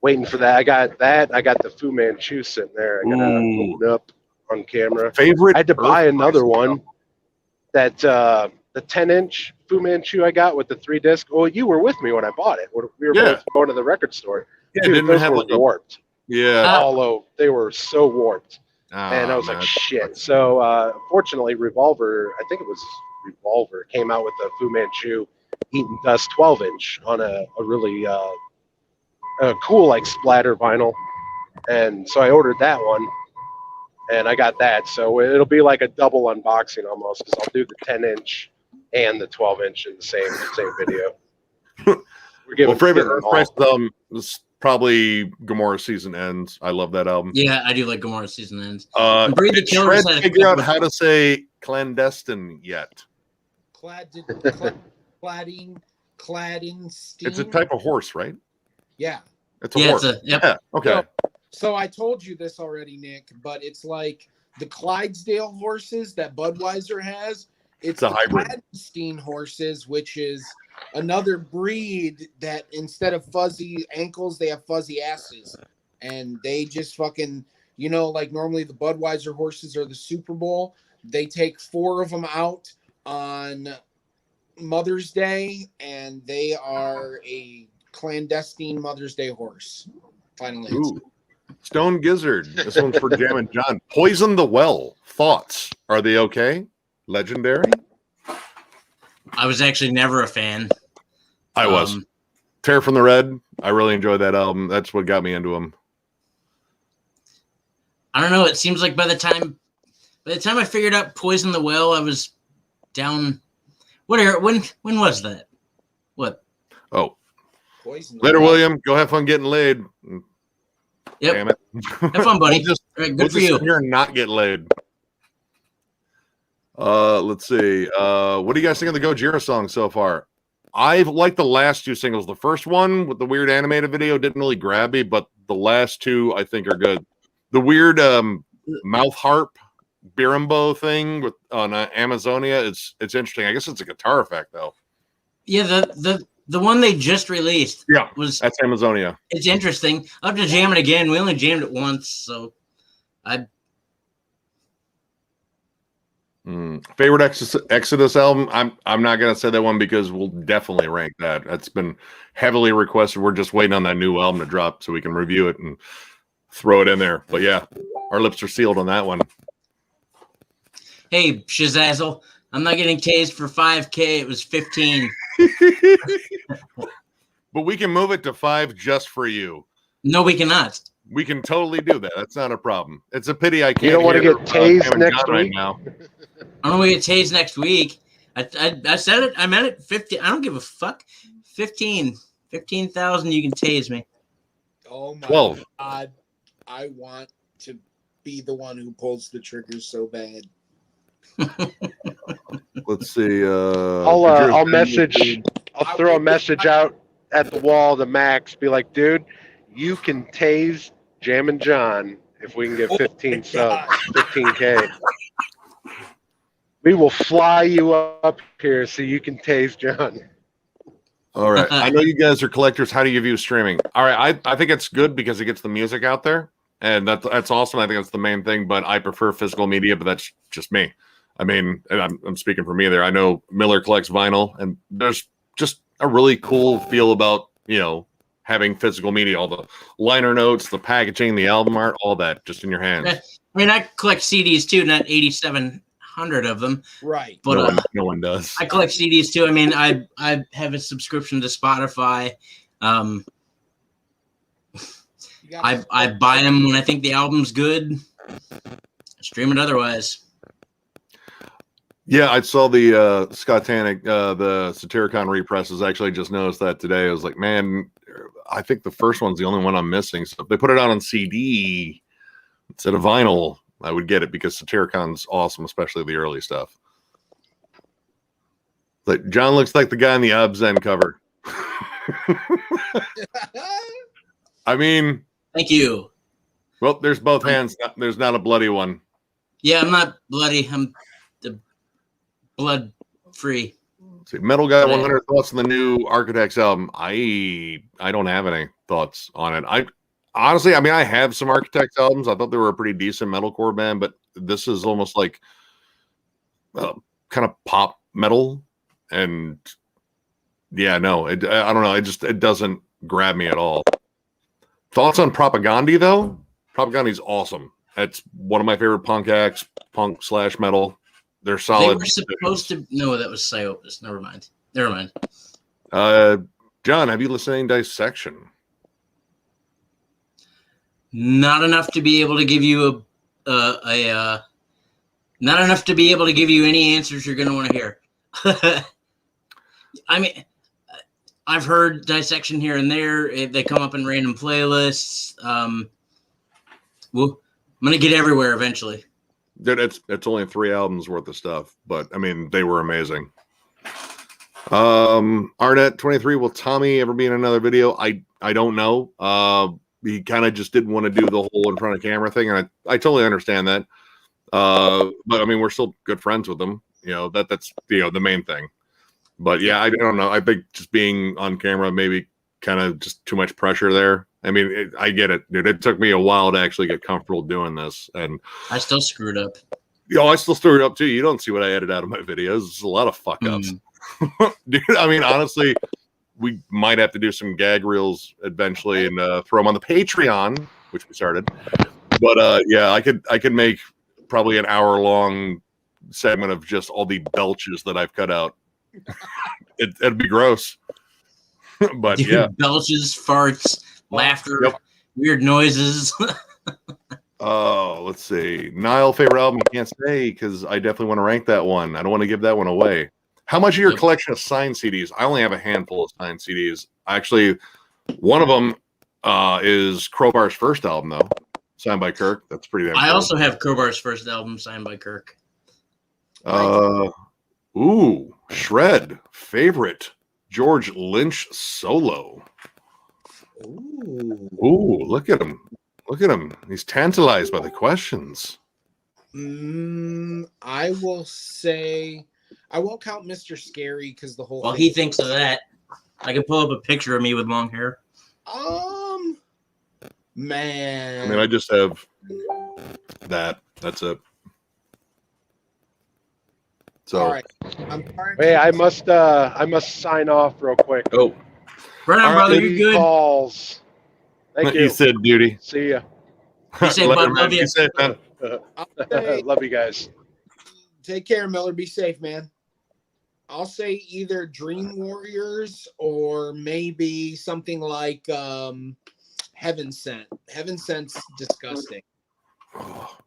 Waiting for that. I got that. I got the Fu Manchu sitting there. I gotta open it up on camera. Favorite? I had to buy another one. That the 10-inch Fu Manchu I got with the 3-disc. Well, you were with me when I bought it. We were both going to the record store. Yeah, dude, those were warped. Yeah. Although they were so warped. And I was like, shit. So fortunately, Revolver, I think it was Revolver, came out with the Fu Manchu Eaten Dust 12-inch on a really cool like splatter vinyl. And so I ordered that one. And I got that, so it'll be like a double unboxing almost, because I'll do the 10-inch and the 12-inch in the same video. We're giving favorite price is probably Gomorrah Season Ends. I love that album. Yeah, I do like Gomorrah Season Ends. Did Shred figure out how to say clandestine yet? Cladding. It's a type of horse, right? Yeah. It's a horse. Yeah. Okay. So I told you this already, Nick, but it's like the Clydesdale horses that Budweiser has. It's a hybrid. Clandestine horses, which is another breed that instead of fuzzy ankles, they have fuzzy asses. And they just fucking, like normally the Budweiser horses are the Super Bowl. They take 4 of them out on Mother's Day, and they are a clandestine Mother's Day horse. Final answer. Ooh. Stone Gizzard. This one's for Jam and John. Poison the Well. Thoughts? Are they okay? Legendary? I was actually never a fan. I was. Tear from the Red. I really enjoyed that album. That's what got me into them. I don't know. It seems like by the time I figured out Poison the Well, I was down. When was that? What? Oh. Poison Later, William. Go have fun getting laid. Yep. Damn it. Have fun, buddy. We'll Good for you. Sit here and not get laid. Let's see. What do you guys think of the Gojira song so far? I've liked the last two singles. The first one with the weird animated video didn't really grab me, but the last two I think are good. The weird mouth harp berimbau thing with on Amazonia, it's interesting. I guess it's a guitar effect though. Yeah, the one they just released. Yeah, that's Amazonia. It's interesting. I'll have to jam it again. We only jammed it once, so Favorite Exodus album? I'm not gonna say that one because we'll definitely rank that. That's been heavily requested. We're just waiting on that new album to drop so we can review it and throw it in there. But yeah, our lips are sealed on that one. Hey, Shazazzle, I'm not getting tased for 5K. It was 15. But we can move it to 5 just for you. No, we cannot. We can totally do that. That's not a problem. It's a pity I can't. You don't want to get tased next week right now. I don't want to get tased next week. I said it. I meant it. 50. I don't give a fuck. 15,000. You can tase me. Oh my 12. God! I want to be the one who pulls the trigger so bad. Let's see. I'll message. I'll throw a message out at the wall to Max. Be like, dude, you can tase Jam and John if we can get 15 subs, 15K. We will fly you up here so you can tase John. All right. I know you guys are collectors. How do you view streaming? All right. I think it's good because it gets the music out there, and that's awesome. I think that's the main thing. But I prefer physical media. But that's just me. I mean, I'm speaking for me there. I know Miller collects vinyl, and there's just a really cool feel about having physical media, all the liner notes, the packaging, the album art, all that just in your hands. I mean, I collect CDs too, not 8,700 of them. Right. But no one does. I collect CDs too. I mean, I have a subscription to Spotify. I buy them when I think the album's good. Stream it otherwise. Yeah, I saw the Scotanic, the Satyricon represses. I actually just noticed that today. I was like, man, I think the first one's the only one I'm missing. So if they put it out on CD instead of vinyl, I would get it because Satyricon's awesome, especially the early stuff. Like John looks like the guy in the Obzen cover. I mean, thank you. Well, there's both hands. There's not a bloody one. Yeah, I'm not bloody. I'm the blood free. See, Metal Guy 100 thoughts on the new Architects album. I don't have any thoughts on it. I honestly, I mean, I have some Architects albums. I thought they were a pretty decent metalcore band, but this is almost like kind of pop metal. And yeah, no, I don't know. It doesn't grab me at all. Thoughts on Propagandhi though? Propagandhi's awesome. That's one of my favorite punk acts, punk/metal. They're solid. They were supposed to. No, that was Psyopus. Never mind. John, have you listened to Dissection? Not enough to be able to give you not enough to be able to give you any answers you're going to want to hear. I mean, I've heard Dissection here and there. They come up in random playlists. Well, I'm going to get everywhere eventually. Dude, it's only 3 albums worth of stuff, but I mean, they were amazing. Arnett 23, will Tommy ever be in another video? I don't know. He kind of just didn't want to do the whole in front of camera thing, and I totally understand that. But I mean, we're still good friends with him. That's the main thing. But yeah, I don't know. I think just being on camera maybe kind of just too much pressure there. I mean, I get it, dude. It took me a while to actually get comfortable doing this, and I still screwed up. I still screwed up too. You don't see what I edit out of my videos. It's a lot of fuck ups, dude. I mean, honestly, we might have to do some gag reels eventually and throw them on the Patreon, which we started. But yeah, I could make probably an hour-long segment of just all the belches that I've cut out. It'd be gross. But Dude, yeah, belches, farts, laughter, yep. weird noises. Oh, let's see. Nile favorite album, I can't say because I definitely want to rank that one. I don't want to give that one away. How much of your collection of signed CDs? I only have a handful of signed CDs. Actually, one of them is Crowbar's first album, though, signed by Kirk. That's pretty damn cool. I also have Crowbar's first album signed by Kirk. Ooh, Shred favorite George Lynch solo. Ooh, look at him. Look at him. He's tantalized by the questions. I will say I won't count Mr. Scary because the whole Well, thing. he thinks of that. I can pull up a picture of me with long hair. Man. I mean, I just have that. That's it. So, all right. Hey, I must sign off real quick. oh, Right on, All right, brother. Duty You're good. calls. Thank you. he said duty. See ya. Be safe, bud. Love you. Be safe, man. Love you guys. Take care, Miller. Be safe, man. I'll say either Dream Warriors or maybe something like Heaven Sent. Heaven Sent's disgusting. Oh.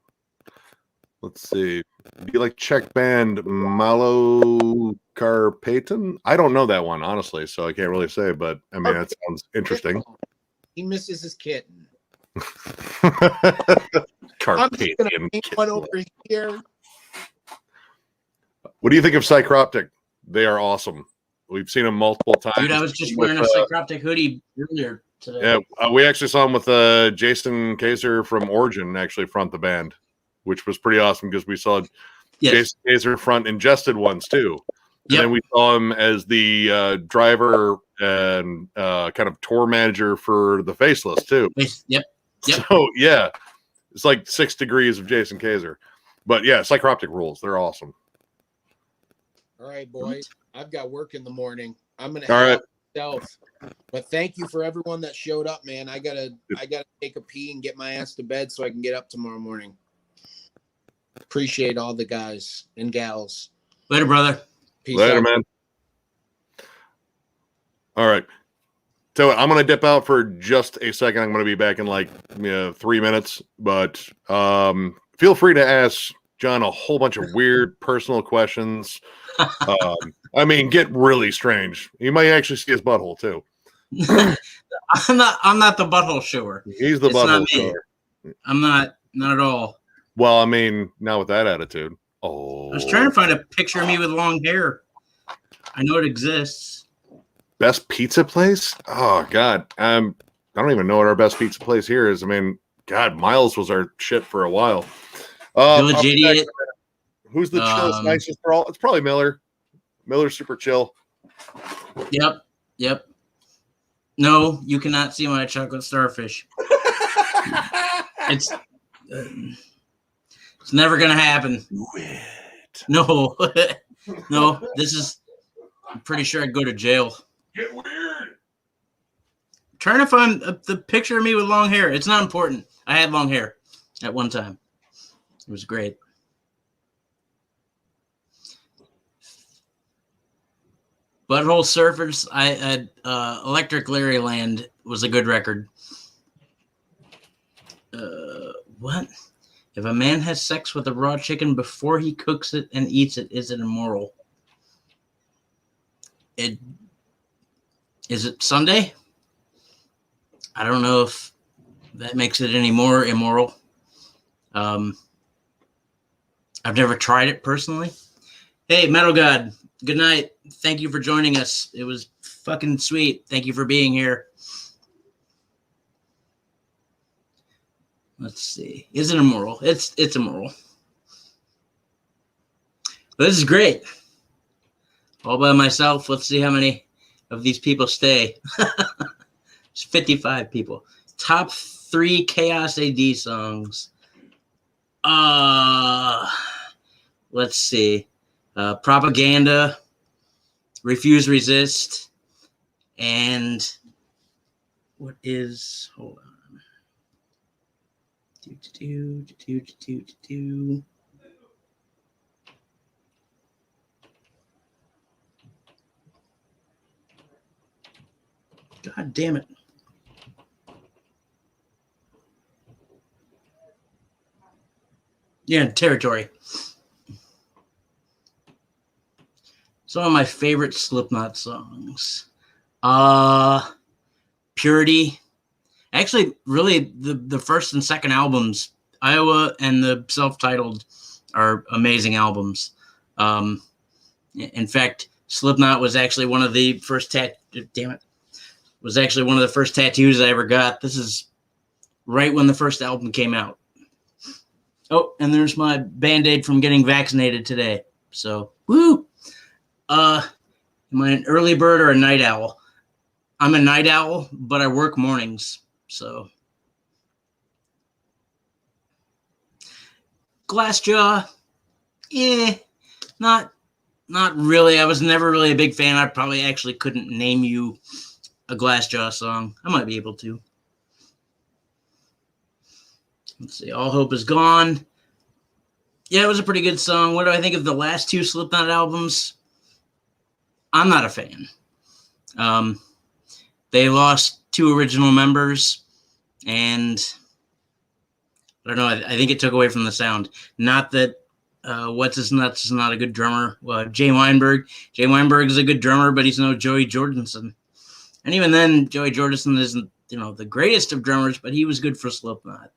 Let's see. Do you like Czech band Malo Carpatan? I don't know that one, honestly, so I can't really say, but I mean, that sounds interesting. He misses his kitten. Carpathian I'm one over here. What do you think of Psychroptic? They are awesome. We've seen them multiple times. Dude, I was just wearing a Psychroptic hoodie earlier today. Yeah, we actually saw him with Jason Kaiser from Origin actually front the band, which was pretty awesome because we saw Jason Kaiser front Ingested ones too. And then we saw him as the driver and kind of tour manager for the Faceless too. Yep. So yeah, it's like 6 degrees of Jason Kaiser. But yeah, Psychroptic rules. They're awesome. All right, boys. I've got work in the morning. I'm gonna All myself. But thank you for everyone that showed up, man. I gotta take a pee and get my ass to bed so I can get up tomorrow morning. Appreciate all the guys and gals. Later, brother. Peace Later, out. man. All right. So I'm going to dip out for just a second. I'm going to be back in like 3 minutes, but feel free to ask John a whole bunch of weird personal questions. I mean, get really strange. You might actually see his butthole too. I'm not the butthole shower. He's the butthole shower. I'm not at all. Well, I mean, not with that attitude. Oh, I was trying to find a picture of me with long hair. I know it exists. Best pizza place? Oh God, I don't even know what our best pizza place here is. I mean, God, Miles was our shit for a while. Village Idiot. Who's the chillest, nicest for all? It's probably Miller. Miller's super chill. Yep. No, you cannot see my chocolate starfish. It's never gonna happen. No, no. This is. I'm pretty sure I'd go to jail. Get weird. I'm trying to find the picture of me with long hair. It's not important. I had long hair at one time. It was great. Butthole Surfers. I had Electric Larryland was a good record. What? If a man has sex with a raw chicken before he cooks it and eats it, is it immoral? Is it Sunday? I don't know if that makes it any more immoral. I've never tried it personally. Hey, Metal God, good night. Thank you for joining us. It was fucking sweet. Thank you for being here. Let's see. Is it immoral? It's immoral. But this is great. All by myself. Let's see how many of these people stay. It's 55 people. Top 3 Chaos AD songs. Let's see. Propaganda, Refuse Resist, And what is, hold on. God damn it. Yeah, Territory. Some of my favorite Slipknot songs. Purity. Actually, really, the first and second albums, Iowa and the self-titled, are amazing albums. In fact, Slipknot was actually one of the first was actually one of the first tattoos I ever got. This is right when the first album came out. Oh, and there's my Band-Aid from getting vaccinated today. So, woo! Am I an early bird or a night owl? I'm a night owl, but I work mornings. So, Glassjaw, not really. I was never really a big fan. I probably actually couldn't name you a Glassjaw song. I might be able to. Let's see. All Hope Is Gone. Yeah, it was a pretty good song. What do I think of the last two Slipknot albums? I'm not a fan. They lost two original members, and I don't know. I think it took away from the sound. Not that What's His Nuts is not a good drummer. Jay Weinberg. Jay Weinberg is a good drummer, but he's no Joey Jordison. And even then, Joey Jordison isn't, the greatest of drummers, but he was good for Slipknot.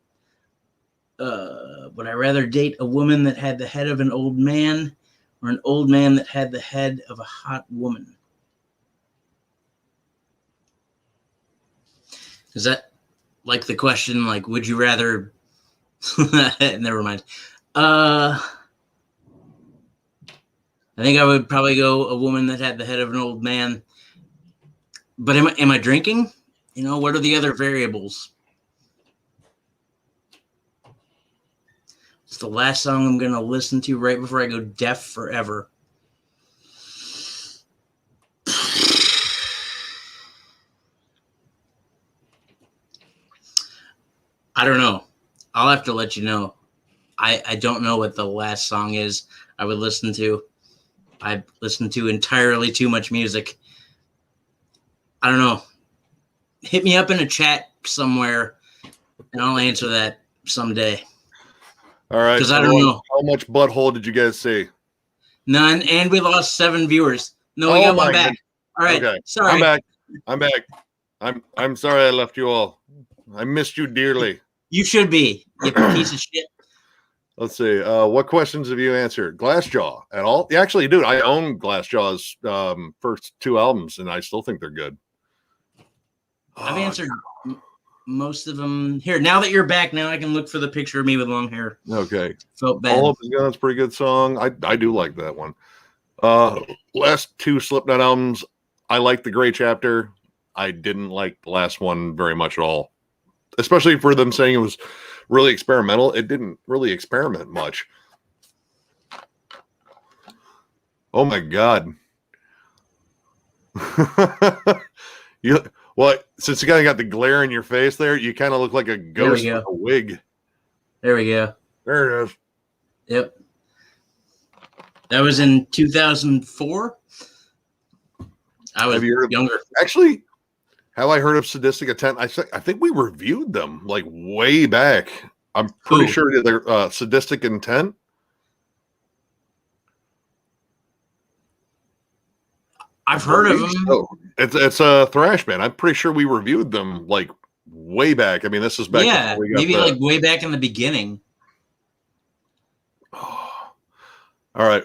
Would I rather date a woman that had the head of an old man or an old man that had the head of a hot woman? Is that like the question, like, would you rather? Never mind. I think I would probably go a woman that had the head of an old man. But am I drinking? What are the other variables? It's the last song I'm going to listen to right before I go deaf forever. I don't know. I'll have to let you know. I don't know what the last song is I would listen to. I listen to entirely too much music. I don't know. Hit me up in a chat somewhere, and I'll answer that someday. All right. Because I don't know. How much butthole did you guys see? None, and we lost 7 viewers. No, we got one back. All right. Okay. Sorry. I'm back. I'm sorry I left you all. I missed you dearly. You should be, you piece of shit. Let's see. What questions have you answered? Glassjaw at all? Yeah, actually, dude, I own Glassjaw's first 2 albums, and I still think they're good. I've answered most of them. Here, now that you're back, now I can look for the picture of me with long hair. Okay. Felt bad. All of them, that's a pretty good song. I do like that one. Last 2 Slipknot albums, I like The Gray Chapter. I didn't like the last one very much at all. Especially for them saying it was really experimental. It didn't really experiment much. Oh my God. Since you kind of got the glare in your face there, you kind of look like a ghost with a wig. There we go. There it is. Yep. That was in 2004. I was younger. Actually, have I heard of Sadistic Intent? I think we reviewed them like way back. I'm pretty sure they're Sadistic Intent. I've heard of them. So. It's a thrash band. I'm pretty sure we reviewed them like way back. I mean, this is back. Yeah, maybe like way back in the beginning. All right,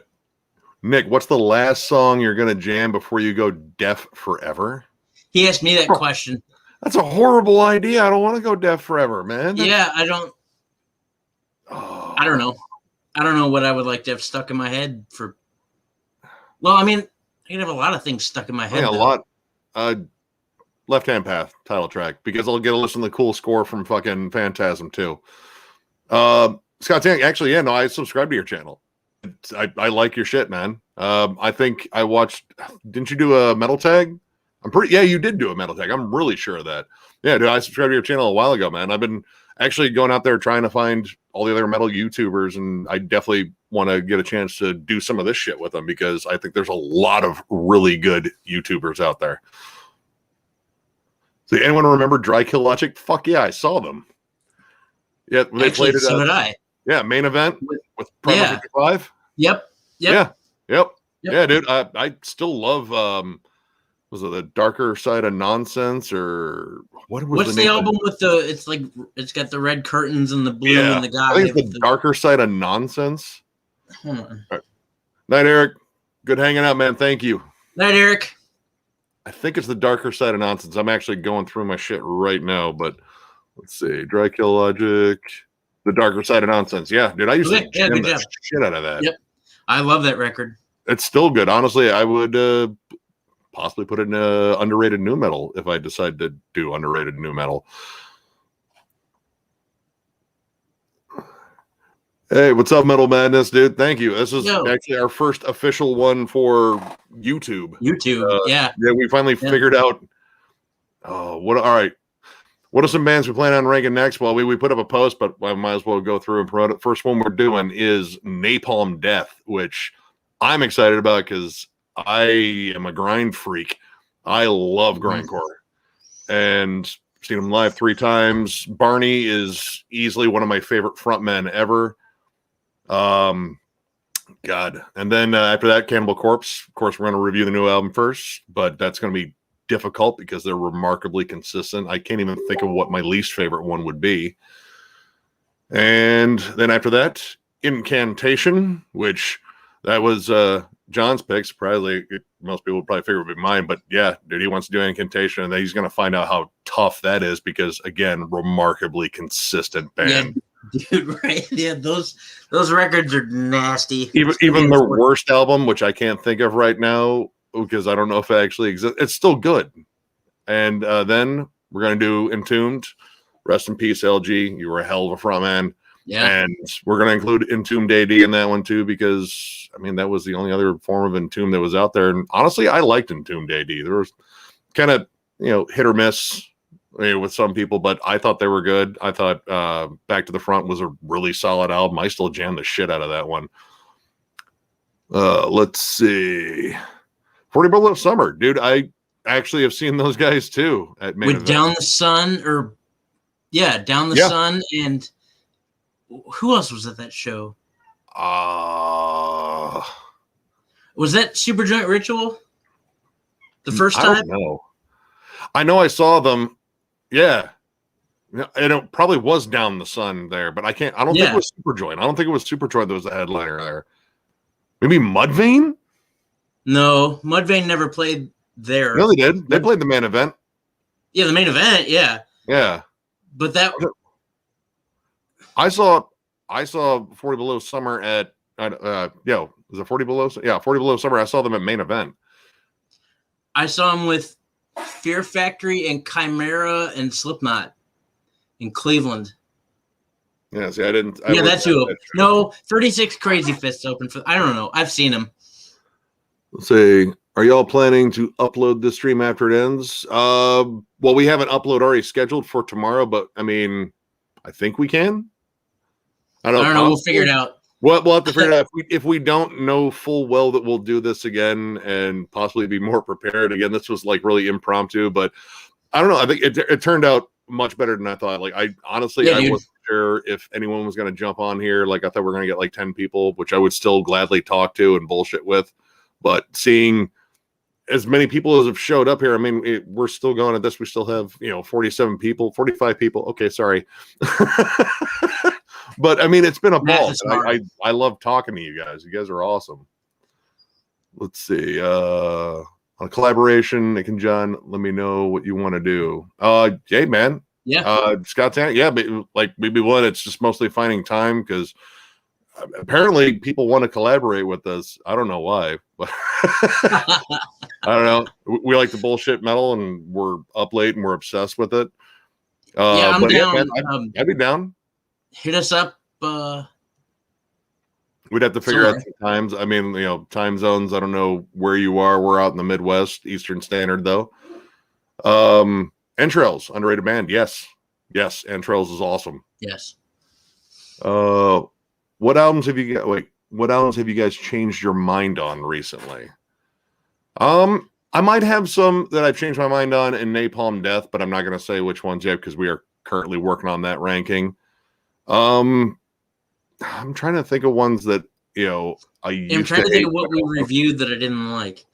Nick, what's the last song you're gonna jam before you go deaf forever? He asked me that question. That's a horrible idea. I don't want to go deaf forever, man. Yeah, I don't. I don't know. I don't know what I would like to have stuck in my head for. Well, I mean, I can have a lot of things stuck in my head. Yeah, a lot. Left Hand Path title track, because I'll get to listen to the cool score from fucking Phantasm too. Scott Tank, actually, yeah, no, I subscribe to your channel. I like your shit, man. I think I watched. Didn't you do a Metal Tag I'm pretty. Yeah, you did do a metal tech. I'm really sure of that. Yeah, dude, I subscribed to your channel a while ago, man. I've been actually going out there trying to find all the other metal YouTubers, and I definitely want to get a chance to do some of this shit with them because I think there's a lot of really good YouTubers out there. So, anyone remember Dry Kill Logic? Fuck yeah, I saw them. Yeah, they Actually, played it. So did I. Yeah, main event with Primal 55. Yep. Yeah. Yep. Yeah, dude. I still love was it the Darker Side of Nonsense or what's the album with the it's got the red curtains and the blue and the guy. I think it's the Darker Side of Nonsense. Hold on. Right. Night, Eric. Good hanging out, man. Thank you. Night, Eric. I think it's the Darker Side of Nonsense. I'm actually going through my shit right now, but let's see. Dry Kill Logic. The Darker Side of Nonsense. Yeah, dude. I used to jam the shit out of that. Yep. I love that record. It's still good. Honestly, I would possibly put it in underrated new metal if I decide to do underrated new metal. Hey, what's up, Metal Madness, dude? Thank you. This is actually our first official one for YouTube. Yeah. Yeah, we finally figured out. Oh, what? All right. What are some bands we plan on ranking next? Well, we put up a post, but I might as well go through and promote it. First one we're doing is Napalm Death, which I'm excited about because I am a grind freak. I love grindcore, and seen them live 3 times. Barney is easily one of my favorite frontmen ever. God, and then after that, Cannibal Corpse. Of course, we're going to review the new album first, but that's going to be difficult because they're remarkably consistent. I can't even think of what my least favorite one would be. And then after that, Incantation, which that was John's pick. Surprisingly, most people would probably figure it would be mine, but yeah, dude, he wants to do Incantation, and then he's going to find out how tough that is because, again, remarkably consistent band. Yeah, dude, right? Yeah, those records are nasty. Even their worst album, which I can't think of right now because I don't know if it actually exists, it's still good. And then we're going to do Entombed. Rest in peace, LG. You were a hell of a frontman. Yeah. And we're going to include Entombed AD in that one too, because I mean, that was the only other form of Entombed that was out there. And honestly, I liked Entombed AD. There was kind of, hit or miss with some people, but I thought they were good. I thought Back to the Front was a really solid album. I still jammed the shit out of that one. Let's see. 40 Below Summer. Dude, I actually have seen those guys too at main with event. Down the Sun Down the Sun, and who else was at that show? Was that Superjoint Ritual? The first time? I don't know. I know I saw them. Yeah. And it probably was Down the Sun there, but I don't think it was Superjoint. I don't think it was Superjoint that was the headliner there. Maybe Mudvayne? No, Mudvayne never played there. No, they did. They played the main event. Yeah, the main event, yeah. Yeah. But that I saw 40 Below Summer at was it 40 Below? Yeah, 40 Below Summer. I saw them at main event. I saw them with Fear Factory and Chimera and Slipknot in Cleveland. Yeah, see, I didn't. That's who. No, 36 Crazy Fists open for. I don't know. I've seen them. Let's see. Are y'all planning to upload this stream after it ends? Well, we have an upload already scheduled for tomorrow, but I mean, I think we can. I don't know. We'll figure it out. We'll have to figure it out. If we don't know full well that we'll do this again and possibly be more prepared. Again, this was like really impromptu, but I don't know. I think it turned out much better than I thought. Like I honestly, I wasn't sure if anyone was going to jump on here. Like I thought we were going to get like 10 people, which I would still gladly talk to and bullshit with. But seeing as many people as have showed up here, I mean, we're still going at this. We still have 47 people, 45 people. Okay, sorry. But I mean, it's been a ball. I love talking to you guys. You guys are awesome. Let's see. On a collaboration, Nick and John, let me know what you want to do. Hey, man. Yeah. Scott, yeah, but like maybe one, it's just mostly finding time because apparently people want to collaborate with us. I don't know why, but I don't know. We like the bullshit metal and we're up late and we're obsessed with it. I'm down. Yeah, man, I'd be down. Hit us up. We'd have to figure out some times. I mean, time zones. I don't know where you are. We're out in the Midwest, Eastern Standard, though. Entrails, underrated band. Yes. Entrails is awesome. Yes. What albums have you got? Wait, what albums have you guys changed your mind on recently? I might have some that I've changed my mind on in Napalm Death, but I'm not going to say which ones yet because we are currently working on that ranking. I'm trying to think of ones that I'm trying to think of what we reviewed that I didn't like.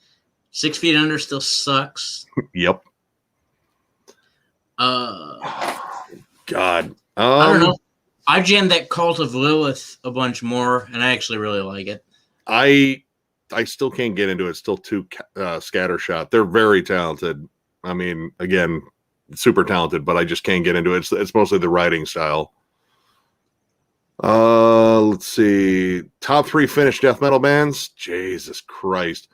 6 Feet Under still sucks. Yep. God. I don't know. I jammed that Cult of Lilith a bunch more, and I actually really like it. I still can't get into it. It's still too scattershot. They're very talented. I mean, again, super talented, but I just can't get into it. It's mostly the writing style. Let's see. Top 3 Finnish death metal bands. Jesus Christ.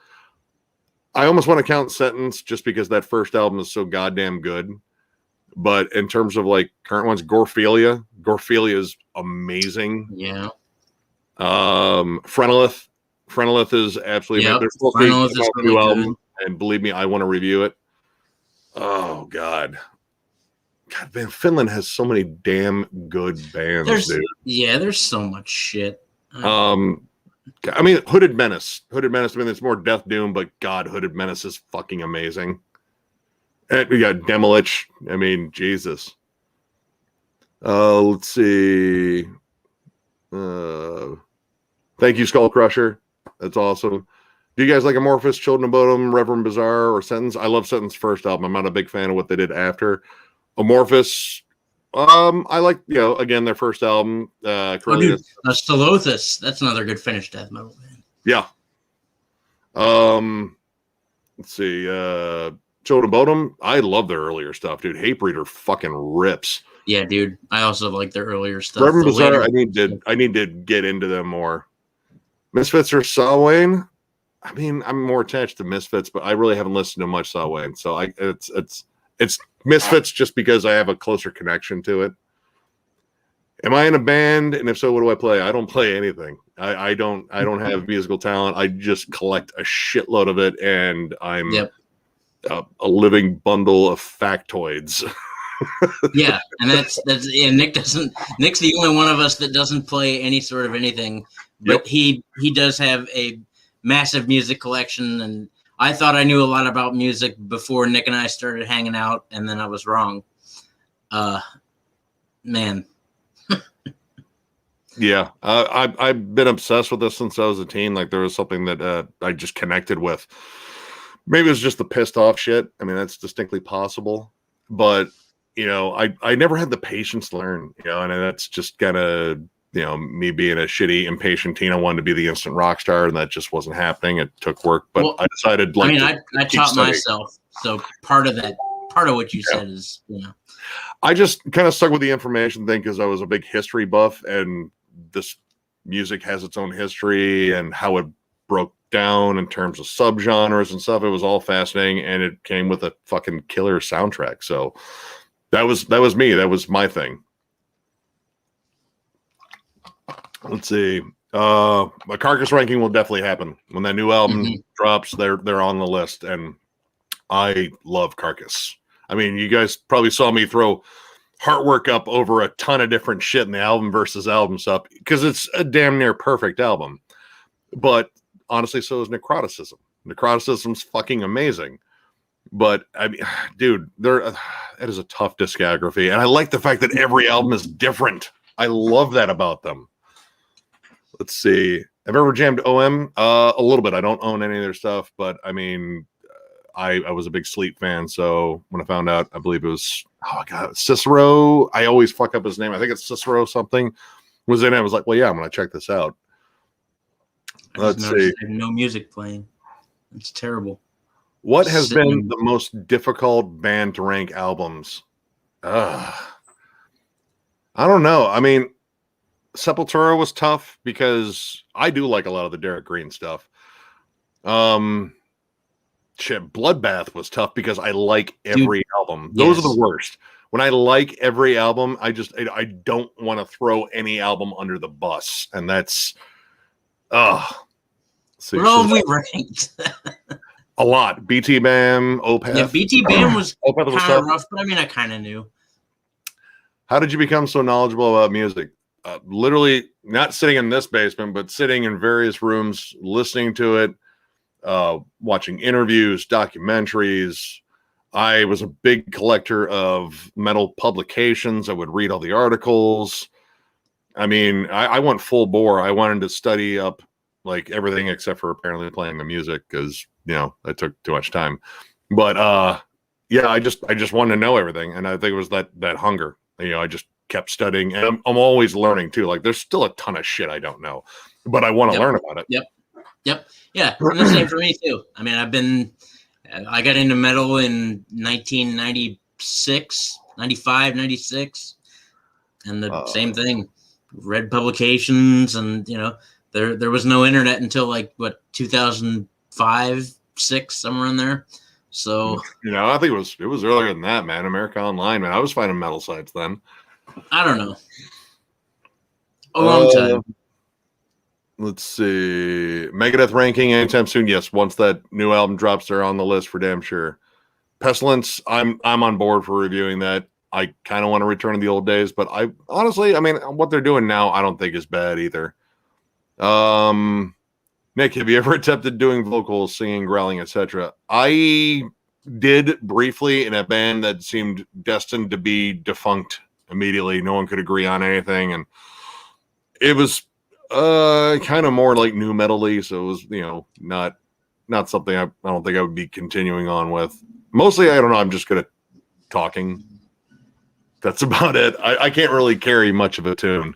I almost want to count Sentence just because that first album is so goddamn good. But in terms of like current ones, Gorephilia is amazing. Yeah. Phrenolith is absolutely amazing. There's supposed to be a new album, and believe me, I want to review it. Oh God, man, Finland has so many damn good bands, dude. Yeah, there's so much shit. I mean, Hooded Menace. I mean, it's more Death Doom, but God, Hooded Menace is fucking amazing. And we got Demolich. I mean, Jesus. Let's see. Thank you, Skull Crusher. That's awesome. Do you guys like Amorphous, Children of Bodom, Reverend Bizarre, or Sentence? I love Sentence first album. I'm not a big fan of what they did after. Amorphous, I like, again, their first album. Stolothus. That's another good Finnish death metal band. Yeah. Let's see. Children of Bodom, I love their earlier stuff, dude. Hatebreeder fucking rips. Yeah, dude. I also like their earlier stuff. Reverend Bizarre, I need to get into them more. Misfits or Samhain? I mean, I'm more attached to Misfits, but I really haven't listened to much Samhain. So it's Misfits just because I have a closer connection to it. Am I in a band? And if so, what do I play? I don't play anything. I don't have musical talent. I just collect a shitload of it, and I'm a living bundle of factoids. Yeah, and that's Nick's the only one of us that doesn't play any sort of anything, but he does have a massive music collection, and I thought I knew a lot about music before Nick and I started hanging out, and then I was wrong. Man. Yeah, I've been obsessed with this since I was a teen. Like, there was something that I just connected with. Maybe it was just the pissed off shit. I mean, that's distinctly possible, but I never had the patience to learn, and that's just kind of, me being a shitty, impatient teen. I wanted to be the instant rock star, and that just wasn't happening. It took work, but I decided, I taught myself. So part of what you said is, I just kind of stuck with the information thing because I was a big history buff, and this music has its own history and how it broke down in terms of subgenres and stuff. It was all fascinating, and it came with a fucking killer soundtrack. So that was me. That was my thing. Let's see. A Carcass ranking will definitely happen when that new album drops. They're on the list, and I love Carcass. I mean, you guys probably saw me throw Heartwork up over a ton of different shit in the album versus album stuff because it's a damn near perfect album. But honestly, so is Necroticism. Necroticism's fucking amazing. But I mean, dude, it is a tough discography, and I like the fact that every album is different. I love that about them. Let's see. I've ever jammed OM a little bit. I don't own any of their stuff, but I mean, I was a big Sleep fan, so when I found out, I believe it was Cicero. I always fuck up his name. I think it's Cicero something. Was in it. I was like, well, yeah, I'm gonna check this out. Let's see. I have no music playing. It's terrible. What has been the most difficult band to rank albums? I don't know. I mean, Sepultura was tough because I do like a lot of the Derek Green stuff. Bloodbath was tough because I like every album. Those are the worst. When I like every album, I don't want to throw any album under the bus, and that's what all we ranked? A lot. BT Bam, Opeth. Yeah, BT Bam was Opeth was kind of tough. rough, but I mean, I kind of knew. How did you become so knowledgeable about music? Literally not sitting in this basement, but sitting in various rooms, listening to it, watching interviews, documentaries. I was a big collector of metal publications. I would read all the articles. I mean, I went full bore. I wanted to study up like everything except for apparently playing the music because, you know, that took too much time. But yeah, I just wanted to know everything. And I think it was that hunger. You know, I just kept studying, and I'm always learning too. Like there's still a ton of shit I don't know, but I want to learn about it. Yep. Yeah. And the same for me too. I mean, I got into metal in 1996, 95, 96. And the same thing, read publications, and, you know, there was no internet until like what, 2005, 6, somewhere in there. So, you know, I think it was earlier than that, man. America Online, man. I was finding metal sites then. I don't know. A long time. Let's see. Megadeth ranking anytime soon. Yes, once that new album drops, they're on the list for damn sure. Pestilence, I'm on board for reviewing that. I kind of want to return to the old days, but I honestly, I mean, what they're doing now, I don't think is bad either. Nick, have you ever attempted doing vocals, singing, growling, etc.? I did briefly in a band that seemed destined to be defunct immediately. No one could agree on anything, and it was kind of more like new metal-y, so it was, you know, not something I don't think I would be continuing on with. Mostly, I don't know, I'm just good at talking. That's about it. I can't really carry much of a tune.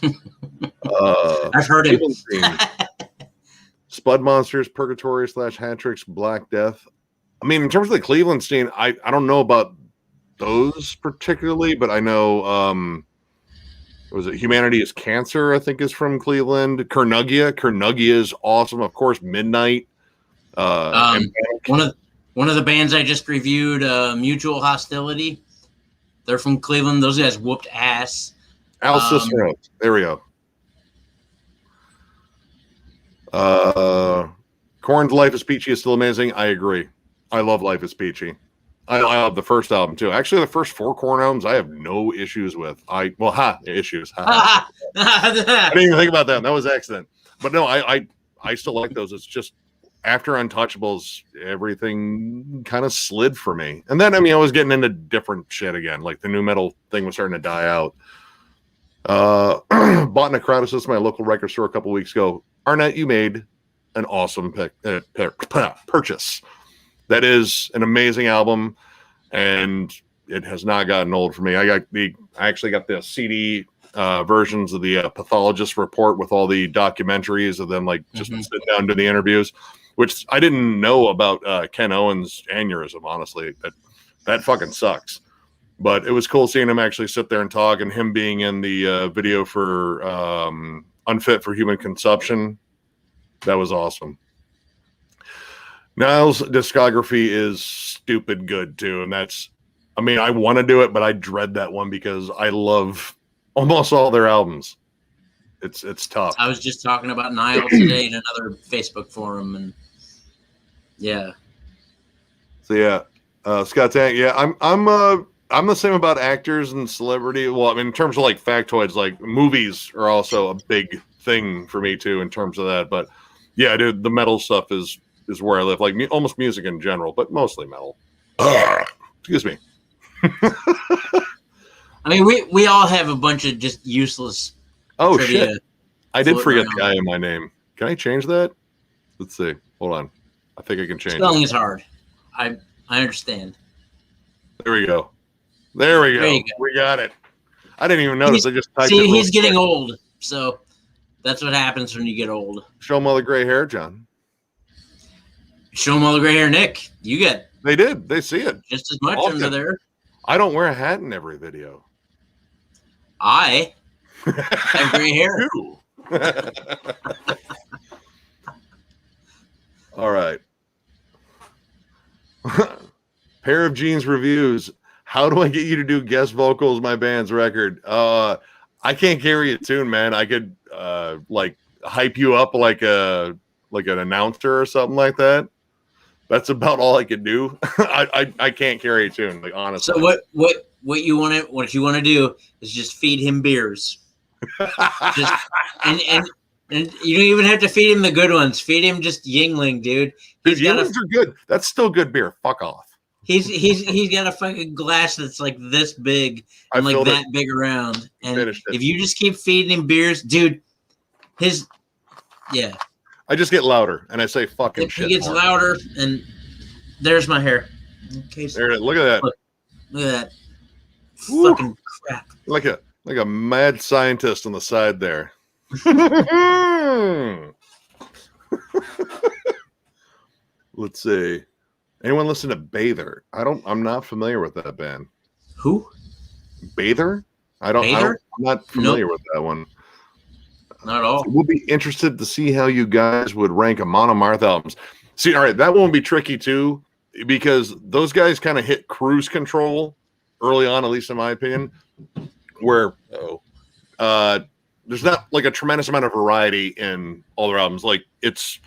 I've heard it. Spud Monsters, Purgatory / Hat Tricks, Black Death. I mean, in terms of the Cleveland scene, I don't know about those particularly, but I know was it Humanity is Cancer, I think is from Cleveland. Carnugia is awesome. Of course, Midnight. One of the bands I just reviewed, Mutual Hostility. They're from Cleveland. Those guys whooped ass. Al Cicero. There we go. Korn's Life is Peachy is still amazing. I agree. I love Life is Peachy. I love the first album too. Actually, the first 4 Korn albums I have no issues with. Issues. I didn't even think about that. That was an accident. But no, I still like those. It's just after Untouchables, everything kind of slid for me. And then, I mean, I was getting into different shit again. Like the new metal thing was starting to die out. Bought Necrotic, my local record store, a couple weeks ago. Arnett, you made an awesome purchase. That is an amazing album, and it has not gotten old for me. I actually got the CD versions of the Pathologist Report with all the documentaries of them, like just sit down to the interviews, which I didn't know about Ken Owens' aneurysm. Honestly, that fucking sucks. But it was cool seeing him actually sit there and talk, and him being in the video for Unfit for Human Consumption. That was awesome. Niall's discography is stupid good too, and that's, I mean, I want to do it, but I dread that one because I love almost all their albums. It's tough. I was just talking about Niall today in another Facebook forum, and yeah. So yeah, Scott Tank. Yeah, I'm the same about actors and celebrity. Well, I mean, in terms of like factoids, like movies are also a big thing for me too in terms of that. But yeah, dude, the metal stuff is where I live. Like almost music in general, but mostly metal. Excuse me. I mean, we all have a bunch of just useless. Oh shit! I did forget the I in my name. Can I change that? Let's see. Hold on. I think I can change. Spelling is hard. I understand. There we go. There we go. We got it. I didn't even notice. I just typed it. He's getting old, so that's what happens when you get old. Show him all the gray hair, John. Show them all the gray hair, Nick. You get. They did. They see it just as much under there. I don't wear a hat in every video. I have gray hair. All right. Pair of Jeans reviews. How do I get you to do guest vocals my band's record? I can't carry a tune, man. I could like hype you up like an announcer or something like that. That's about all I can do. I can't carry a tune, like honestly. So what you want to do is just feed him beers. Just and you don't even have to feed him the good ones. Feed him just Yingling, dude. Dude, Yinglings are good. That's still good beer. Fuck off. He's got a fucking glass that's like this big and like that big around. And if you just keep feeding him beers, dude, I just get louder and I say fucking shit. He gets louder, and there's my hair. There, look at that. Look at that. Woo. Fucking crap. Like a mad scientist on the side there. Let's see. Anyone listen to Bather? I'm not familiar with that band. Who? Bather? I'm not familiar with that one. Not at all. We'll be interested to see how you guys would rank Amon Amarth albums. See, all right, that one will be tricky too, because those guys kind of hit cruise control early on, at least in my opinion, where there's not like a tremendous amount of variety in all their albums. Like it's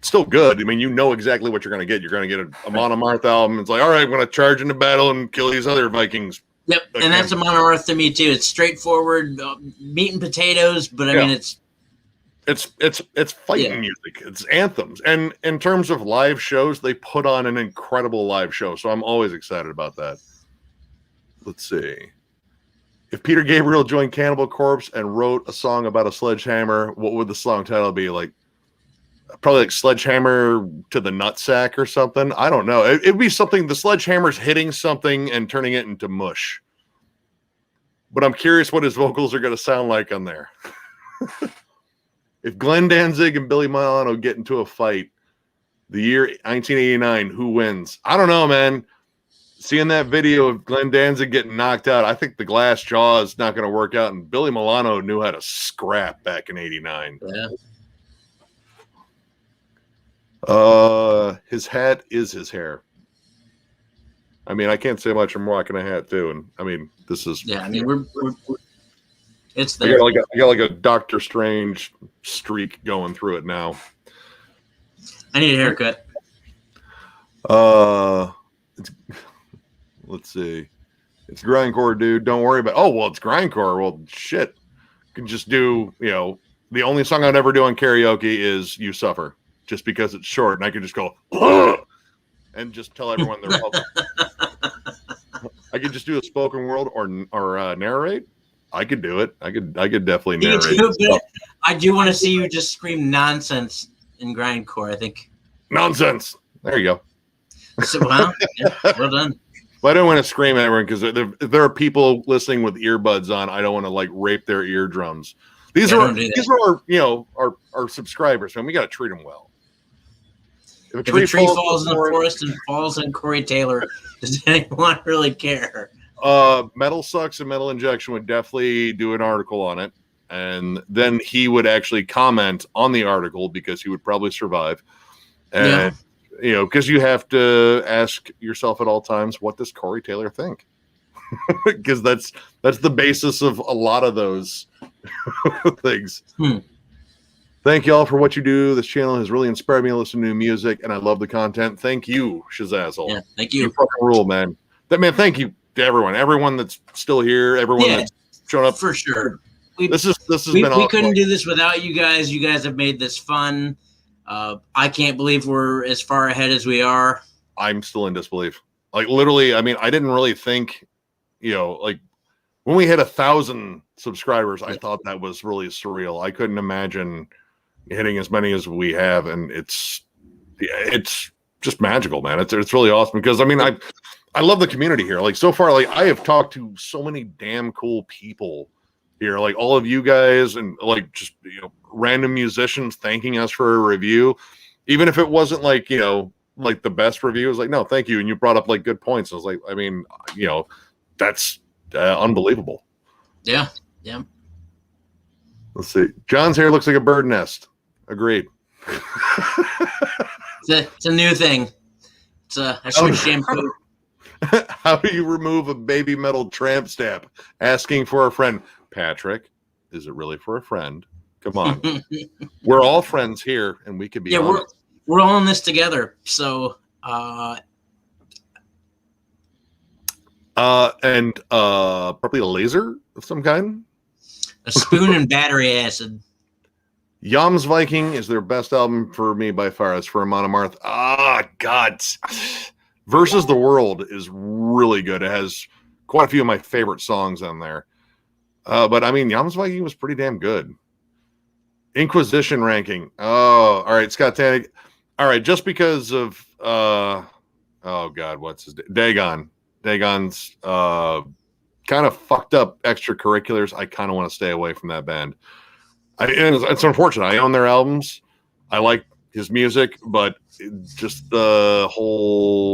still good. I mean, you know exactly what you're going to get. You're going to get a Amon Amarth album. It's like, all right, I'm going to charge into battle and kill these other Vikings. Yep, and that's Amon Amarth to me too. It's straightforward, meat and potatoes, but I mean, it's fighting music. It's anthems, and in terms of live shows, they put on an incredible live show. So I'm always excited about that. Let's see. If Peter Gabriel joined Cannibal Corpse and wrote a song about a sledgehammer, what would the song title be? Like, probably like Sledgehammer to the Nutsack or something. I don't know. It'd be something. The sledgehammer's hitting something and turning it into mush. But I'm curious what his vocals are going to sound like on there. If Glenn Danzig and Billy Milano get into a fight, the year 1989, who wins? I don't know, man. Seeing that video of Glenn Danzig getting knocked out, I think the glass jaw is not going to work out. And Billy Milano knew how to scrap back in '89. Yeah. His hat is his hair. I mean, I can't say much. I'm rocking a hat too, and I mean, this is. Yeah, I mean, we're it's there. I got like a Doctor Strange streak going through it now. I need a haircut. Let's see. It's grindcore, dude. Don't worry about. Oh well, it's grindcore. Well, shit. You can just do. You know, the only song I'd ever do on karaoke is "You Suffer," just because it's short, and I can just go and just tell everyone they're welcome. I could just do a spoken word or narrate. I could do it. I could definitely narrate. I do want to see you just scream nonsense in grindcore. I think nonsense. There you go. So, well done. But I don't want to scream at everyone because there are people listening with earbuds on. I don't want to like rape their eardrums. These are our subscribers, man. We got to treat them well. If a tree falls in the forest and falls on Corey Taylor, does anyone really care? Metal Sucks and Metal Injection would definitely do an article on it, and then he would actually comment on the article because he would probably survive. And you know, because you have to ask yourself at all times, what does Corey Taylor think? Because that's the basis of a lot of those things. Thank you all for what you do. This channel has really inspired me to listen to new music, and I love the content. Thank you, Shazazzle. Yeah, thank you. You fucking rule, man. Thank you to everyone that's still here, everyone that's shown up for sure. This has been awesome. We couldn't do this without you guys. You guys have made this fun. I can't believe we're as far ahead as we are. I'm still in disbelief. Like literally, I mean, I didn't really think, like when we hit 1,000 subscribers, I thought that was really surreal. I couldn't imagine hitting as many as we have, and it's just magical, man. It's really awesome because I mean, I love the community here. Like so far, like I have talked to so many damn cool people here, like all of you guys, and like just random musicians thanking us for a review, even if it wasn't like like the best review. It was like, no, thank you, and you brought up like good points. I was like, I mean, that's unbelievable. Yeah. Let's see. John's hair looks like a bird nest. Agreed. It's a new thing. It's a switch shampoo. How do you remove a baby metal tramp stamp? Asking for a friend. Patrick, is it really for a friend? Come on. We're all friends here, and we can be honest. we're all in this together. So probably a laser of some kind. a spoon and battery acid. Yams Viking is their best album for me by far. It's for Amon Amarth. God. Versus the World is really good. It has quite a few of my favorite songs on there. But I mean, Yams Viking was pretty damn good. Inquisition ranking. Oh, all right, Scott Tanig. All right, just because of oh God, what's his name? Dagon. Dagon's kind of fucked up extracurriculars. I kind of want to stay away from that band. And it's unfortunate. I own their albums. I like his music, but just the whole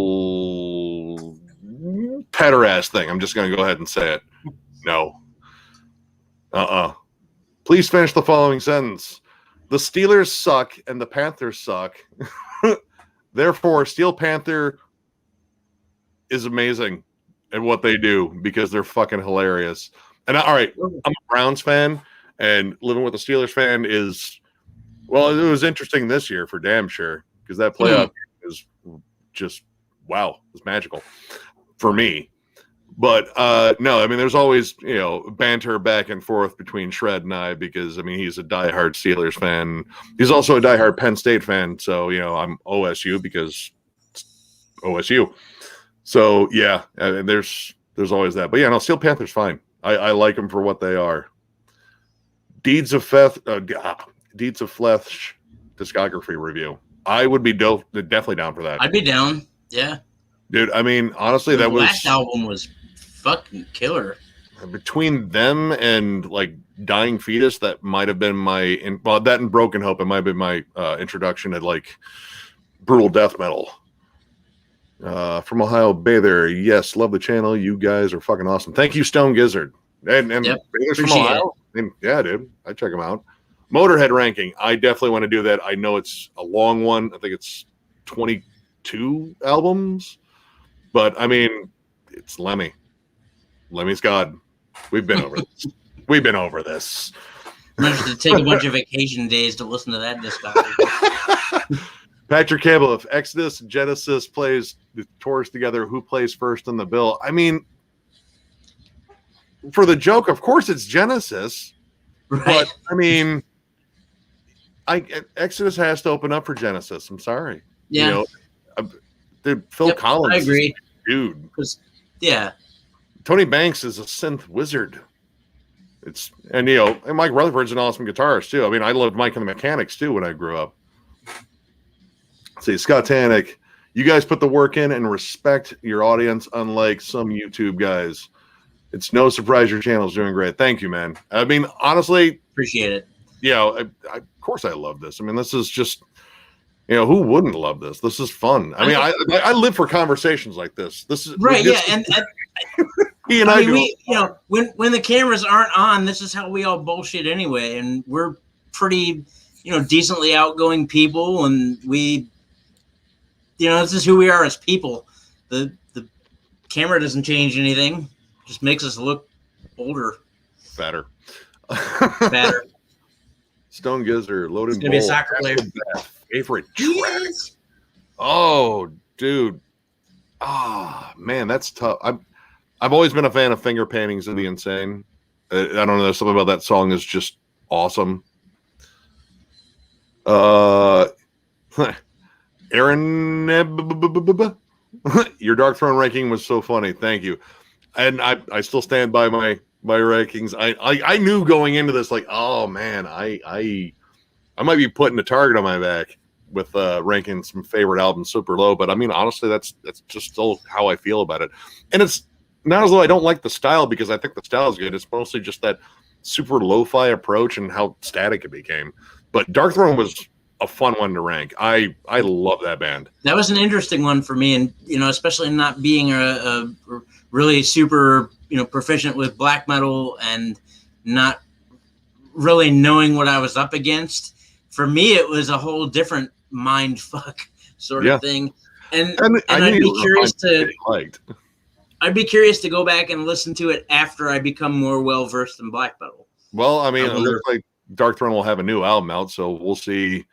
pederast thing. I'm just going to go ahead and say it. No. Please finish the following sentence. The Steelers suck and the Panthers suck. Therefore, Steel Panther is amazing at what they do because they're fucking hilarious. And all right, I'm a Browns fan. And living with a Steelers fan is, well, it was interesting this year for damn sure because that playoff is just, wow, it was magical for me. But no, I mean, there's always, banter back and forth between Shred and I because, I mean, he's a diehard Steelers fan. He's also a diehard Penn State fan. So, I'm OSU because it's OSU. So, yeah, there's always that. But, yeah, no, Steel Panther's fine. I like them for what they are. Deeds of Flesh discography review. I would be definitely down for that. I'd be down. Yeah. Dude, I mean, honestly, the last album was fucking killer. Between them and like Dying Fetus, that might have been that and Broken Hope, it might have been my introduction to like brutal death metal. From Ohio Bay there. Yes, love the channel. You guys are fucking awesome. Thank you, Stone Gizzard. And yep, Baylor's from Ohio. Yeah, dude. I check them out. Motorhead ranking. I definitely want to do that. I know it's a long one. I think it's 22 albums. But, I mean, it's Lemmy. Lemmy's God. We've been over this. We've been over this. I'm going to have to take a bunch of vacation days to listen to that discography. Patrick Campbell, if Exodus and Genesis plays the tours together, who plays first in the bill? I mean, for the joke, of course it's Genesis. Right. But, I mean, Exodus has to open up for Genesis. I'm sorry. Yeah. Dude, Phil Collins. I agree. Dude. Yeah. Tony Banks is a synth wizard. And Mike Rutherford's an awesome guitarist too. I mean, I loved Mike and the Mechanics too when I grew up. Let's see, Scott Tanik, you guys put the work in and respect your audience, unlike some YouTube guys. It's no surprise your channel's doing great. Thank you, man. I mean, honestly, appreciate it. Of course I love this. I mean, this is just, who wouldn't love this? This is fun. I mean, I live for conversations like this. This is right. Yeah, and he and I do. When the cameras aren't on, this is how we all bullshit anyway, and we're pretty, decently outgoing people, and we, this is who we are as people. The camera doesn't change anything; just makes us look older, fatter. Stone Gizzard, loading. He's gonna be a soccer player. Favorite track. Oh, dude. Man, that's tough. I've always been a fan of Finger Paintings of the Insane. I don't know, something about that song is just awesome. Aaron, your Dark Throne ranking was so funny. Thank you. And I still stand by my rankings. I knew going into this, like, oh man, I might be putting a target on my back with ranking some favorite albums super low. But I mean, honestly, that's just still how I feel about it. And it's not as though I don't like the style, because I think the style is good. It's mostly just that super lo-fi approach and how static it became. But Dark Throne was a fun one to rank. I love that band. That was an interesting one for me, and especially not being a really super proficient with black metal and not really knowing what I was up against. For me, it was a whole different mind fuck sort of thing, and I'd be curious to go back and listen to it after I become more well versed in black metal. Well, I mean, it looks like Dark Throne will have a new album out, so we'll see.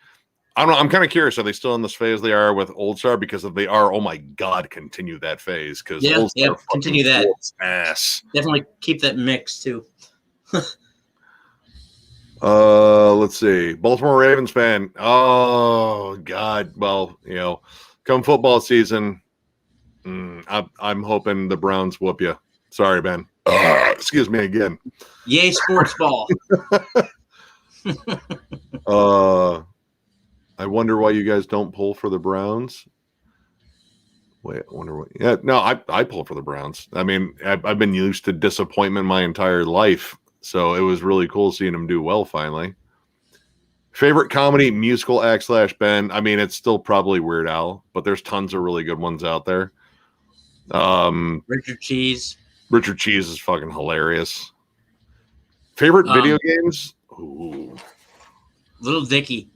I don't know. I'm kind of curious. Are they still in this phase they are with Old Star? Because if they are, oh my God, continue that phase. Because Old Star continue that. Ass. Definitely keep that mix too. Let's see. Baltimore Ravens fan. Oh God. Well, come football season, I'm hoping the Browns whoop you. Sorry, Ben. Excuse me again. Yay, sports ball. I wonder why you guys don't pull for the Browns. Wait, I wonder what. Yeah, no, I pull for the Browns. I mean, I've been used to disappointment my entire life, so it was really cool seeing them do well finally. Favorite comedy musical act / Ben. I mean, it's still probably Weird Al, but there's tons of really good ones out there. Richard Cheese. Richard Cheese is fucking hilarious. Favorite video games? Ooh. Little Dicky.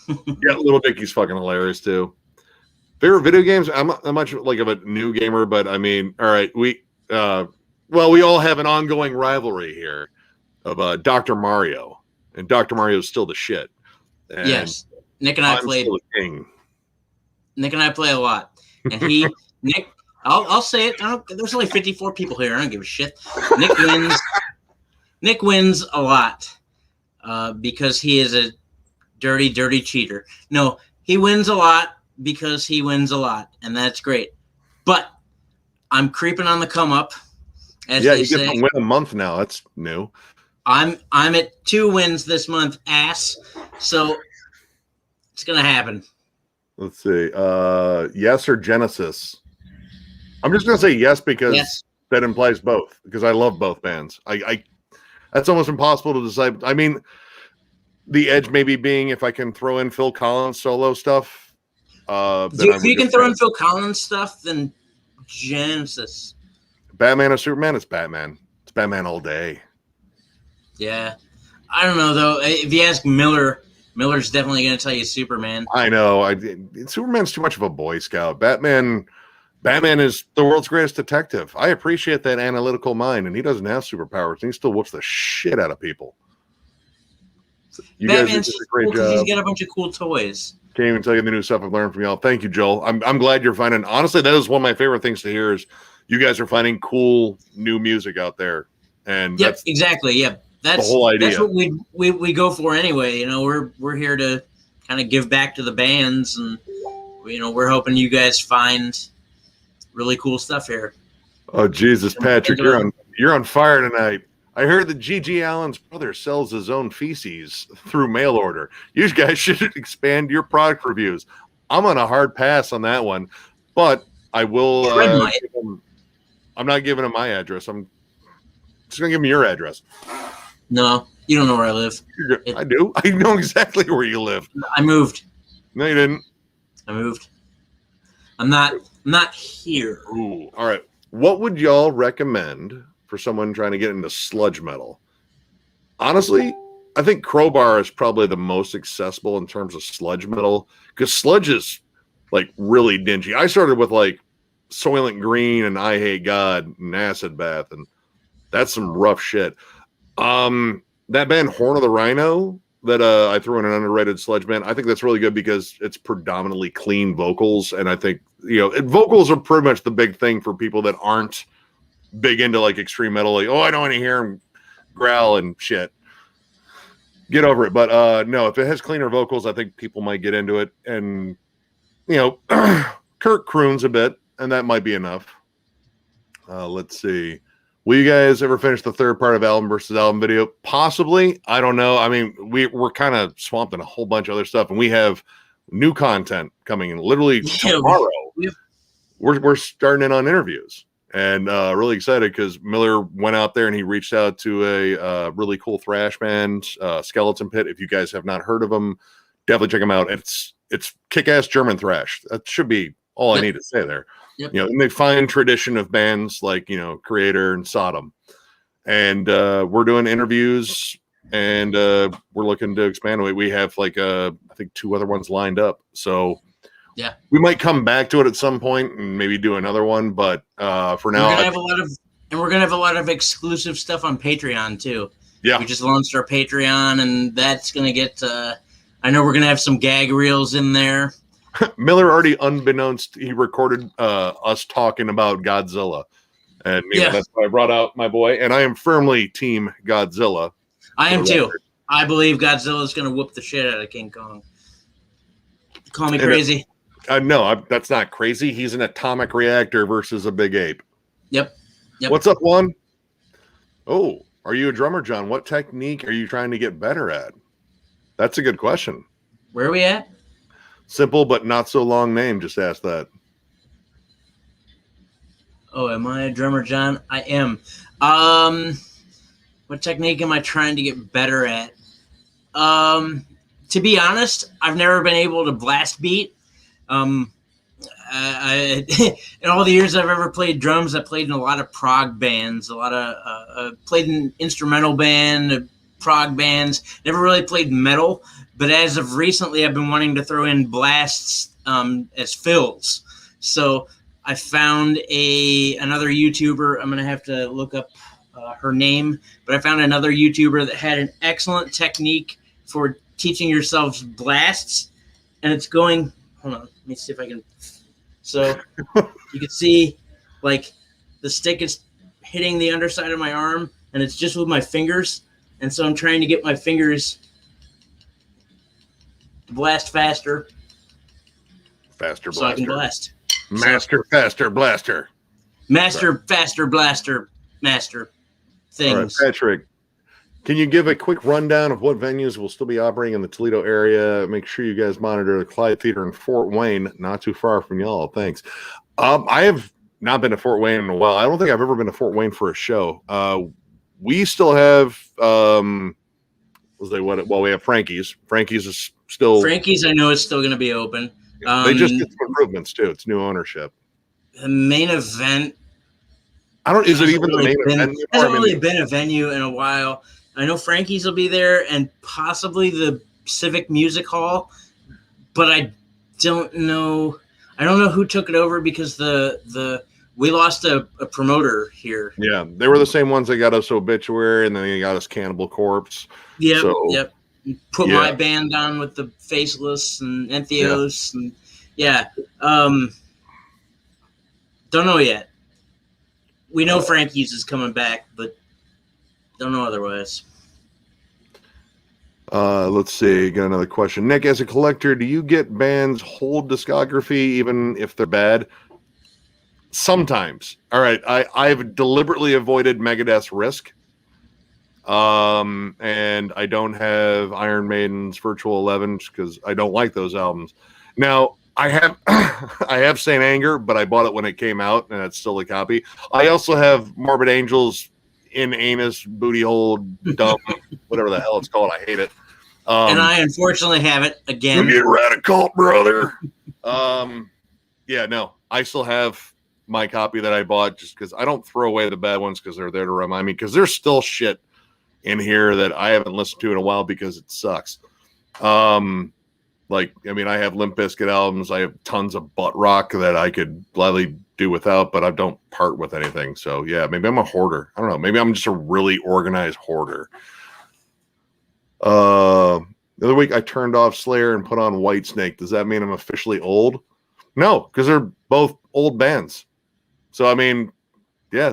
Yeah, Little Dicky's fucking hilarious too. Favorite video games? I'm not much like of a new gamer, but I mean, all right, we all have an ongoing rivalry here of Dr. Mario, and Dr. Mario is still the shit. And yes, Nick and I played. Nick and I play a lot, and Nick. I'll say it. There's only 54 people here. I don't give a shit. Nick wins a lot because he is a dirty, dirty cheater. No, he wins a lot because he wins a lot, and that's great. But I'm creeping on the come up. As yeah, they you say. get to win a month now. That's new. I'm at 2 wins this month, ass. So it's gonna happen. Let's see. Yes or Genesis? I'm just gonna say yes because that implies both. Because I love both bands. I that's almost impossible to decide. I mean, the edge maybe being if I can throw in Phil Collins solo stuff. If you can throw in Phil Collins stuff, then Genesis. Batman or Superman? It's Batman. It's Batman all day. Yeah. I don't know, though. If you ask Miller, Miller's definitely going to tell you Superman. I know. Superman's too much of a Boy Scout. Batman is the world's greatest detective. I appreciate that analytical mind, and he doesn't have superpowers, and he still whoops the shit out of people. You Batman's guys did a great job. He's got a bunch of cool toys. Can't even tell you the new stuff I've learned from y'all. Thank you, Joel. I'm glad you're finding. Honestly, that is one of my favorite things to hear is you guys are finding cool new music out there. And yep, exactly. Yep, that's the whole idea. That's what we go for anyway. We're here to kind of give back to the bands, and we're hoping you guys find really cool stuff here. Oh Jesus, Patrick, you're on fire tonight. I heard that G.G. Allen's brother sells his own feces through mail order. You guys should expand your product reviews. I'm on a hard pass on that one, but I will. I'm not giving him my address. I'm just gonna give him your address. No, you don't know where I live. I do. I know exactly where you live. I moved. No, you didn't. I moved. I'm not here. Ooh, all right. What would y'all recommend for someone trying to get into sludge metal? Honestly, I think Crowbar is probably the most accessible in terms of sludge metal because sludge is like really dingy. I started with like Soylent Green and I Hate God and Acid Bath, and that's some rough shit. That band Horn of the Rhino that I threw in an underrated sludge band, I think that's really good because it's predominantly clean vocals, and I think vocals are pretty much the big thing for people that aren't big into like extreme metal. Like, I don't want to hear him growl and shit. Get over it. But no, if it has cleaner vocals, I think people might get into it. And Kurt croons a bit, and that might be enough. Let's see. Will you guys ever finish the third part of album versus album video? Possibly. I don't know. I mean, we're kind of swamped in a whole bunch of other stuff, and we have new content coming in literally tomorrow. We're starting in on interviews, and really excited because Miller went out there and he reached out to a really cool thrash band, Skeleton Pit. If you guys have not heard of them, definitely check them out. It's kick-ass German thrash. That should be all I need to say there. Yep. In the fine tradition of bands like Creator and Sodom, and we're doing interviews, and we're looking to expand. We have I think 2 other ones lined up, so yeah, we might come back to it at some point and maybe do another one. But for now, we're gonna have a lot of exclusive stuff on Patreon too. Yeah, we just launched our Patreon, and that's gonna get I know we're gonna have some gag reels in there. Miller already, unbeknownst, he recorded us talking about Godzilla, and that's why I brought out my boy. And I am firmly Team Godzilla. I am too. I believe Godzilla is gonna whoop the shit out of King Kong. Call me crazy. No, that's not crazy. He's an atomic reactor versus a big ape. Yep. What's up, Juan? Oh, are you a drummer, John? What technique are you trying to get better at? That's a good question. Where are we at? Simple but not so long name. Just ask that. Oh, am I a drummer, John? I am. What technique am I trying to get better at? To be honest, I've never been able to blast beat. In all the years I've ever played drums, I played in a lot of prog bands, played in instrumental band, prog bands, never really played metal, but as of recently, I've been wanting to throw in blasts as fills. So I found another YouTuber. I'm going to have to look up her name, but I found another YouTuber that had an excellent technique for teaching yourselves blasts, and it's going, hold on, let me see if I can. So you can see like the stick is hitting the underside of my arm, and it's just with my fingers. And so I'm trying to get my fingers to blast faster. Faster blaster. So I can blast. Faster blaster. Faster blaster, master things. All right, Patrick, can you give a quick rundown of what venues will still be operating in the Toledo area? Make sure you guys monitor the Clyde Theater in Fort Wayne, not too far from y'all. Thanks. I have not been to Fort Wayne in a while. I don't think I've ever been to Fort Wayne for a show. We still have we have Frankie's. Frankie's is still. Frankie's, I know, is still going to be open. They just did some improvements too. It's new ownership. The main event. Is it even the main event? It hasn't really been a venue in a while. I know Frankie's will be there and possibly the Civic Music Hall, but I don't know. I don't know who took it over because we lost a promoter here. Yeah, they were the same ones that got us Obituary, and then they got us Cannibal Corpse. Yep. Put my band on with the Faceless and Entheos, and don't know yet. We know Frankie's is coming back, but don't know otherwise. Let's see. Got another question. Nick, as a collector, do you get bands' whole discography even if they're bad? Sometimes. All right. I've deliberately avoided Megadeth's Risk. And I don't have Iron Maiden's Virtual 11 because I don't like those albums. Now, I have I have Saint Anger, but I bought it when it came out, and it's still a copy. I also have Morbid Angel's In Anus Booty Hole Dump, whatever the hell it's called. I hate it. And I unfortunately have it again. Get radical, brother. I still have my copy that I bought just because I don't throw away the bad ones because they're there to remind me, because there's still shit in here that I haven't listened to in a while because it sucks. I have Limp Bizkit albums. I have tons of butt rock that I could gladly do without, but I don't part with anything. So yeah, maybe I'm a hoarder. I don't know. Maybe I'm just a really organized hoarder. The other week I turned off Slayer and put on Whitesnake. Does that mean I'm officially old? No, because they're both old bands. So,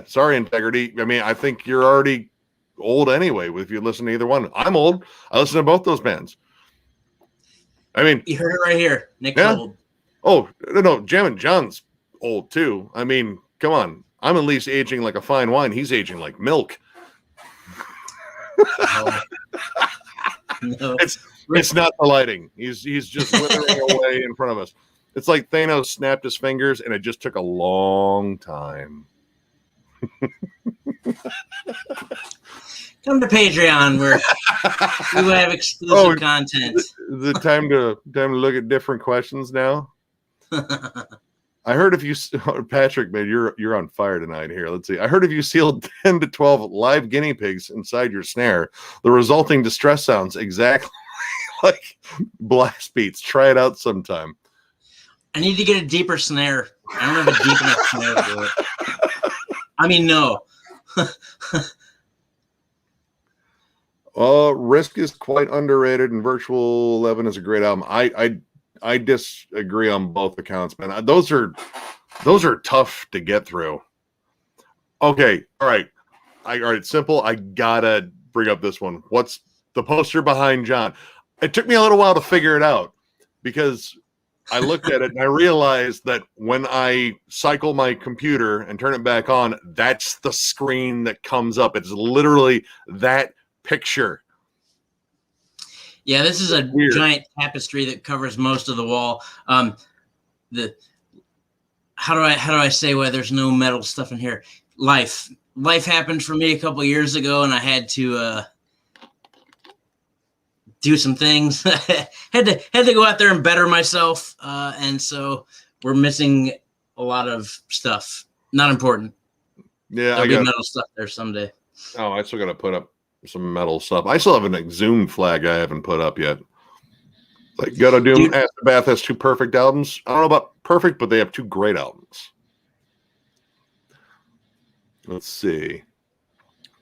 sorry, Integrity. I think you're already old anyway if you listen to either one. I'm old. I listen to both those bands. You heard it right here. Nick's old. Oh, no, Jammin' John's old too. Come on. I'm at least aging like a fine wine. He's aging like milk. No. It's not the lighting. He's just withering away in front of us. It's like Thanos snapped his fingers, and it just took a long time. Come to Patreon where we will have exclusive content. The time to look at different questions now. I heard if you, Patrick, man, you're on fire tonight here. Let's see. I heard if you sealed 10 to 12 live guinea pigs inside your snare, the resulting distress sounds exactly like blast beats. Try it out sometime. I need to get a deeper snare. I don't have a deep enough snare for it. No. Risk is quite underrated, and Virtual 11 is a great album. I disagree on both accounts, man. Those are tough to get through. Okay, all right. All right, simple. I gotta bring up this one. What's the poster behind John? It took me a little while to figure it out because I looked at it and I realized that when I cycle my computer and turn it back on, that's the screen that comes up. It's literally that picture. Yeah, this is a giant tapestry that covers most of the wall. How do I say why there's no metal stuff in here? Life happened for me a couple of years ago, and I had to do some things. had to go out there and better myself, and so we're missing a lot of stuff. Not important. Yeah, there'll be metal stuff there someday. Oh, I still got to put up some metal stuff. I still have an Exhumed flag I haven't put up yet. Like Go to Doom, Aftermath has 2 perfect albums. I don't know about perfect, but they have 2 great albums. Let's see.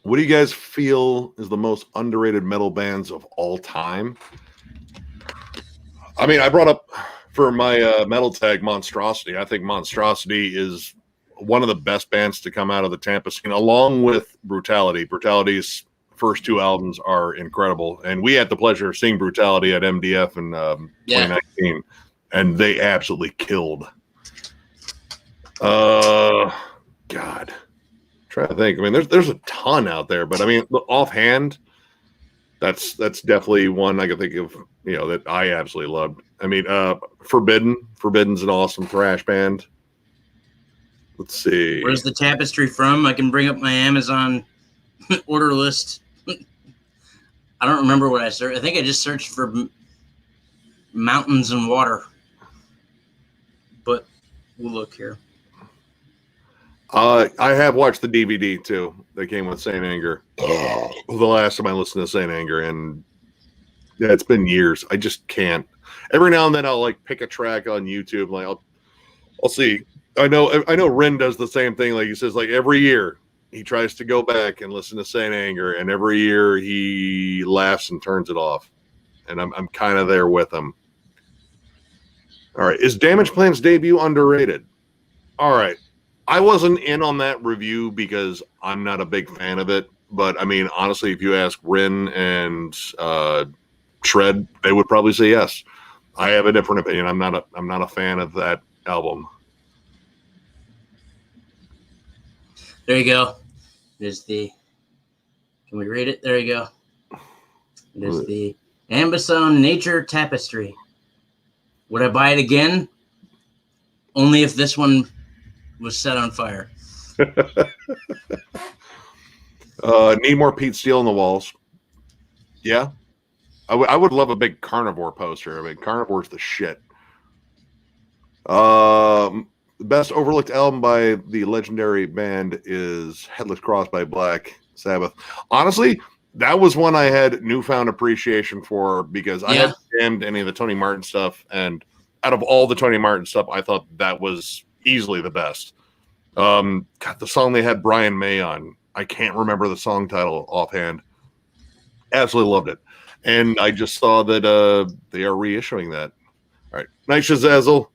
What do you guys feel is the most underrated metal bands of all time? I mean, I brought up for my metal tag Monstrosity. I think Monstrosity is one of the best bands to come out of the Tampa scene, along with Brutality. Brutality's first 2 albums are incredible, and we had the pleasure of seeing Brutality at MDF in 2019, and they absolutely killed. God. Trying to think. I mean, there's a ton out there, but I mean, offhand, that's definitely one I can think of, that I absolutely loved. I mean, Forbidden's an awesome thrash band. Let's see. Where's the tapestry from? I can bring up my Amazon order list. I don't remember what I searched. I think I just searched for mountains and water, but we'll look here. I have watched the DVD too. They came with Saint Anger. The last time I listened to Saint Anger, and yeah, it's been years. I just can't. Every now and then I'll like pick a track on YouTube. Like I'll see. I know Rin does the same thing. Like he says, like every year he tries to go back and listen to Saint Anger, and every year he laughs and turns it off. And I'm kind of there with him. All right, is Damageplan's debut underrated? All right. I wasn't in on that review because I'm not a big fan of it. But I mean, honestly, if you ask Rin and Shred, they would probably say yes. I have a different opinion. I'm not a fan of that album. There you go. There's the. Can we read it? There you go. There's the Ambassador Nature Tapestry. Would I buy it again? Only if this one was set on fire. Need more Pete Steele on the walls. Yeah. I would love a big Carnivore poster. I mean, Carnivore's the shit. The best overlooked album by the legendary band is Headless Cross by Black Sabbath. Honestly, that was one I had newfound appreciation for because I hadn't jammed any of the Tony Martin stuff, and out of all the Tony Martin stuff, I thought that was easily the best. God, the song they had Brian May on, I can't remember the song title offhand. Absolutely loved it. And I just saw that they are reissuing that. All right. Night Shazazzle.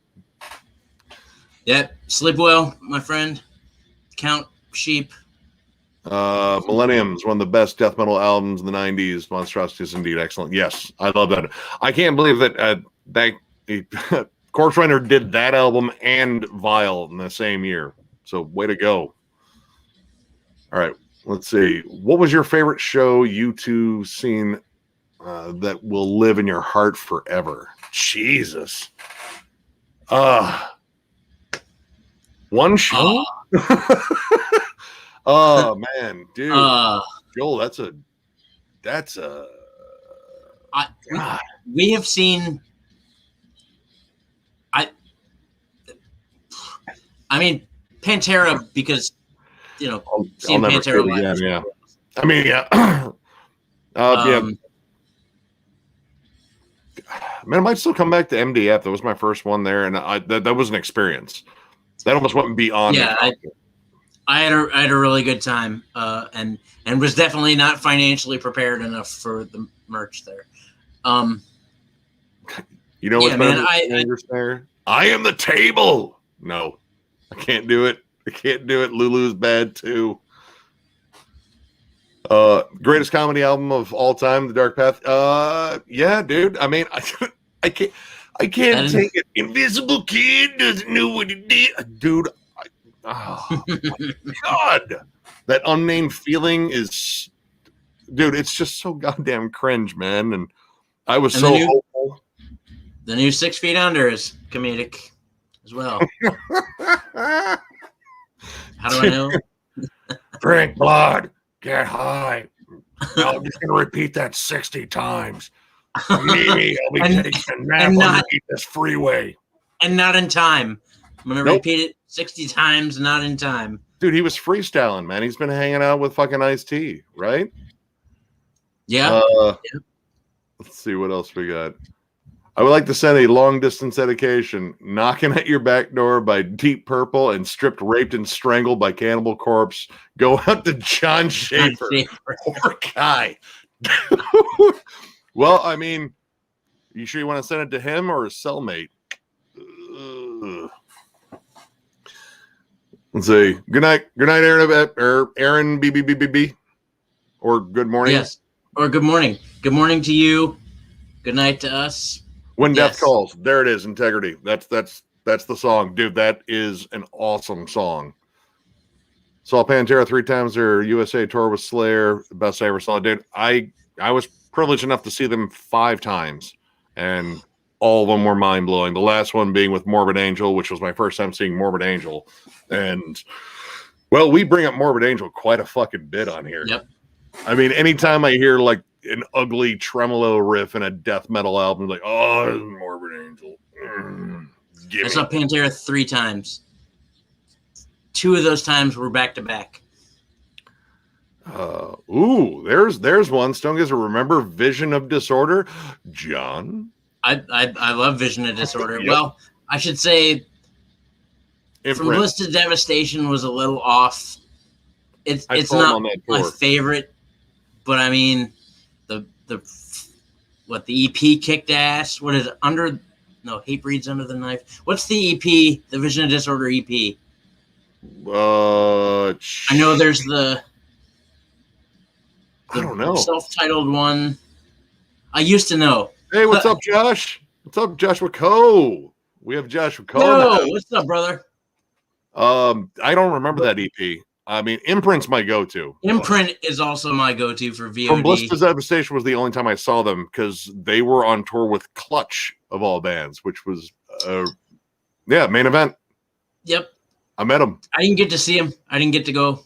Yep. Sleep well, my friend. Count sheep. Millennium is one of the best death metal albums in the 90s. Monstrosity is indeed excellent. Yes, I love that. I can't believe that Corpse Rider did that album and Vile in the same year. So way to go. All right, let's see. What was your favorite show you two seen that will live in your heart forever? Jesus. One show? Oh man, dude. Joel, we have seen I mean Pantera because seeing Pantera live. Yeah. I mean, yeah. Yeah. Man, I might still come back to MDF. That was my first one there, and that was an experience. That almost went beyond. Yeah, I had a really good time, and was definitely not financially prepared enough for the merch there. You know what's better than I am the table. No, I can't do it. I can't do it. Lulu's bad too. Greatest comedy album of all time, The Dark Path. Yeah, dude. I mean, I can't take it. Invisible Kid doesn't know what he did, dude. Oh my God, that unnamed feeling is, dude. It's just so goddamn cringe, man. And I was so hopeful. The new 6 Feet Under is comedic as well. How do I know? Drink blood, get high. I'm just gonna repeat that 60 times. Maybe I'll be taking a nap underneath this freeway. And not in time. I'm gonna repeat it 60 times, not in time. Dude, he was freestyling, man. He's been hanging out with fucking Ice-T, right? Yeah. Let's see what else we got. I would like to send a long distance dedication. Knocking at Your Back Door by Deep Purple and Stripped, Raped, and Strangled by Cannibal Corpse. Go out to John Schaefer. Poor guy. Well, I mean, you sure you want to send it to him or his cellmate? Let's see. Good night, Aaron. Aaron BBBBB. Or good morning. Yes. Or good morning. Good morning to you. Good night to us. When Death Calls. There it is. Integrity. That's the song, dude. That is an awesome song. Saw Pantera 3 times. Their USA tour with Slayer. The best I ever saw, dude. I was privileged enough to see them 5 times, and all of them were mind blowing. The last one being with Morbid Angel, which was my first time seeing Morbid Angel, and well, we bring up Morbid Angel quite a fucking bit on here. Yep. I mean, anytime I hear like an ugly tremolo riff in a death metal album, like, oh, this is Morbid Angel. I saw Pantera 3 times. 2 of those times were back to back. There's one. Stone Gizzard, remember Vision of Disorder? John? I love Vision of Disorder. Yep. Well, I should say From Bliss to Devastation was a little off. It's not my favorite, but I mean the EP kicked ass. What is it? Hate Breeds Under the Knife. What's the EP? The Vision of Disorder EP. I know there's the I don't know. Self-titled one. I used to know. Hey, what's up, Josh? What's up, Joshua Coe? We have Joshua Coe. Yo, what's up, brother? I don't remember that EP. I mean, Imprint's my go-to. Imprint is also my go-to for VOD. From Bliss to Devastation was the only time I saw them because they were on tour with Clutch of all bands, which was Main Event. Yep. I met him. I didn't get to see him. I didn't get to go.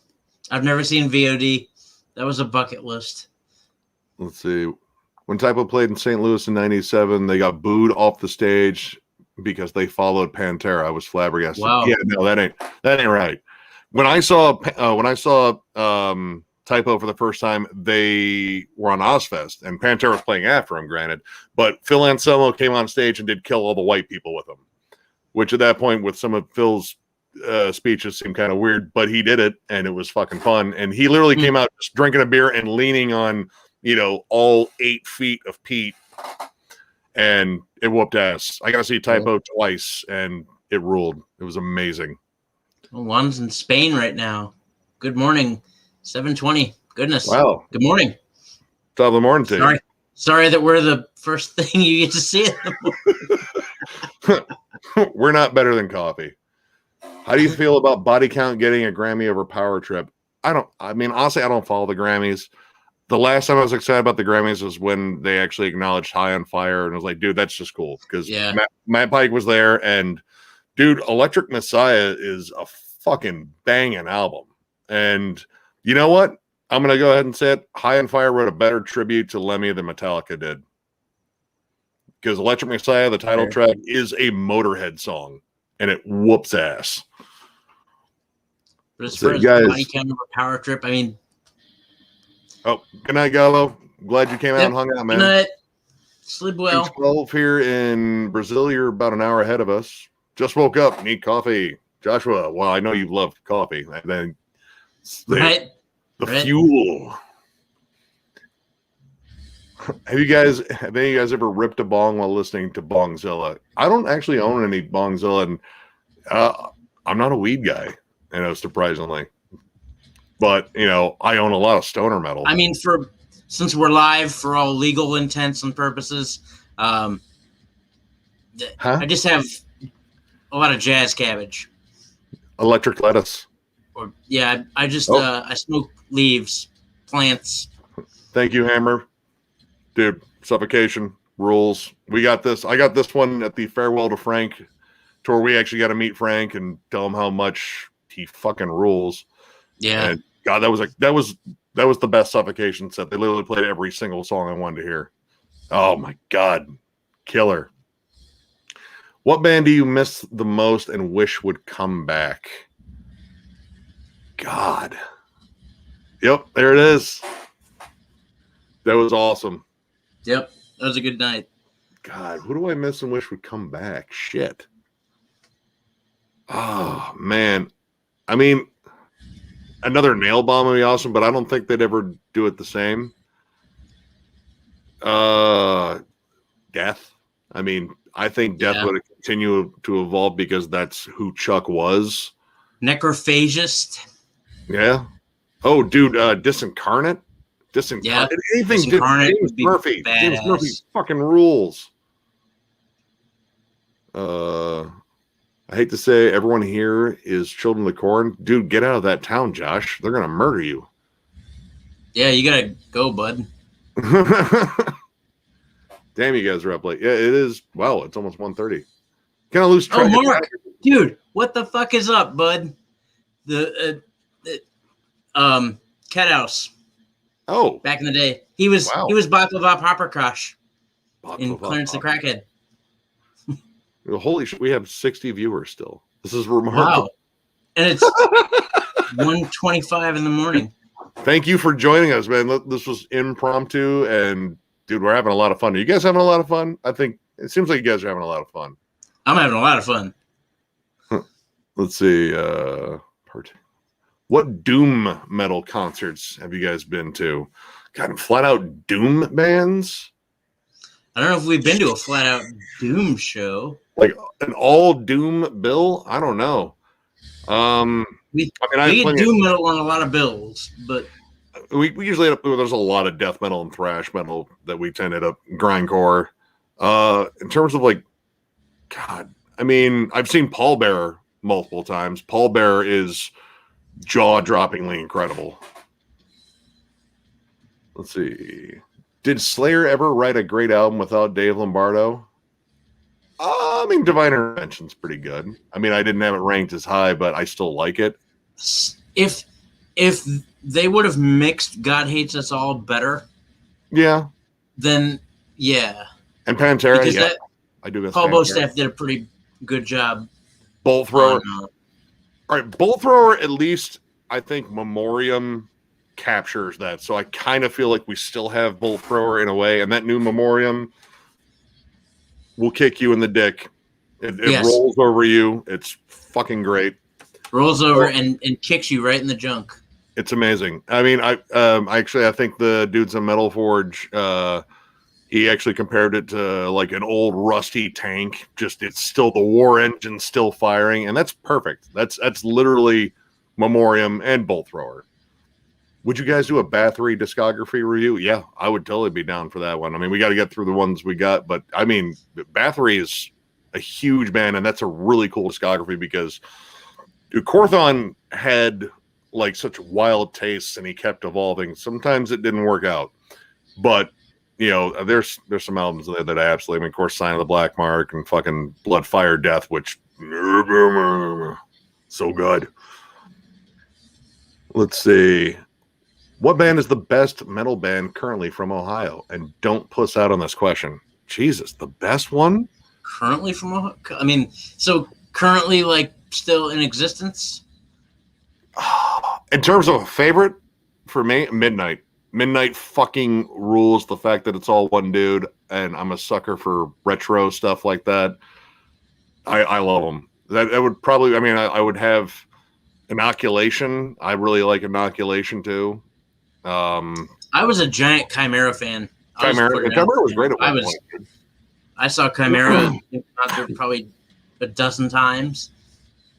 I've never seen VOD. That was a bucket list. Let's see. When Typo played in St. Louis in '97, they got booed off the stage because they followed Pantera. I was flabbergasted. Wow. Yeah, no, that ain't right. When I saw Typo for the first time, they were on Ozfest, and Pantera was playing after him, granted. But Phil Anselmo came on stage and did Kill All the White People with him, which at that point, with some of Phil's speeches, seemed kind of weird, but he did it, and it was fucking fun. And he literally came out just drinking a beer and leaning on, all 8 feet of Pete, and it whooped ass. I got to see Typo twice, and it ruled. It was amazing. Well, Juan's in Spain right now. Good morning, 7:20. Goodness. Wow. Good morning. Top of the morning to you. Sorry that we're the first thing you get to see in the morning. We're not better than coffee. How do you feel about Body Count getting a Grammy over Power Trip? Honestly, I don't follow the Grammys. The last time I was excited about the Grammys was when they actually acknowledged High on Fire, and I was like, dude, that's just cool because Matt Pike was there, and dude, Electric Messiah is a fucking banging album. And you know what? I'm going to go ahead and say it. High on Fire wrote a better tribute to Lemmy than Metallica did. Because Electric Messiah, the title track, is a Motorhead song, and it whoops ass. But as far as Body Count over Power Trip, I mean... Oh, good night, Gallo. Glad you came out and hung out, man. Good night. Sleep well. 12 here in Brazil. You're about an hour ahead of us. Just woke up. Need coffee. Joshua, well, I know you love coffee. And then Right. The fuel. Have any of you guys ever ripped a bong while listening to Bongzilla? I don't actually own any Bongzilla, and I'm not a weed guy, surprisingly. But I own a lot of stoner metal. I mean, since we're live for all legal intents and purposes, I just have a lot of jazz cabbage. Electric lettuce. I just I smoke leaves, plants. Thank you, Hammer. Dude, suffocation rules. We got this. I got this one at the Farewell to Frank tour. We actually got to meet Frank and tell him how much he fucking rules. Yeah. And God, that was the best suffocation set. They literally played every single song I wanted to hear. Oh my God. Killer. What band do you miss the most and wish would come back? God. Yep, there it is. That was awesome. Yep, that was a good night. God, who do I miss and wish would come back? Shit. Oh, man. I mean, another nail bomb would be awesome, but I don't think they'd ever do it the same. Death. I mean, I think Death would continue to evolve because that's who Chuck was. Necrophagist. Yeah. Oh, dude, Disincarnate. Yeah. Anything. James Murphy. Badass. James Murphy fucking rules. I hate to say everyone here is Children of the Corn. Dude, get out of that town, Josh. They're gonna murder you. Yeah, you gotta go, bud. Damn, you guys are up late. Yeah, it is. Wow, it's almost 1:30. Gonna lose track. Oh, Mark, dude, what the fuck is up, bud? The Cat House. Oh, back in the day, he was Baklava Paprikash in Clarence the Crackhead. Holy shit, we have 60 viewers still. This is remarkable. Wow. And it's 1:25 in the morning. Thank you for joining us, man. This was impromptu, and dude, we're having a lot of fun. Are you guys having a lot of fun? I think it seems like you guys are having a lot of fun. I'm having a lot of fun. Let's see. What doom metal concerts have you guys been to? Kind of flat out doom bands? I don't know if we've been to a flat out doom show. Like an all doom bill? I don't know. We get doom metal on a lot of bills, but we usually end up, there's a lot of death metal and thrash metal that we tended up grindcore. In terms of like, God, I mean, I've seen Pallbearer multiple times. Pallbearer is jaw-droppingly incredible. Let's see. Did Slayer ever write a great album without Dave Lombardo? I mean, Divine Intervention's pretty good. I mean, I didn't have it ranked as high, but I still like it. If they would have mixed God Hates Us All better, then yeah. And Pantera, I do guess Paul Bostaph did a pretty good job. Bolt Thrower. All right, Bolt Thrower, at least I think Memoriam captures that. So I kind of feel like we still have Bolt Thrower in a way, and that new Memoriam will kick you in the dick. It rolls over you. It's fucking great. Rolls over and kicks you right in the junk. It's amazing. I mean, I think the dudes in Metal Forge, he actually compared it to like an old rusty tank. Just it's still the war engine still firing, and that's perfect. That's literally Memoriam and Bolt Thrower. Would you guys do a Bathory discography review? Yeah, I would totally be down for that one. I mean, we got to get through the ones we got, but I mean, Bathory is a huge band, and that's a really cool discography because dude, Korthon had like such wild tastes, and he kept evolving. Sometimes it didn't work out, but there's some albums there that I absolutely. I mean, of course, Sign of the Black Mark and fucking Blood, Fire, Death, which so good. Let's see. What band is the best metal band currently from Ohio? And don't puss out on this question. Jesus, the best one? Currently from Ohio? I mean, so currently, like, still in existence? In terms of a favorite, for me, Midnight. Midnight fucking rules. The fact that it's all one dude, and I'm a sucker for retro stuff like that. I love them. That would probably, I mean, I would have Inoculation. I really like Inoculation too. I was a giant Chimera fan. Chimera was great at one point. Dude. I saw Chimera in concert probably a dozen times.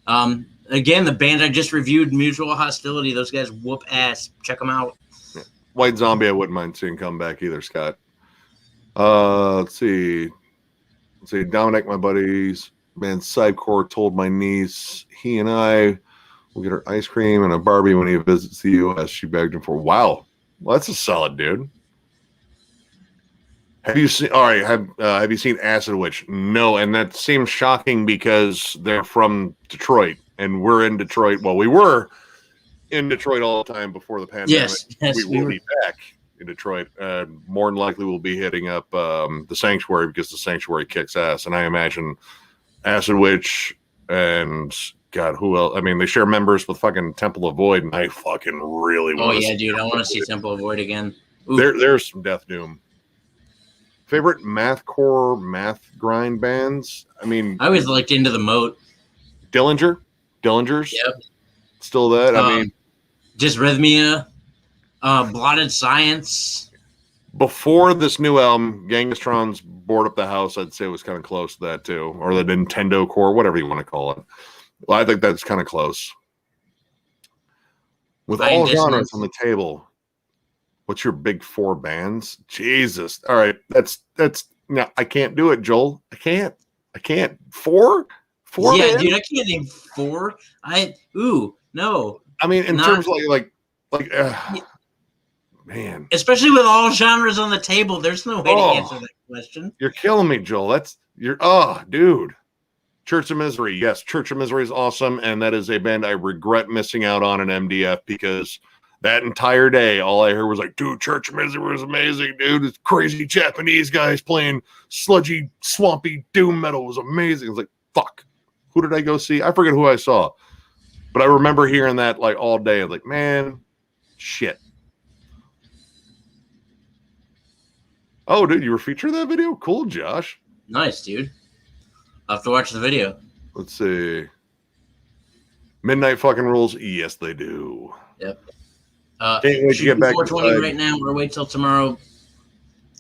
Again, the band I just reviewed, Mutual Hostility, those guys whoop ass. Check them out. Yeah. White Zombie, I wouldn't mind seeing come back either, Scott. Let's see. Dominic, my buddies, man, Cybercore told my niece he and I will get her ice cream and a Barbie when he visits the U.S. She begged him for. Wow, well, that's a solid dude. Have you seen? All right, have you seen Acid Witch? No, and that seems shocking because they're from Detroit and we're in Detroit. Well, we were in Detroit all the time before the pandemic. Yes, we will be back in Detroit. More than likely, we'll be hitting up the Sanctuary because the Sanctuary kicks ass, and I imagine Acid Witch and God, who else? I mean, they share members with fucking Temple of Void, and I fucking really want. Oh yeah, dude, I want to see Temple of Void again. There's some Death Doom. Favorite mathcore math grind bands? I mean, I always liked Into the Moat. Dillinger's. Yep. Still that. I mean, Dysrhythmia, Blotted Science. Before this new album, Gangstron's Board Up the House, I'd say was kind of close to that too, or the Nintendo Core, whatever you want to call it. Well, I think that's kind of close. With all genres on the table, what's your big four bands? Jesus. All right. That's no, I can't do it, Joel. I can't. Four? Yeah, bands? dude, I can't name four. No. I mean, in terms of like man. Especially with all genres on the table, there's no way to answer that question. You're killing me, Joel. Dude. Church of Misery. Yes, Church of Misery is awesome, and that is a band I regret missing out on in MDF because that entire day, all I heard was like, dude, Church of Misery was amazing, dude. It's crazy Japanese guys playing sludgy, swampy doom metal. It was amazing. I was like, fuck. Who did I go see? I forget who I saw. But I remember hearing that like all day. I was like, man, shit. Oh, dude, you were featured in that video? Cool, Josh. Nice, dude. I'll have to watch the video. Let's see. Midnight fucking rules. Yes, they do. Yep. Can't wait to get back 420 right now, or wait till tomorrow.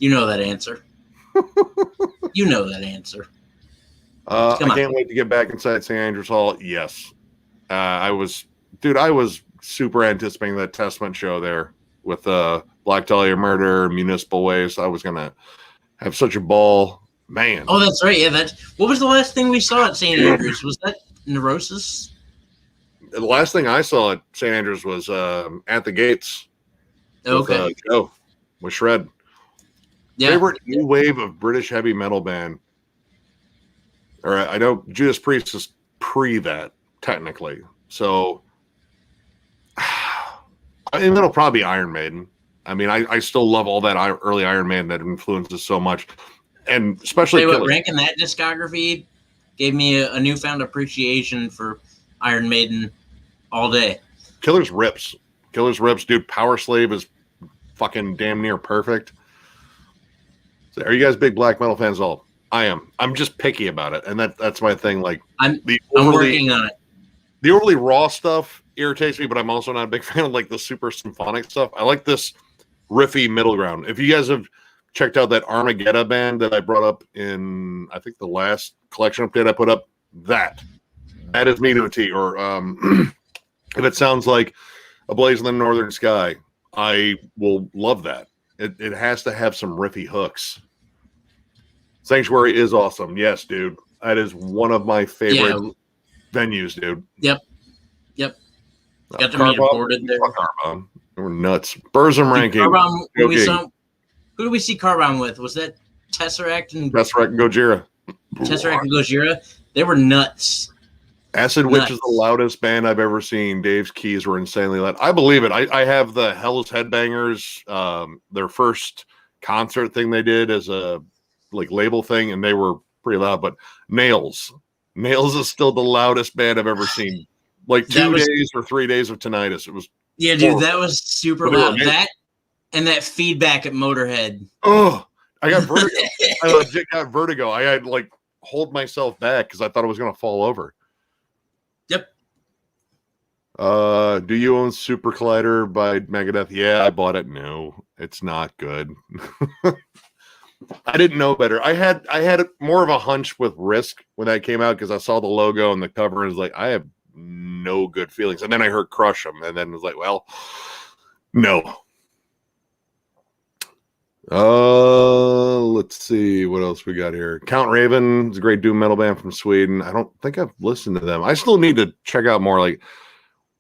You know that answer. You know that answer. I can't wait to get back inside St. Andrews Hall. Yes. I was super anticipating that Testament show there with Black Dahlia Murder, Municipal Waste. I was going to have such a ball. Man. Oh, that's right. Yeah, what was the last thing we saw at St. Andrews? Was that Neurosis? The last thing I saw at St. Andrews was At the Gates. Okay. With Shred. Yeah. Favorite new wave of British heavy metal band? All right, I know Judas Priest is pre that, technically. So, I mean, it'll probably be Iron Maiden. I mean, I still love all that early Iron Maiden that influences so much. And especially ranking that discography gave me a newfound appreciation for Iron Maiden all day. Killer's rips, dude. Power Slave is fucking damn near perfect. So are you guys big black metal fans? All I am. I'm just picky about it, and that's my thing. Like I'm working on it. The overly raw stuff irritates me, but I'm also not a big fan of like the super symphonic stuff. I like this riffy middle ground. If you guys have checked out that Armageddon band that I brought up in, I think the last collection update I put up, that is me to a T. Or if it sounds like A Blaze in the Northern Sky, I will love that. It has to have some riffy hooks. Sanctuary is awesome. Yes, dude. That is one of my favorite venues, dude. Yep. Got to meet Ported there. Carbon. They were nuts. Burzum ranking. Who do we see Carbon with? Was that Tesseract and Gojira? Tesseract and Gojira? They were nuts. Acid Witch is the loudest band I've ever seen. Dave's keys were insanely loud. I believe it. I have the Hell's Headbangers, their first concert thing they did as a like label thing, and they were pretty loud. But Nails is still the loudest band I've ever seen. Like 2 days or 3 days of tinnitus. It was dude, that was super loud. That and that feedback at Motorhead. Oh, I got vertigo. I legit got vertigo. I had like hold myself back because I thought I was going to fall over. Yep. Do you own Super Collider by Megadeth? Yeah, I bought it. No, it's not good. I didn't know better. I had more of a hunch with Risk when that came out because I saw the logo and the cover and was like, I have no good feelings. And then I heard Crush 'Em and then it was like, well, no. Let's see what else we got here. Count Raven is a great doom metal band from Sweden. I don't think I've listened to them. I still need to check out more. Like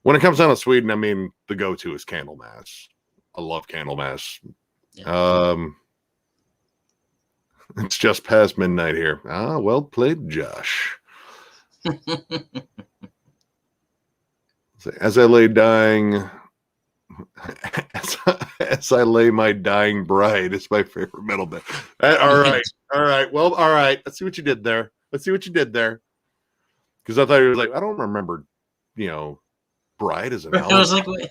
when it comes down to Sweden, I mean, the go-to is Candlemass. I love Candlemass. Yeah. It's just past midnight here. Ah, well played, Josh. As I lay dying, as I lay my dying bride is my favorite metal band. All right. Well, all right. Let's see what you did there. Because I thought he was like, I don't remember, Bride as an album. I was like, wait. It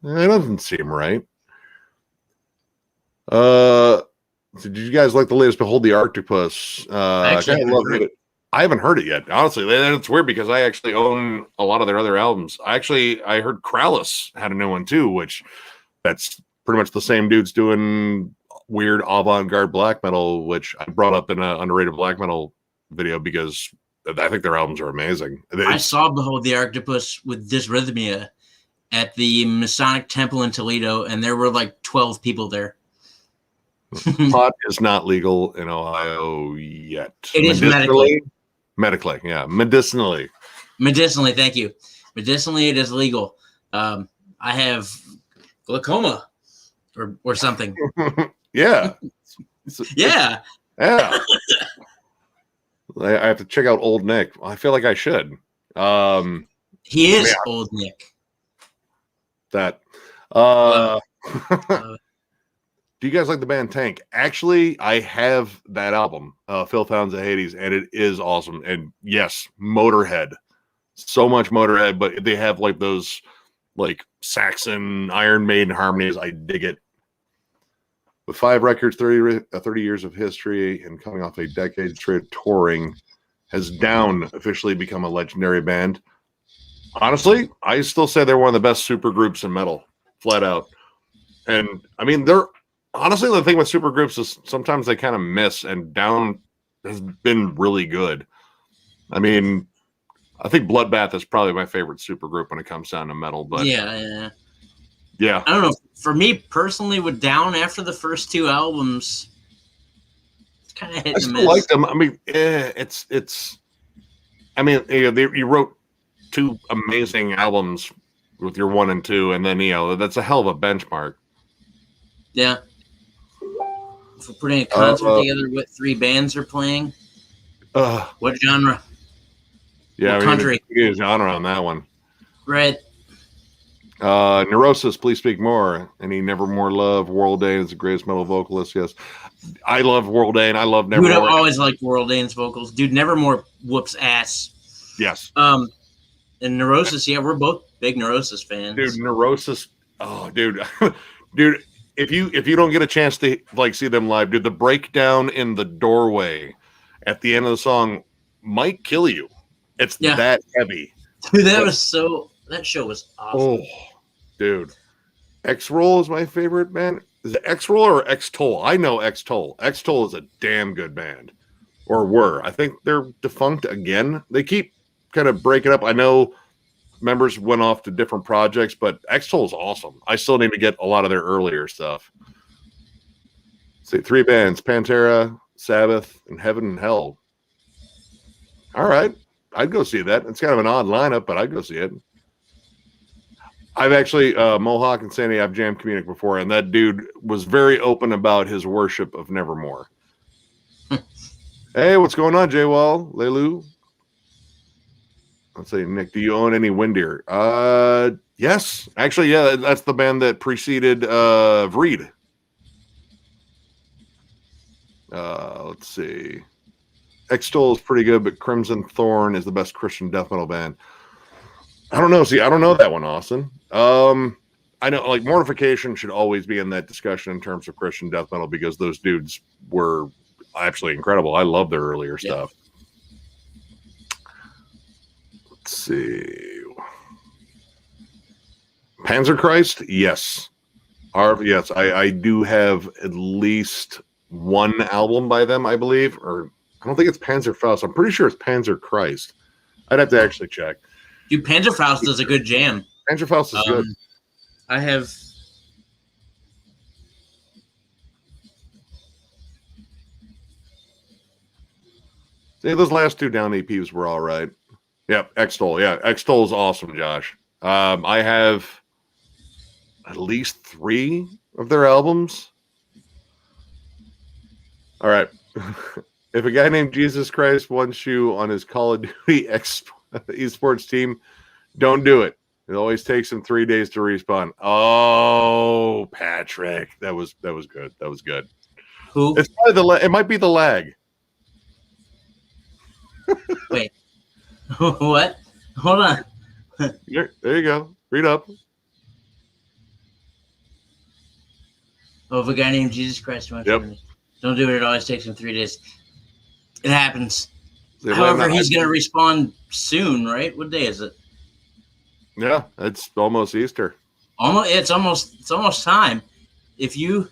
doesn't seem right. So did you guys like the latest Behold the Arctopus? I haven't heard it yet, honestly. And it's weird because I actually own a lot of their other albums. I heard Krallis had a new one too, which that's pretty much the same dudes doing weird avant-garde black metal, which I brought up in an underrated black metal video because I think their albums are amazing. I saw Behold the Arctopus with Dysrhythmia at the Masonic Temple in Toledo, and there were like 12 people there. Pot is not legal in Ohio yet. It is medically, yeah, medicinally. Thank you. Medicinally, it is legal. I have glaucoma or something. Yeah. Yeah. I have to check out Old Nick. I feel like I should. He is Old Nick. That. Do you guys like the band Tank? Actually, I have that album, Phil Founds of Hades, and it is awesome. And yes, Motorhead. So much Motorhead, but they have like those like Saxon Iron Maiden harmonies. I dig it. With 5 records, 30 years of history, and coming off a decade straight touring, has Down officially become a legendary band? Honestly, I still say they're one of the best super groups in metal, flat out. And I mean, honestly, the thing with super groups is sometimes they kind of miss, and Down has been really good. I mean, I think Bloodbath is probably my favorite super group when it comes down to metal. But yeah. I don't know. For me personally, with Down after the first 2 albums, it's kind of hit and miss. I like them. I mean, it's. I mean, you wrote 2 amazing albums with your 1 and 2, and then that's a hell of a benchmark. Yeah. For putting a concert together, what 3 bands are playing? What genre? Yeah, what country? Genre on that one. Right. Neurosis, please speak more. Any Nevermore love? World Dane is the greatest metal vocalist. Yes, I love World Dane. I love Nevermore. Dude, I've always liked World Dane's vocals. Dude, Nevermore whoops ass. Yes. And Neurosis, yeah, we're both big Neurosis fans. Dude, Neurosis. Oh, dude, dude. If you don't get a chance to see them live, dude, the breakdown in the doorway at the end of the song might kill you. It's that heavy. Dude, that show was awesome. Oh, dude. X-Roll is my favorite band. Is it X-Roll or X-Toll? I know X-Toll. X-Toll is a damn good band. Or were. I think they're defunct again. They keep kind of breaking up. I know members went off to different projects, but X-Toll is awesome. I still need to get a lot of their earlier stuff. Say 3 bands: Pantera, Sabbath, and Heaven and Hell. All right. I'd go see that. It's kind of an odd lineup, but I'd go see it. I've actually, Mohawk and Sandy, I've jammed Communic before, and that dude was very open about his worship of Nevermore. Hey, what's going on, J-Wall? Lelu? Let's see, Nick, do you own any Windeer? Yes. Actually, yeah, that's the band that preceded Vreed. Let's see. X-Toll is pretty good, but Crimson Thorn is the best Christian death metal band. I don't know. See, I don't know that one, Austin. I know, like, Mortification should always be in that discussion in terms of Christian death metal because those dudes were absolutely incredible. I love their earlier stuff. Let's see. Panzerchrist, yes. Yes, I do have at least one album by them, I believe, or I don't think it's Panzerfaust. I'm pretty sure it's Panzerchrist. I'd have to actually check. Dude, Panzerfaust is a good jam. Panzerfaust is good. I have. See, those last two down EPs were all right. Yep, X-Toll. Yeah, X-Toll is awesome, Josh. I have at least 3 of their albums. All right. If a guy named Jesus Christ wants you on his Call of Duty esports team, don't do it. It always takes him 3 days to respawn. Oh, Patrick, that was good. That was good. Who? It's probably it might be the lag. Wait. What? Hold on. There you go. Read up. Oh, if a guy named Jesus Christ wants you, don't do it. It always takes him 3 days. It happens. However, he's going to respawn soon, right? What day is it? Yeah, it's almost Easter. It's almost time. If you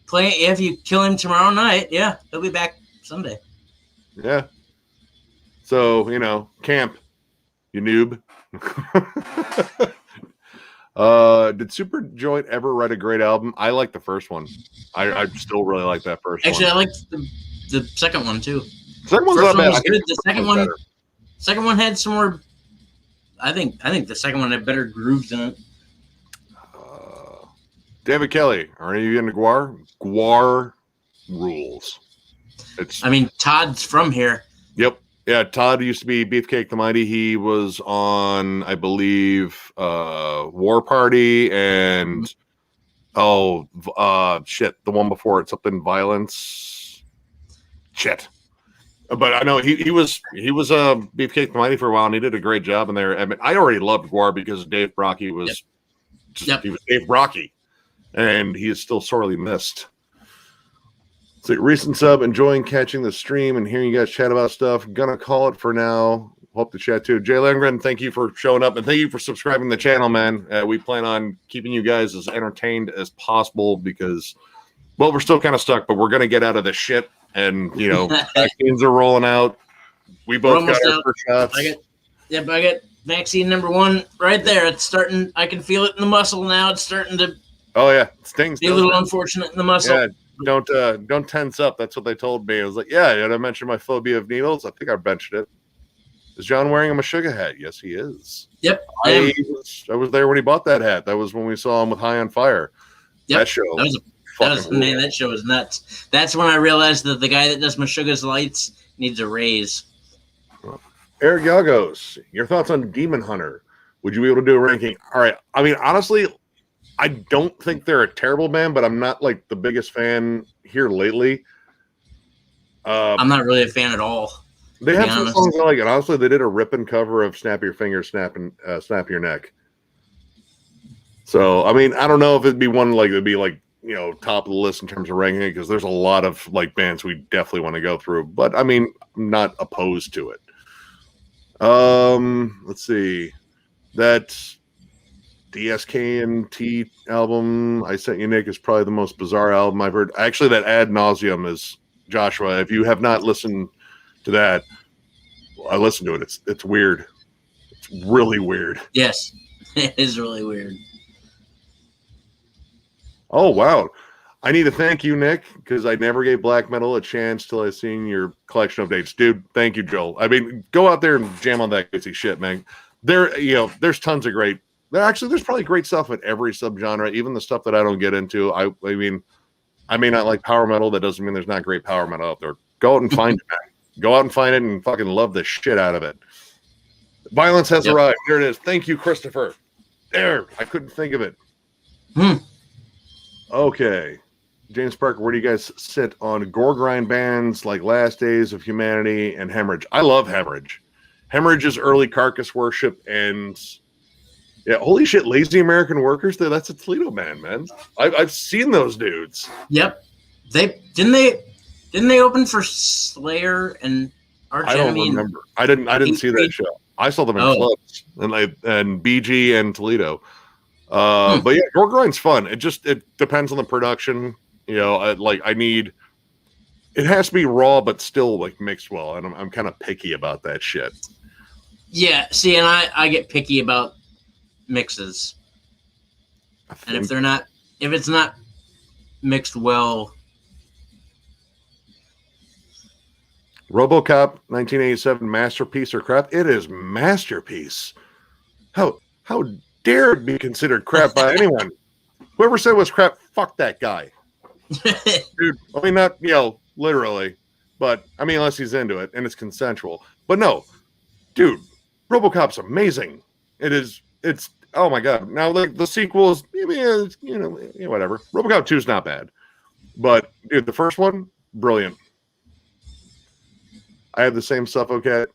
kill him tomorrow night, yeah, he'll be back Sunday. Yeah. So, camp, you noob. Did Superjoint ever write a great album? I like the first one. I still really like that first one. Actually, I like the second one too. Second one's not bad. Was good. The second one had some more. I think the second one had better grooves in it. David Kelly, are you into Guar? Guar rules. Todd's from here. Yep. Yeah, Todd used to be Beefcake the Mighty. He was on, I believe, War Party and the one before it, something Violence. Shit. But I know he was Beefcake the Mighty for a while, and he did a great job in there. I already loved Guar because Dave Brocky was he was Dave Brocky, and he is still sorely missed. So recent sub, enjoying catching the stream and hearing you guys chat about stuff. Gonna call it for now. Hope to chat too. Jay Langren, thank you for showing up and thank you for subscribing to the channel, man. We plan on keeping you guys as entertained as possible because, well, we're still kind of stuck, but we're gonna get out of this shit. And vaccines are rolling out. We both got our first shots. I got vaccine number 1 right there. It's starting. I can feel it in the muscle now. It's starting to. Oh yeah, it stings. Be a little unfortunate in the muscle. Yeah. Don't tense up. That's what they told me. I was like, yeah, did I mention my phobia of needles? I think I mentioned it. Is John wearing a Meshuggah hat? Yes, he is. Yep. I was there when he bought that hat. That was when we saw him with High on Fire. Yep. That show. That show was nuts. That's when I realized that the guy that does Meshuggah's lights needs a raise. Eric Yagos, your thoughts on Demon Hunter? Would you be able to do a ranking? All right. Honestly, I don't think they're a terrible band, but I'm not like the biggest fan here lately. I'm not really a fan at all. They have some songs I like, and honestly, they did a ripping cover of "Snap Your Fingers, Snap Your Neck." So, I don't know if it'd be one like it'd be like top of the list in terms of ranking it because there's a lot of like bands we definitely want to go through. But I'm not opposed to it. Let's see that. DSK&T album I sent you, Nick, is probably the most bizarre album I've heard. Actually, that Ad Nauseum is Joshua. If you have not listened to that, I listened to it. It's weird. It's really weird. Yes, it is really weird. Oh wow! I need to thank you, Nick, because I never gave black metal a chance till I seen your collection of dates, dude. Thank you, Joel. Go out there and jam on that crazy shit, man. There's tons of great. There's probably great stuff in every subgenre, even the stuff that I don't get into. I may not like power metal. That doesn't mean there's not great power metal out there. Go out and find it, man. Go out and find it and fucking love the shit out of it. Violence has arrived. There it is. Thank you, Christopher. There. I couldn't think of it. Okay. James Parker, where do you guys sit on gore grind bands like Last Days of Humanity and Hemorrhage? I love Hemorrhage. Hemorrhage is early Carcass Worship and... yeah, holy shit, Lazy American Workers, that's a Toledo band, man. I've seen those dudes. Yep. Didn't they open for Slayer and Arch Enemy? I don't remember. I didn't see that show. I saw them in clubs and BG and Toledo. But yeah, gore grind's fun. It depends on the production. I need it has to be raw, but still like mixed well. And I'm kind of picky about that shit. Yeah, see, and I get picky about mixes, and if it's not mixed well. RoboCop 1987 masterpiece or crap? It is masterpiece. How dare it be considered crap by anyone? Whoever said it was crap, fuck that guy. Dude, I mean, not, literally, but I mean, unless he's into it and it's consensual. But no, dude, RoboCop's amazing. It's, oh my God. Now, like, the sequel is, whatever. RoboCop 2 is not bad. But, dude, the first one, brilliant. I have the same Suffocat.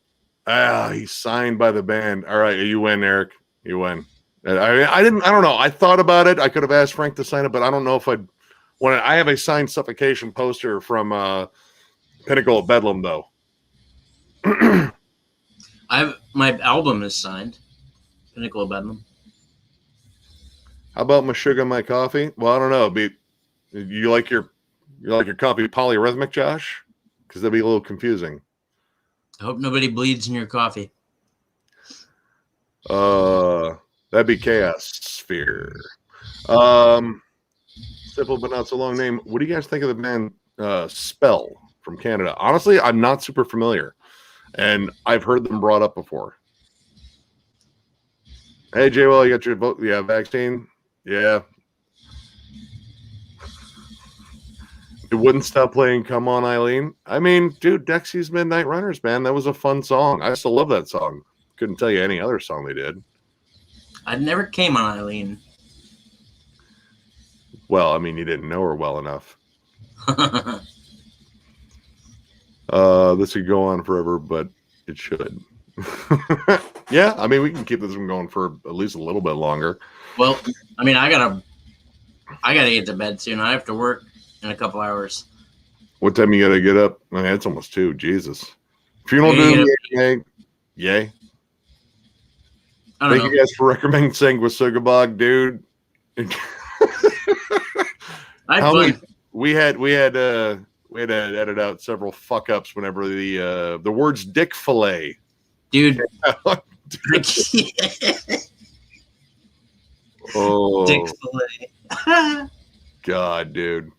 He's signed by the band. All right, you win, Eric. You win. I don't know. I thought about it. I could have asked Frank to sign it, but I don't know if I'd want to. I have a signed Suffocation poster from Pinnacle of Bedlam, though. My album is signed. Pinnacle of Bedlam. How about my sugar, my coffee? Well, I don't know. You like your coffee polyrhythmic, Josh? Because that'd be a little confusing. I hope nobody bleeds in your coffee. That'd be Chaos Sphere. Simple but not so long name. What do you guys think of the band Spell from Canada? Honestly, I'm not super familiar, and I've heard them brought up before. Hey, J-Well, you got your vote? Yeah, vaccine? Yeah. It wouldn't stop playing Come On, Eileen. I mean, dude, Dexy's Midnight Runners, man. That was a fun song. I still love that song. Couldn't tell you any other song they did. I never came on Eileen. Well, I mean, you didn't know her well enough. This could go on forever, but it should. Yeah, I mean, we can keep this one going for at least a little bit longer. Well, I mean, I gotta get to bed soon. I have to work in a couple hours. What time you gotta get up? I mean, it's almost 2. Jesus. Funeral doom, yay. Thank you guys for recommending Sanguisugabog, dude. We had to edit out several fuck ups whenever the words dick fillet. Dude. Oh, dick fillet. God, dude.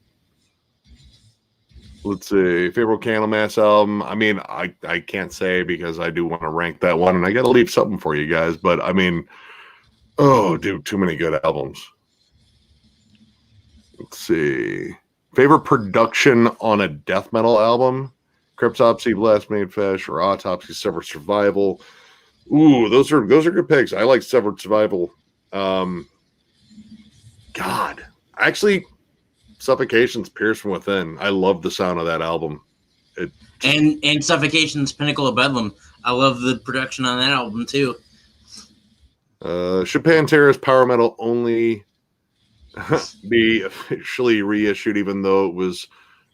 Let's see. Favorite Candlemass album. I mean, I can't say because I do want to rank that one, and I got to leave something for you guys. But I mean, oh, dude, too many good albums. Let's see. Favorite production on a death metal album. Cryptopsy, Last Made Fish, or Autopsy, Severed Survival. Ooh, those are good picks. I like Severed Survival. God, actually, Suffocation's Pierce from Within. I love the sound of that album. And Suffocation's Pinnacle of Bedlam. I love the production on that album too. Chopin Terrace Power Metal only be officially reissued, even though it was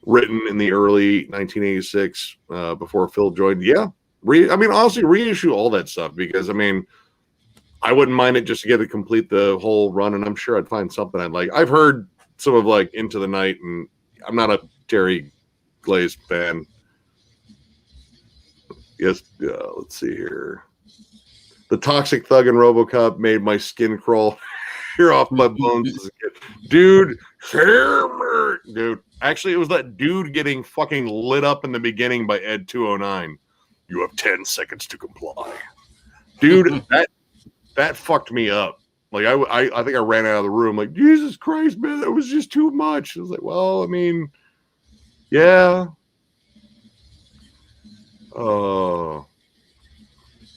written in the early 1986 before Phil joined. Yeah, honestly, reissue all that stuff because I wouldn't mind it just to get to complete the whole run, and I'm sure I'd find something I'd like. I've heard some of like Into the Night, and I'm not a Terry Glaze fan. Yes, let's see here. The Toxic Thug and RoboCop made my skin crawl. You're off my bones, dude. Actually, it was that dude getting fucking lit up in the beginning by Ed 209. You have 10 seconds to comply, dude. That fucked me up. Like I think I ran out of the room. Like, Jesus Christ, man, that was just too much. I was like, well, I mean, yeah. Oh.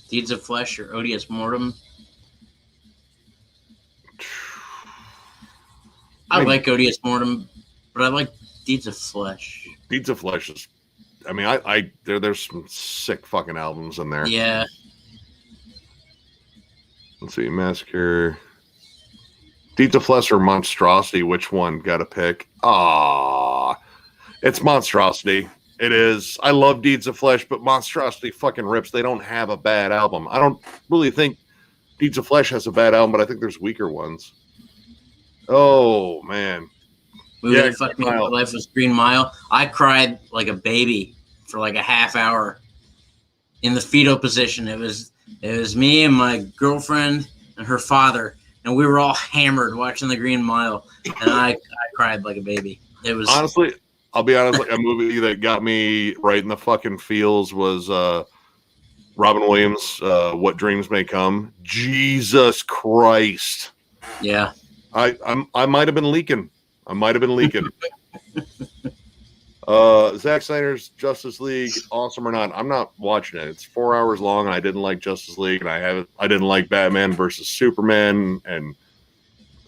Deeds of Flesh or Odious Mortem. I like Odious Mortem, but I like Deeds of Flesh. Deeds of Flesh is, there's some sick fucking albums in there. Yeah. Let's see, Massacre. Deeds of Flesh or Monstrosity, which one? Gotta pick. It's Monstrosity. It is. I love Deeds of Flesh, but Monstrosity fucking rips. They don't have a bad album. I don't really think Deeds of Flesh has a bad album, but I think there's weaker ones. Oh man. Movie that fucked me up for life was Green Mile. I cried like a baby for like a half hour in the fetal position. It was me and my girlfriend and her father, and we were all hammered watching the Green Mile, and I cried like a baby. It was honestly, I'll be honest, like a movie that got me right in the fucking feels was Robin Williams, What Dreams May Come. Jesus Christ. Yeah. I might have been leaking. Zack Snyder's Justice League, awesome or not? I'm not watching it. It's 4 hours long, and I didn't like Justice League, and I didn't like Batman versus Superman, and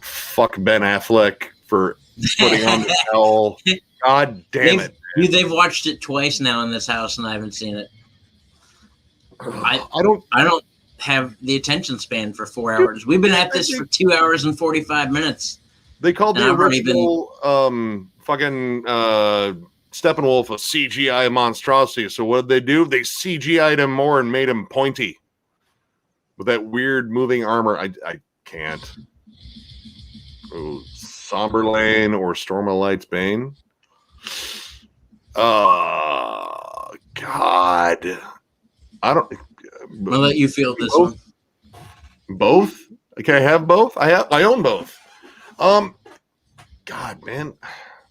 fuck Ben Affleck for putting on the hell. God damn it! They've watched it twice now in this house, and I haven't seen it. I don't have the attention span for 4 hours. We've been at this for 2 hours and 45 minutes. They called the original fucking Steppenwolf a CGI monstrosity. So what did they do? They CGI'd him more and made him pointy with that weird moving armor. I can't. Ooh, Somberlane or Storm of Light's Bane. God. I don't. I'll let you feel this one. Both? Can I have both? I own both. God, man.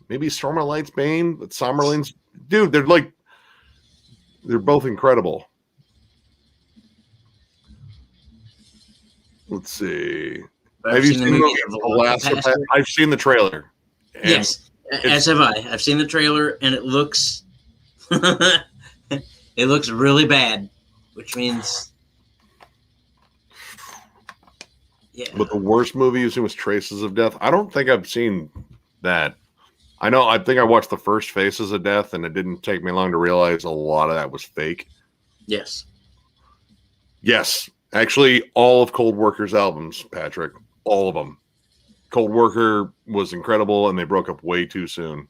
Maybe Storm of Light's Bane, but Somberlane's dude, they're both incredible. Let's see. Have you seen the movie? I've seen the trailer. Yes, as have I. I've seen the trailer, and it looks it looks really bad, which means yeah. But the worst movie you've seen was Traces of Death. I don't think I've seen that. I think I watched the first Faces of Death, and it didn't take me long to realize a lot of that was fake. Yes. Actually, all of Cold Worker's albums, Patrick, all of them. Cold Worker was incredible, and they broke up way too soon.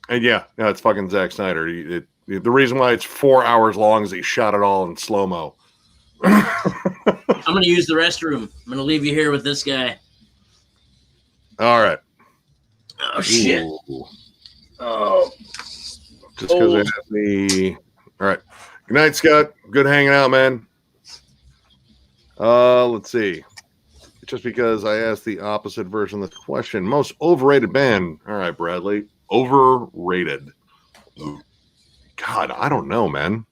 And yeah, it's fucking Zack Snyder. The reason why it's 4 hours long is he shot it all in slow-mo. I'm going to use the restroom. I'm going to leave you here with this guy. All right. Oh, shit. Ooh. Oh. Just because they have me. All right. Good night, Scott. Good hanging out, man. Let's see. Just because I asked the opposite version of the question. Most overrated band. All right, Bradley. Overrated. God, I don't know, man.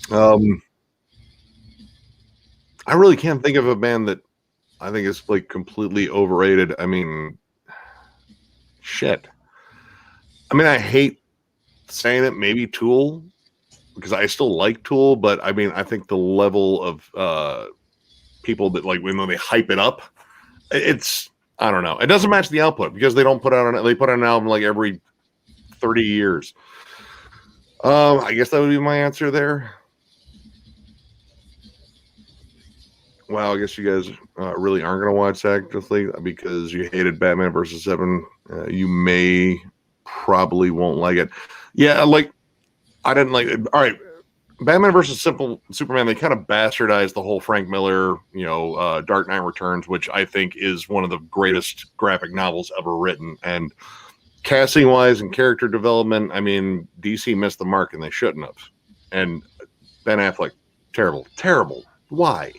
I really can't think of a band that I think is like completely overrated. I mean, shit. I mean, I hate saying it. Maybe Tool, because I still like Tool, but I mean, I think the level of people that like when they hype it up, it's I don't know. It doesn't match the output because they put out an album like every 30 years. I guess that would be my answer there. Wow, I guess you guys really aren't going to watch Justice League because you hated Batman versus Seven. You probably won't like it. Yeah, like I didn't like it. All right, Batman versus Superman. They kind of bastardized the whole Frank Miller, Dark Knight Returns, which I think is one of the greatest graphic novels ever written. And casting wise and character development, I mean, DC missed the mark and they shouldn't have. And Ben Affleck, terrible. Why?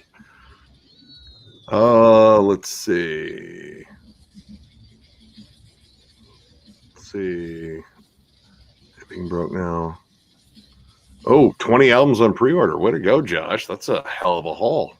Let's see. Being broke now. Oh, 20 albums on pre-order. Way to go, Josh. That's a hell of a haul.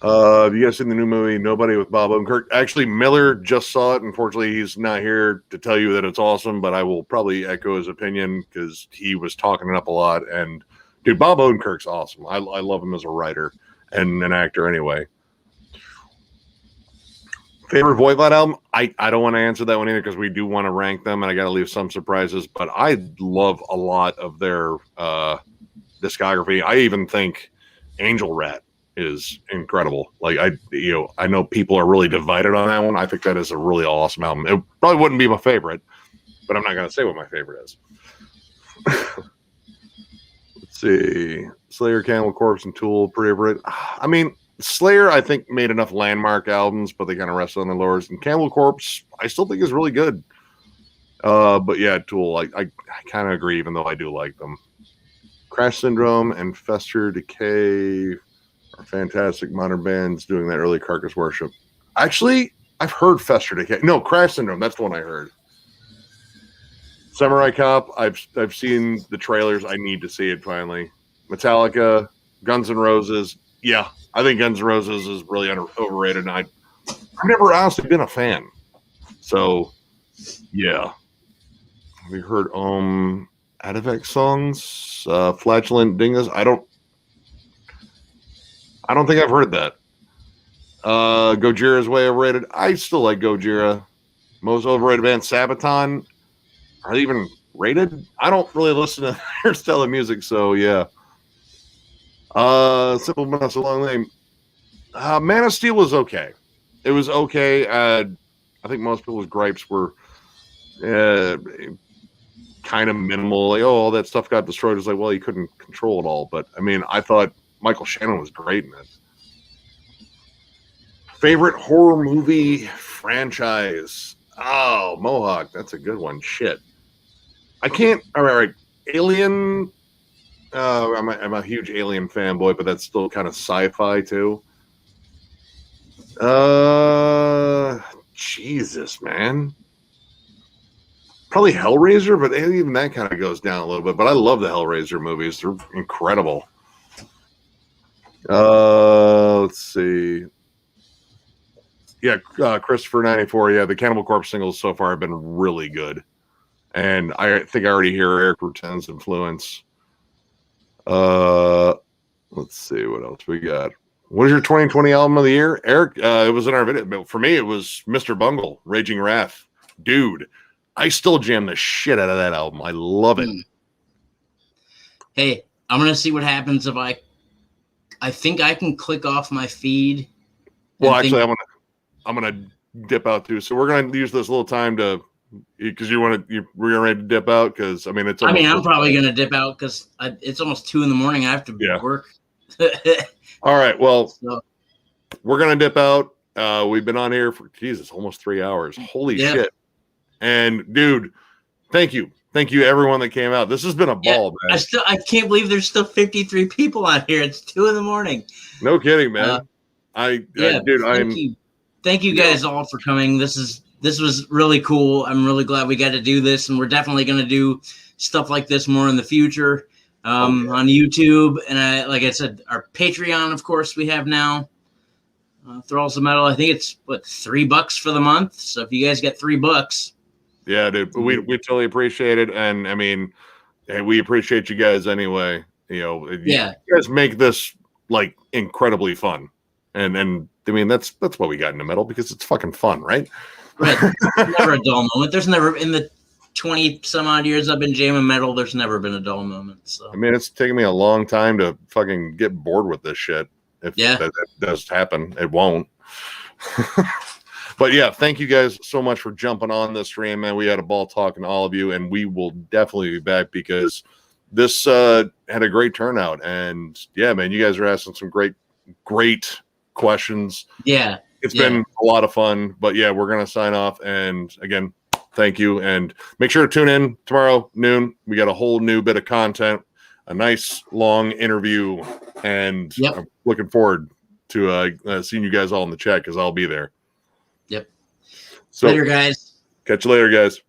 Have you guys seen the new movie Nobody with Bob Odenkirk? Actually, Miller just saw it. Unfortunately, he's not here to tell you that it's awesome, but I will probably echo his opinion because he was talking it up a lot. And dude, Bob Odenkirk's awesome. I love him as a writer and an actor anyway. Favorite Voivod album? I don't want to answer that one either because we do want to rank them and I got to leave some surprises, but I love a lot of their discography. I even think Angel Rat is incredible. Like I know people are really divided on that one. I think that is a really awesome album. It probably wouldn't be my favorite, but I'm not going to say what my favorite is. Let's see. Slayer, Cannibal Corpse, and Tool, pretty overrated. I mean, Slayer, I think, made enough landmark albums, but they kind of rested on their laurels. And Cannibal Corpse, I still think is really good. But yeah, Tool, I kind of agree, even though I do like them. Crash Syndrome and Fester Decay are fantastic modern bands doing that early Carcass worship. Actually, I've heard Fester Decay. No, Crash Syndrome. That's the one I heard. Samurai Cop. I've seen the trailers. I need to see it finally. Metallica, Guns N' Roses. Yeah, I think Guns N' Roses is really overrated. And I've never honestly been a fan. So, yeah. Have you heard Adivac songs? Flatulent Dingus? I don't think I've heard that. Gojira's way overrated. I still like Gojira. Most overrated band, Sabaton. Are they even rated? I don't really listen to their style of music, so yeah. Simple but not so long name. Man of Steel was okay. It was okay. I think most people's gripes were kind of minimal. Like, oh, all that stuff got destroyed. It's like, well, you couldn't control it all. But I mean, I thought Michael Shannon was great in it. Favorite horror movie franchise? Oh, Mohawk. That's a good one. Shit. I can't. All right. Alien. I'm a huge Alien fanboy, but that's still kind of sci-fi too. Jesus, man. Probably Hellraiser, but even that kind of goes down a little bit. But I love the Hellraiser movies. They're incredible. Let's see. Yeah, Christopher 94. Yeah, the Cannibal Corpse singles so far have been really good. And I think I already hear Eric Rutan's influence. Let's see what else we got. What is your 2020 album of the year, Eric? It was in our video. For me, it was Mr. Bungle, Raging Wrath. Dude, I still jam the shit out of that album. I love it. Hey, I'm gonna see what happens if I think I can click off my feed. Well, actually, I'm gonna dip out too. So we're gonna use this little time to, because we're ready to dip out. Because I mean, I'm probably gonna dip out because it's almost 2 a.m. I have to work. All right. Well, we're gonna dip out. We've been on here for almost 3 hours. Holy shit! And dude, thank you everyone that came out. This has been a ball, man. I can't believe there's still 53 people on here. It's 2 a.m. No kidding, man. Thank you guys all for coming. This was really cool. I'm really glad we got to do this, and we're definitely going to do stuff like this more in the future on YouTube. And like I said, our Patreon, of course, we have now. Thralls of Metal. I think it's $3 for the month. So if you guys get $3, yeah, dude, we totally appreciate it, and I mean, we appreciate you guys anyway. You guys make this like incredibly fun, and I mean that's why we got into metal, because it's fucking fun, right? Right. Never a dull moment. There's never, in the 20 some odd years I've been jamming metal, there's never been a dull moment. So I mean, it's taken me a long time to fucking get bored with this shit. If that does happen, it won't. But yeah, thank you guys so much for jumping on this stream, man. We had a ball talking to all of you, and we will definitely be back because this had a great turnout. And yeah, man, you guys are asking some great questions. Yeah. It's been a lot of fun. But yeah, we're going to sign off. And again, thank you. And make sure to tune in tomorrow noon. We got a whole new bit of content, a nice long interview. And I'm looking forward to seeing you guys all in the chat, because I'll be there. Yep. So, later, guys. Catch you later, guys.